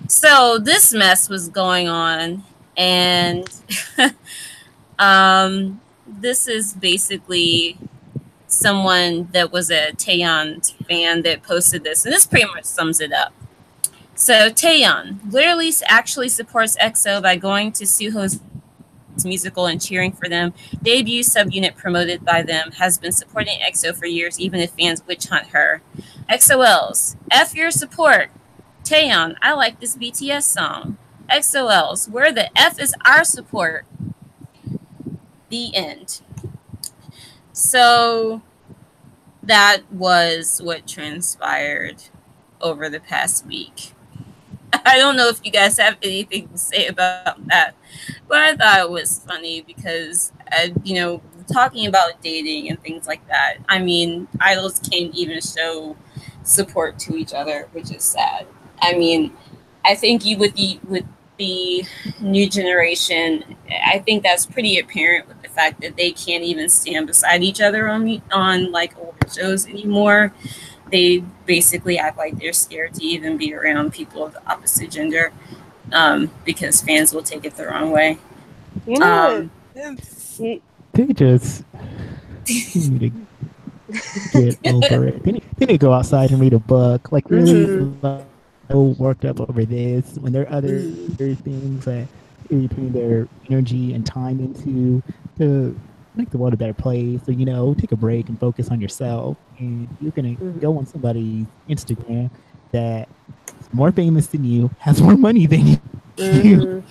So this mess was going on, and this is basically someone that was a Taeyeon fan that posted this, and this pretty much sums it up. So Taeyeon literally actually supports EXO by going to Suho's musical and cheering for them. Debut subunit promoted by them has been supporting EXO for years, even if fans witch hunt her. XOLs, F your support. Taeyeon, I like this BTS song. XOLs, where the F is our support. The end. So that was what transpired over the past week. I don't know if you guys have anything to say about that, but I thought it was funny because, talking about dating and things like that. I mean, idols can't even show support to each other, which is sad. I mean, I think with the new generation, I think that's pretty apparent with the fact that they can't even stand beside each other on like older shows anymore. They basically act like they're scared to even be around people of the opposite gender, because fans will take it the wrong way. You know Um, It's, They just need to get over it. They need to go outside and read a book. Like really, like, so worked up over this when there are other things that they putting their energy and time into to make the world a better place. So take a break and focus on yourself. And you're gonna go on somebody's Instagram that's more famous than you, has more money than you.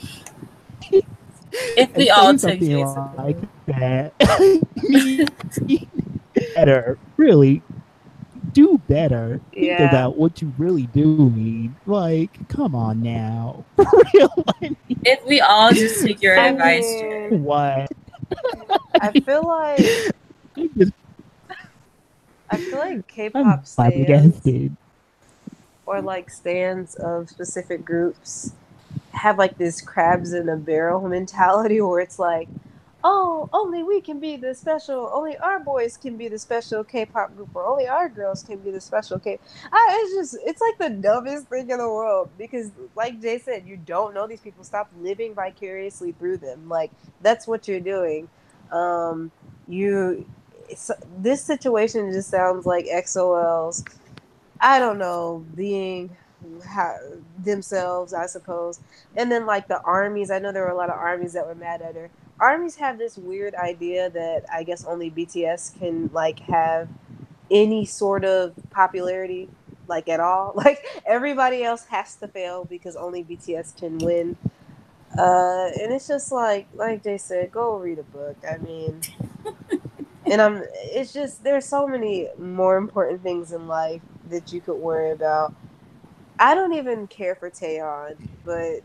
if we and all say took something Jason, like that, better, really do better. Think Yeah. about what you really do need. Like, come on now, for real. if we all just took your I advice, mean, What? I feel like I'm just, I'm I'm K-pop stands flabbergasted. or like stands of specific groups have like this crabs in a barrel mentality where it's like, oh, only we can be the special, only our boys can be the special K-pop group, or only our girls can be the special K. It's like the dumbest thing in the world because, like Jay said, you don't know these people. Stop living vicariously through them. Like that's what you're doing. You, this situation just sounds like XOLs. I don't know, being how, themselves, I suppose. And then like the armies, I know there were a lot of armies that were mad at her. Armies have this weird idea that I guess only BTS can like have any sort of popularity, like at all. Like everybody else has to fail because only BTS can win. And it's just like Jay said, go read a book. I mean, it's just there's so many more important things in life that you could worry about. I don't even care for Taeyeon, but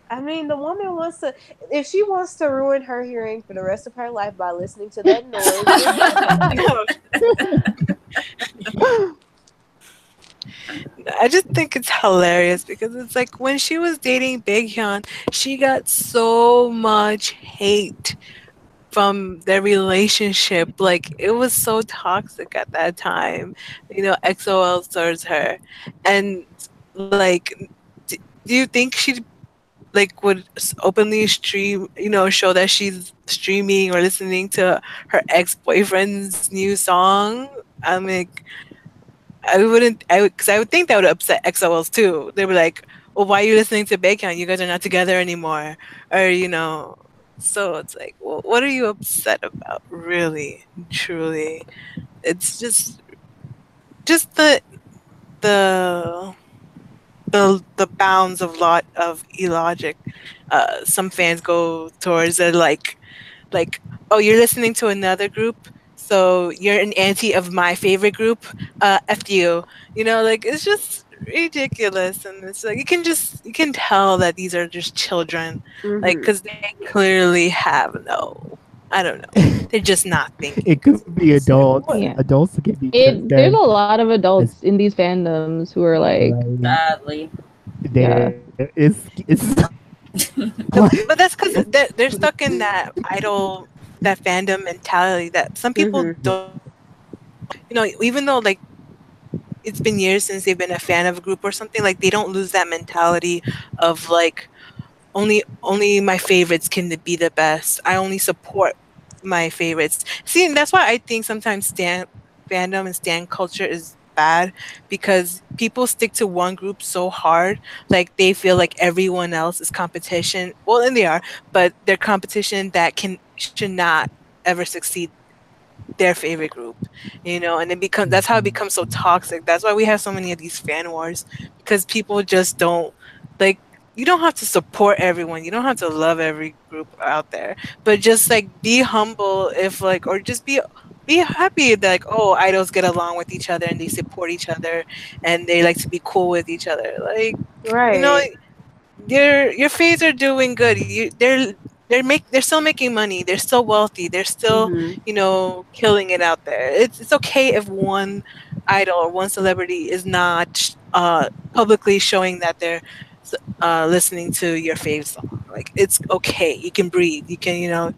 I mean, the woman wants to, if she wants to ruin her hearing for the rest of her life by listening to that noise, I just think it's hilarious because it's like when she was dating Big Hyun, she got so much hate from their relationship. Like it was so toxic at that time. XOL serves her, and like, do you think she like would openly stream? Show that she's streaming or listening to her ex boyfriend's new song? I'm like, I wouldn't. Because I would think that would upset XOLs too. They were like, "Well, why are you listening to Baekhyun? You guys are not together anymore." Or. So it's like, well, what are you upset about? Really, truly, it's just the the bounds of lot of illogic. Some fans go towards it like, oh, you're listening to another group, so you're an anti of my favorite group. F you. Like it's just ridiculous, and it's like you can tell that these are just children, like because they clearly have no. I don't know. They're just not thinking. It could be adults. Yeah. Adults can be There's a lot of adults in these fandoms who are like, sadly. yeah. It's But that's because they're stuck in that idol, that fandom mentality that some people don't. Even though like it's been years since they've been a fan of a group or something, like they don't lose that mentality of like only my favorites can be the best. I only support my favorites. See, that's why I think sometimes stan fandom and stan culture is bad, because people stick to one group so hard, like they feel like everyone else is competition. Well, and they are, but they're competition that should not ever succeed their favorite group, and that's how it becomes so toxic. That's why we have so many of these fan wars, because people just don't like. You don't have to support everyone. You don't have to love every group out there, but just like be humble, if like, or just be happy that, like, oh, idols get along with each other and they support each other and they like to be cool with each other. Like, you know, Right. your faves are doing good. They're still making money. They're still wealthy. They're still, Hmm. killing it out there. It's okay if one idol or one celebrity is not publicly showing that they're listening to your fave song. Like, it's okay. You can breathe. You can,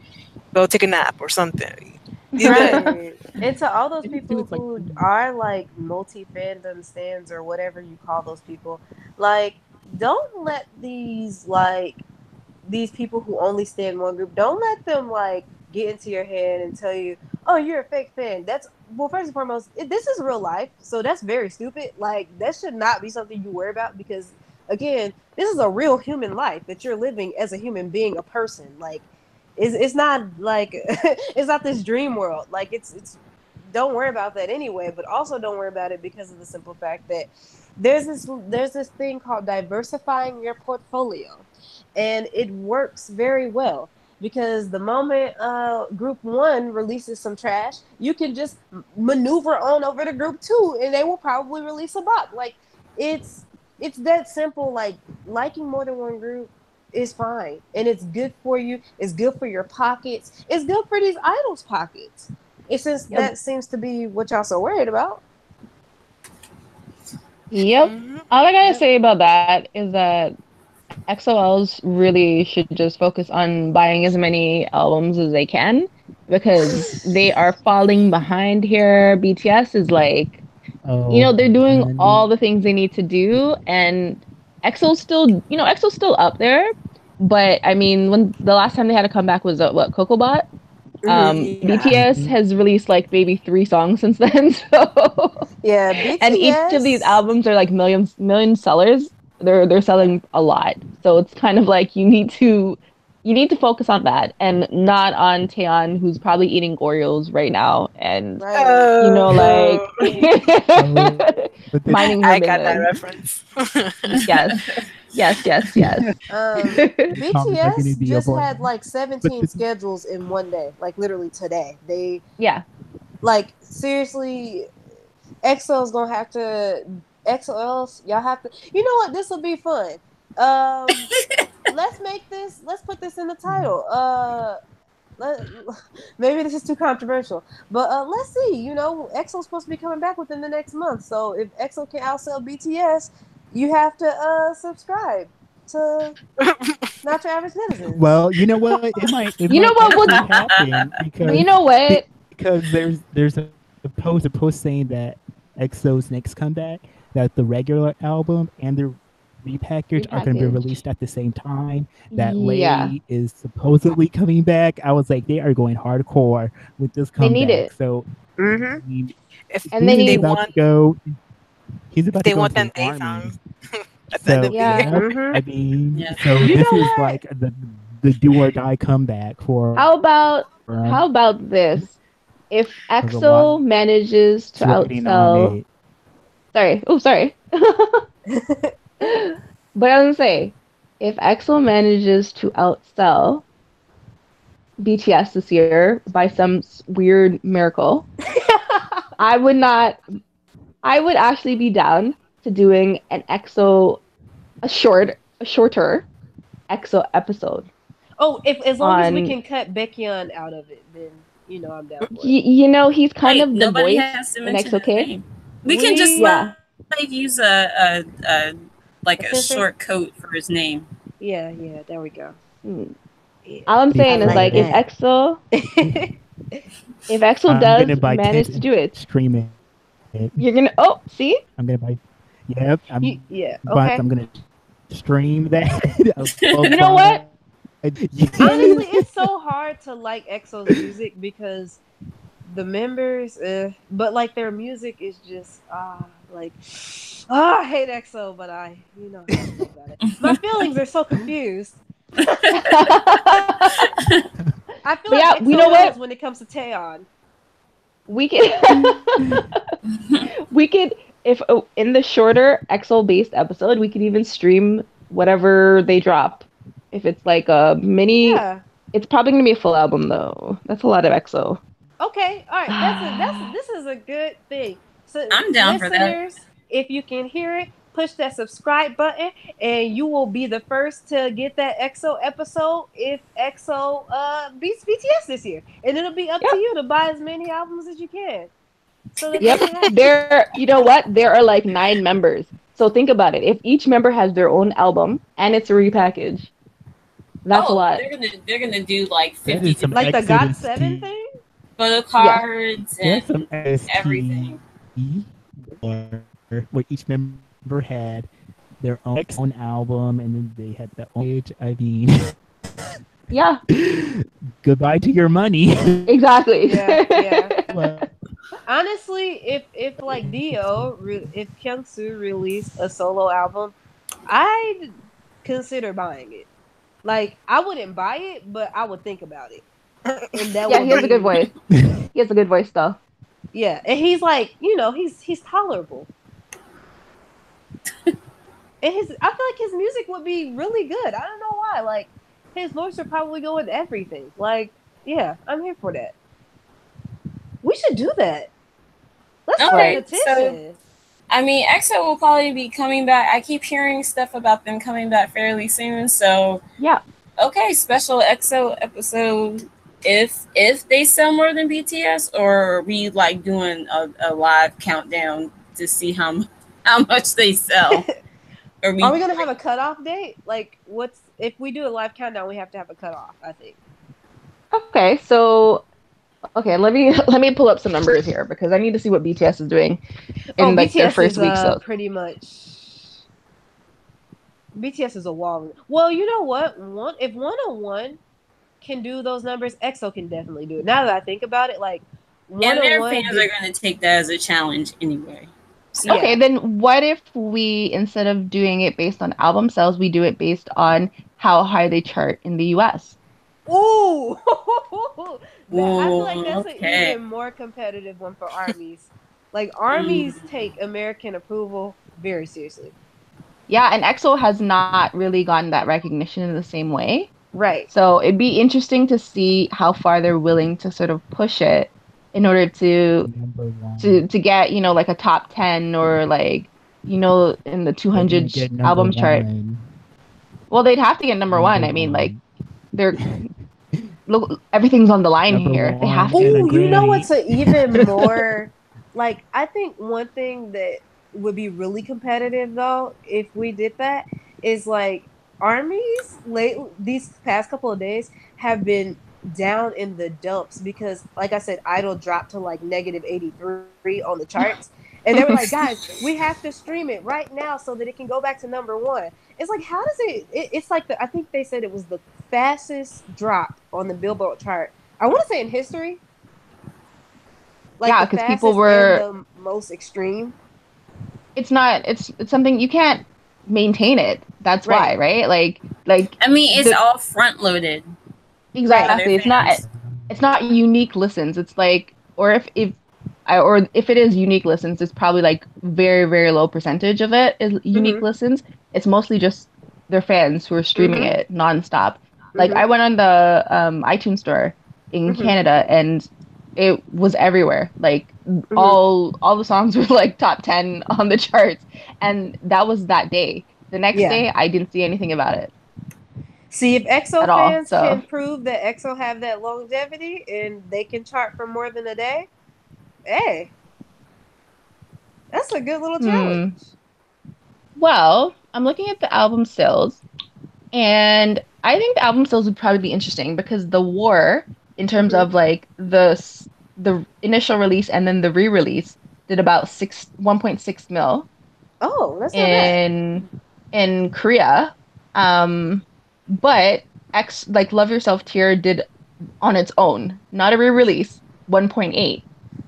go take a nap or something. Right. And to all those And it people was like, who are like multi fandom stands or whatever you call those people, like, don't let these people who only stay in one group, don't let them like get into your head and tell you, oh, you're a fake fan. That's, well, first and foremost, this is real life, so that's very stupid. Like, that should not be something you worry about, because again, this is a real human life that you're living as a human being, a person. Like, it's not like it's not this dream world. Like, it's don't worry about that anyway, but also don't worry about it because of the simple fact that there's this thing called diversifying your portfolio, and it works very well, because the moment group one releases some trash, you can just maneuver on over to group two and they will probably release a bop. Like, it's it's that simple. Like, liking more than one group is fine, and it's good for you, it's good for your pockets, it's good for these idols pockets. It's just Yep. that seems to be what y'all so worried about. Yep. Hmm. All I gotta Yep. say about that is that XOLs really should just focus on buying as many albums as they can, because they are falling behind here. BTS is like, oh, they're doing honey, all the things they need to do, and EXO's still up there. But I mean, when the last time they had a comeback was what, Cocobot? Hmm. Yeah. BTS mhm. has released like maybe 3 songs since then, so Yeah, and each of these BTS. albums are like million sellers. They're selling a lot. So it's kind of like you need to focus on that and not on Taeyeon, who's probably eating Oreos right now and Right. like Oh, but this minding her I got that business. reference. Yes. Yes, yes, yes. comments are going to BTS be just avoided. had like But 17 this, schedules in one day, like literally today. They, Yeah. like, seriously, XO's gonna have to, XOLs, y'all have to, you know what, this will be fun. Um, let's put this in the title. Let, maybe this is too controversial, but let's see. EXO's supposed to be coming back within the next month, so if EXO can outsell BTS, you have to subscribe to Not Your Average Netizens. well, you know what? It You might know what actually would happen you know what? because there's a post saying that EXO's next comeback, that the regular album and the repackaged are going to be Repackaged. released at the same time. That Yeah. Lay is supposedly coming back. I was like, they are going hardcore with this They need comeback. it. So Mm-hmm. I mean, if And they Jin is they need about to want go. He's if about to they go want into them the day army. songs at the end So of the year. Yeah. yeah, Mm-hmm. I mean, Yeah. so You this know is what? like the do or die comeback How about for how about this? If because a lot EXO manages to is waiting on outsell, it. sorry, oh sorry. But I was gonna say, if EXO manages to outsell BTS this year by some weird miracle, I would not. I would actually be down to doing an EXO, a shorter EXO episode Oh, if as long as we on. can cut Baekhyun out of it, then I'm down for it. He's kind Right. of the Nobody voice has to in mention his EXO-K. name. We can just We Yeah, like use a like a a censor. short code for his name. Yeah, yeah. There we go. mm. Yeah, All I'm I saying is like like that. if EXO I'm does gonna buy manage 10 to do it, stream it. you're gonna. Oh, see, I'm gonna buy. Yep, Yeah. I'm Okay. gonna stream that. you know what? Honestly, it's so hard to like EXO's music because the members, but like their music is just like I hate EXO, but I have to talk about it. My feelings are so confused. I feel But like yeah, we know EXO what? wins when it comes to Taeyeon. We could we could if in the shorter EXO based episode, we could even stream whatever they drop. If it's like a mini, Yeah. it's probably gonna be a full album though. That's a lot of EXO. Okay. All right. This is a good thing. So I'm down for that. listeners, if you can hear it, push that subscribe button, and you will be the first to get that EXO episode if EXO beats BTS this year, and it'll be up to Yep. you to buy as many albums as you can, so that they Yep. can have. You know what? There are like 9 members. So think about it. If each member has their own album and it's a repackage, that's a Oh, lot. they're gonna do like That 50 is some Like the Exodus GOT7 tea. thing. photo Yes. cards There's some and Exodus everything. tea where each member had their own album, and then they had their own page. I mean, Yeah, goodbye to your money. exactly. Yeah. Well, Honestly, if like if Kyungsu released a solo album, I'd consider buying it. Like I wouldn't buy it, but I would think about it. And that Yeah, would he has a good be voice. He has a good voice though. yeah. And he's like, he's tolerable. And I feel like his music would be really good. I don't know why. Like his voice would probably go with everything. Like, yeah, I'm here for that. We should do that. Let's start a Okay, so petition. I mean, EXO will probably be coming back. I keep hearing stuff about them coming back fairly soon. So Yeah. okay, special EXO episode. If they sell more than BTS, or are we like doing a live countdown to see how much they sell? Are we gonna have a cutoff date? Like, if we do a live countdown? We have to have a cutoff. I think. Okay, so let me pull up some numbers here because I need to see what BTS is doing in like their BTS first is week. So pretty much. BTS is a wall. Well, you know what? If 101 can do those numbers, EXO can definitely do it. Now that I think about it, like And their 101 fans are going to take that as a challenge anyway. Yeah. okay, then what if we, instead of doing it based on album sales, we do it based on how high they chart in the US? Ooh, I feel like that's okay. an even more competitive one for armies. Like armies take American approval very seriously. Yeah, and EXO has not really gotten that recognition in the same way. Right. So it'd be interesting to see how far they're willing to sort of push it in order to get, like a top 10 or like, in the 200 album chart. Well, they'd have to get number one. I mean, like they're look, everything's on the line here. They have to. Ooh, you know what's even more like I think one thing that would be really competitive though if we did that is like armies these past couple of days have been down in the dumps because like I said, Idol dropped to like negative 83 on the charts. And they were like, guys, we have to stream it right now so that it can go back to number one. It's like, how does it's like I think they said it was the fastest drop on the Billboard chart. I want to say in history. Like yeah, because people were the most extreme. It's something you can't maintain it. That's why, right? Like I mean, it's all front loaded. Exactly. It's not unique listens. It's like, or if it is unique listens, it's probably like very, very low percentage of it is unique listens. It's mostly just their fans who are streaming it nonstop. Like I went on the iTunes store in Canada and it was everywhere. Like all the songs were like top 10 on the charts, and that was that day. The next day, I didn't see anything about it. See, if EXO fans can prove that EXO have that longevity and they can chart for more than a day, hey, that's a good little challenge. Well, I'm looking at the album sales, and I think the album sales would probably be interesting because the war, in terms of like the initial release and then the re-release, did about 1.6 mil. Oh, that's not bad. In Korea. But like Love Yourself tier did on its own, not a re-release, 1.8.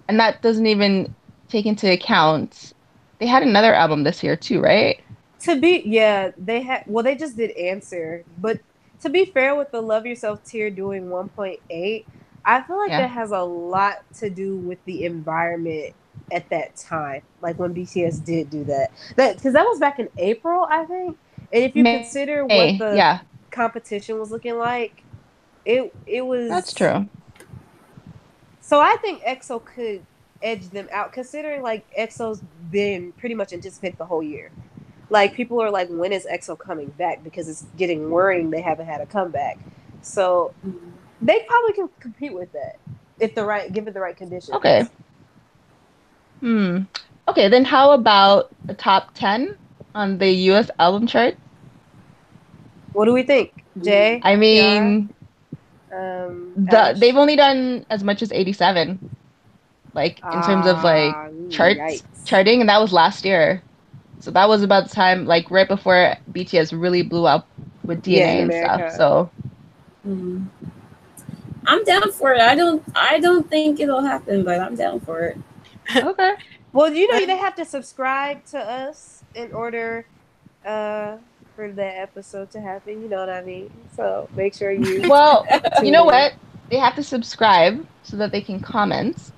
And that doesn't even take into account they had another album this year too, right? They just did Answer, but to be fair with the Love Yourself tier doing 1.8, I feel like Yeah. that has a lot to do with the environment at that time, like when BTS did do that because that was back in April, I think. And if you consider what May, the yeah, competition was looking like, it that's was. true. So I think EXO could edge them out, considering like EXO's been pretty much anticipated the whole year. Like people are like, when is EXO coming back? Because it's getting worrying they haven't had a comeback. So they probably can compete with that if give it the right conditions. Okay. Okay, then how about the top 10 on the US album chart? What do we think, Jay? I Kiara? mean, they've Ash? only done as much as 87, like in terms of like Yikes. charting, and that was last year. So that was about the time, like right before BTS really blew up with Yeah, in DNA and stuff. America. So I'm down for it. I don't think it'll happen, but I'm down for it. okay. Well, you know, they have to subscribe to us in order for that episode to happen. You know what I mean? So make sure you. Well, you tune know in. what? They have to subscribe so that they can comment.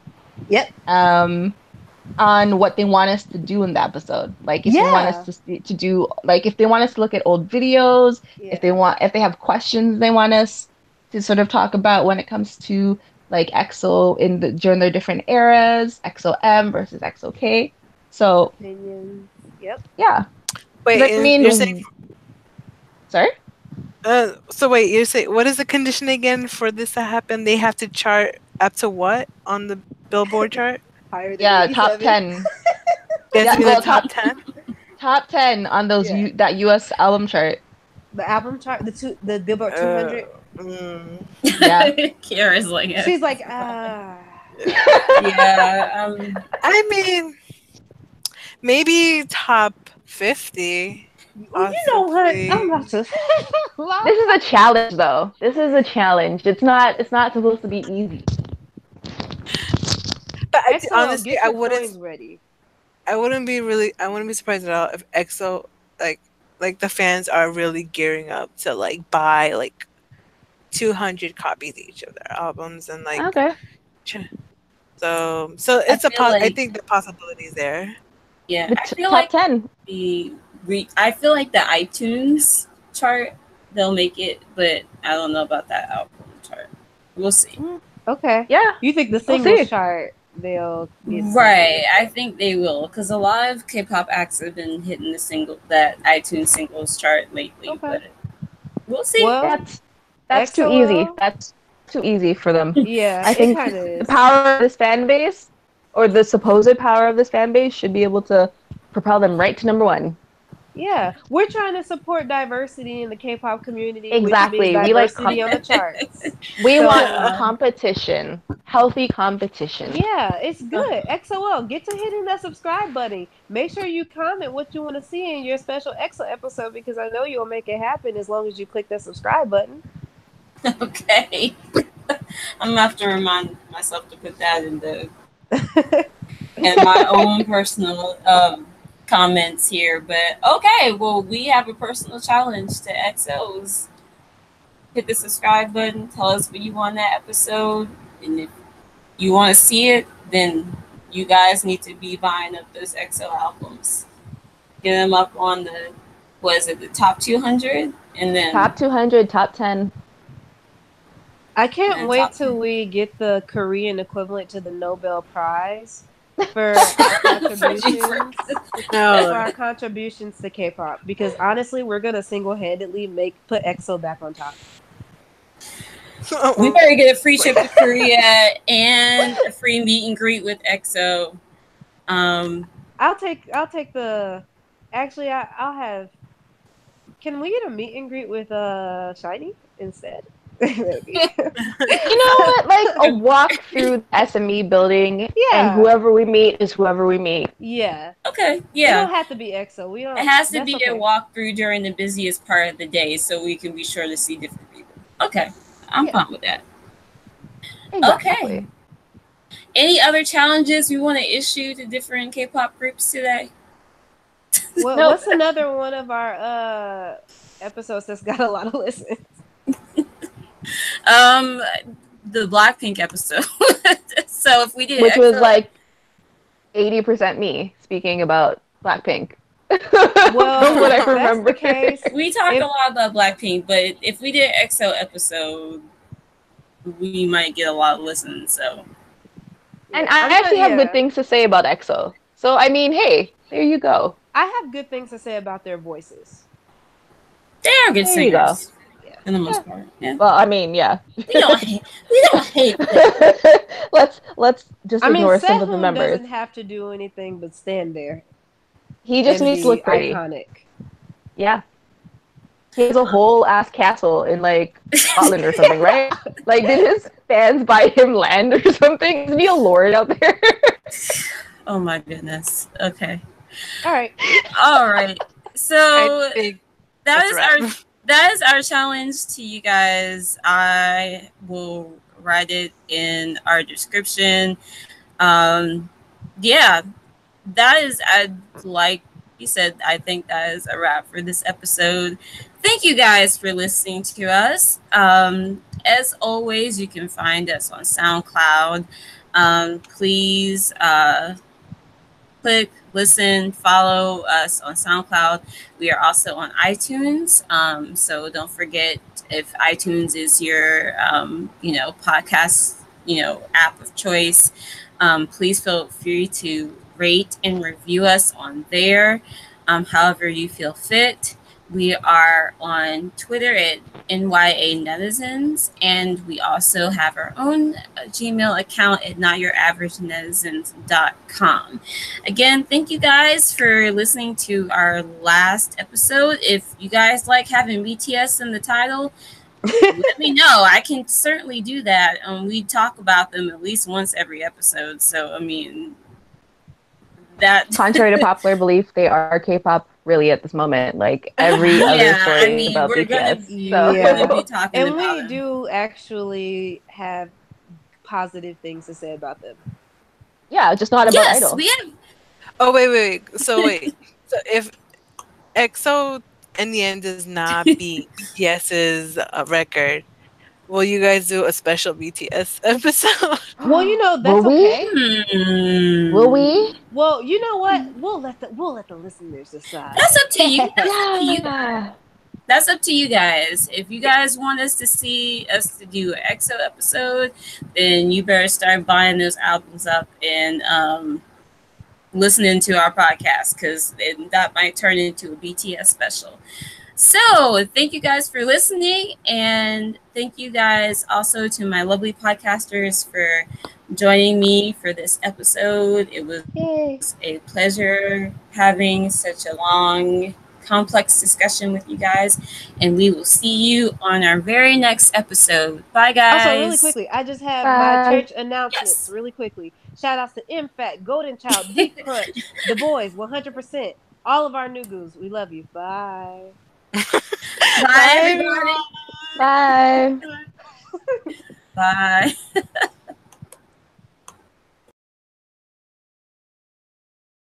Yep. On what they want us to do in the episode. Like if they want us to do, like if they want us to look at old videos, if they have questions they want us to sort of talk about when it comes to like EXO during their different eras, EXO-M versus EXO-K. So opinions. Yep. Yeah. Wait, I mean, you're saying? Sorry. So wait, you say what is the condition again for this to happen? They have to chart up to what on the Billboard chart? Higher than Yeah, 87. top 10. Yeah, well, top 10. Top 10 on those that US album chart. The album chart, the Billboard 200. Yeah. Kiara's like, she's like, yeah. I mean, maybe top 50. Well, you know what? I'm about to. This is a challenge, though. This is a challenge. It's not supposed to be easy. But honestly, I wouldn't. I wouldn't be surprised at all if EXO like the fans are really gearing up to like buy like 200 copies each of their albums and like. Okay. So it's I think the possibility is there. Yeah, I feel top 10. I feel like the iTunes chart they'll make it, but I don't know about that album chart. We'll see. Okay. Yeah. You think the singles chart they'll get right? I think they will because a lot of K-pop acts have been hitting that iTunes singles chart lately. Okay. But we'll see. Well, that's too easy. That's too easy for them. Yeah, I think the power of this fan base, or the supposed power of this fan base, should be able to propel them right to number 1. Yeah, we're trying to support diversity in the K-pop community. Exactly, we like diversity on the charts. We want competition, healthy competition. Yeah, it's good. XOL, get to hitting that subscribe button. Make sure you comment what you want to see in your special EXO episode because I know you'll make it happen as long as you click that subscribe button. Okay, I'm gonna have to remind myself to put that in my own personal comments here, but okay, well, we have a personal challenge to EXOs. Hit the subscribe button, tell us what you want that episode, and if you want to see it, then you guys need to be buying up those EXO albums. Get them up on the top 200, and then top 200, top 10. I can't wait till we get the Korean equivalent to the Nobel Prize. For our contributions, for our contributions to K-pop, because honestly, we're gonna single-handedly put EXO back on top. We better get a free trip to Korea and a free meet and greet with EXO. I'll take the. Actually, I'll have. Can we get a meet and greet with Shiny instead? You know what? Like a walk through the SME building, and whoever we meet is whoever we meet. Yeah. Okay. Yeah. It don't have to be EXO. It has to be a walkthrough during the busiest part of the day, so we can be sure to see different people. Okay, I'm Yeah. fine with that. Exactly. Okay. Any other challenges we want to issue to different K-pop groups today? Nope. What's another one of our episodes that's got a lot of listens? Um, the Blackpink episode. So if we did Which was EXO, like 80% me speaking about Blackpink. Well, From what I if that's the remember. case, we talked a if lot about Blackpink, but if we did EXO episode, we might get a lot of listens. So And yeah, I I'm actually trying. have good Yeah, things to say about EXO. So I mean, hey, there you go. I have good things to say about their voices. they are good There you go. singers Yeah. for the Yeah. most part. Yeah, Well, I mean, yeah. we don't hate. We don't hate them. let's just I mean, ignore some of the Sehun members. doesn't have to do anything but stand there He just and needs to be look pretty. iconic. Yeah. He has a whole ass castle in like Scotland or something, right? Like, did his fans buy him land or something? Isn't he a lord out there? Oh my goodness. Okay. All right. All right. So I think that that's is right. our challenge to you guys. I will write it in our description. Yeah, that is, like you said, I think that is a wrap for this episode. Thank you guys for listening to us. As always, you can find us on SoundCloud. Please click, listen, follow us on SoundCloud. We are also on iTunes. So don't forget, if iTunes is your podcast app of choice, please feel free to rate and review us on there, however you feel fit. We are on Twitter at NYA Netizens, and we also have our own Gmail account at notyouraverage.netizens.com. Again, thank you guys for listening to our last episode. If you guys like having BTS in the title, let me know. I can certainly do that. We talk about them at least once every episode. So, I mean, that. Contrary to popular belief, they are K-pop really at this moment. Like every other story I is mean, about we're gonna BTS. be So talking And about we them. do actually have positive things to say about them. yeah, just not about Yes, Idol. we have. Oh wait. So if EXO in the end does not beat BTS's record, will you guys do a special BTS episode? Well, you know, Will that's we? okay. Will we? Well, you know what? We'll let the listeners decide. That's up to you. That's up to you. Yeah. That's up to you guys. If you guys want us to see us to do an EXO episode, then you better start buying those albums up and listening to our podcast, because that might turn into a BTS special. So thank you guys for listening, and thank you guys also to my lovely podcasters for joining me for this episode. It was Yay. a pleasure having such a long, complex discussion with you guys, and we will see you on our very next episode. Bye, guys. Also, really quickly, I just have Bye. my church announcements Yes. really quickly. Shout outs to MFAT, Golden Child, Deep Crunch, The Boys, 100%. All of our new goos. We love you. Bye. Bye, everybody. Bye. Bye.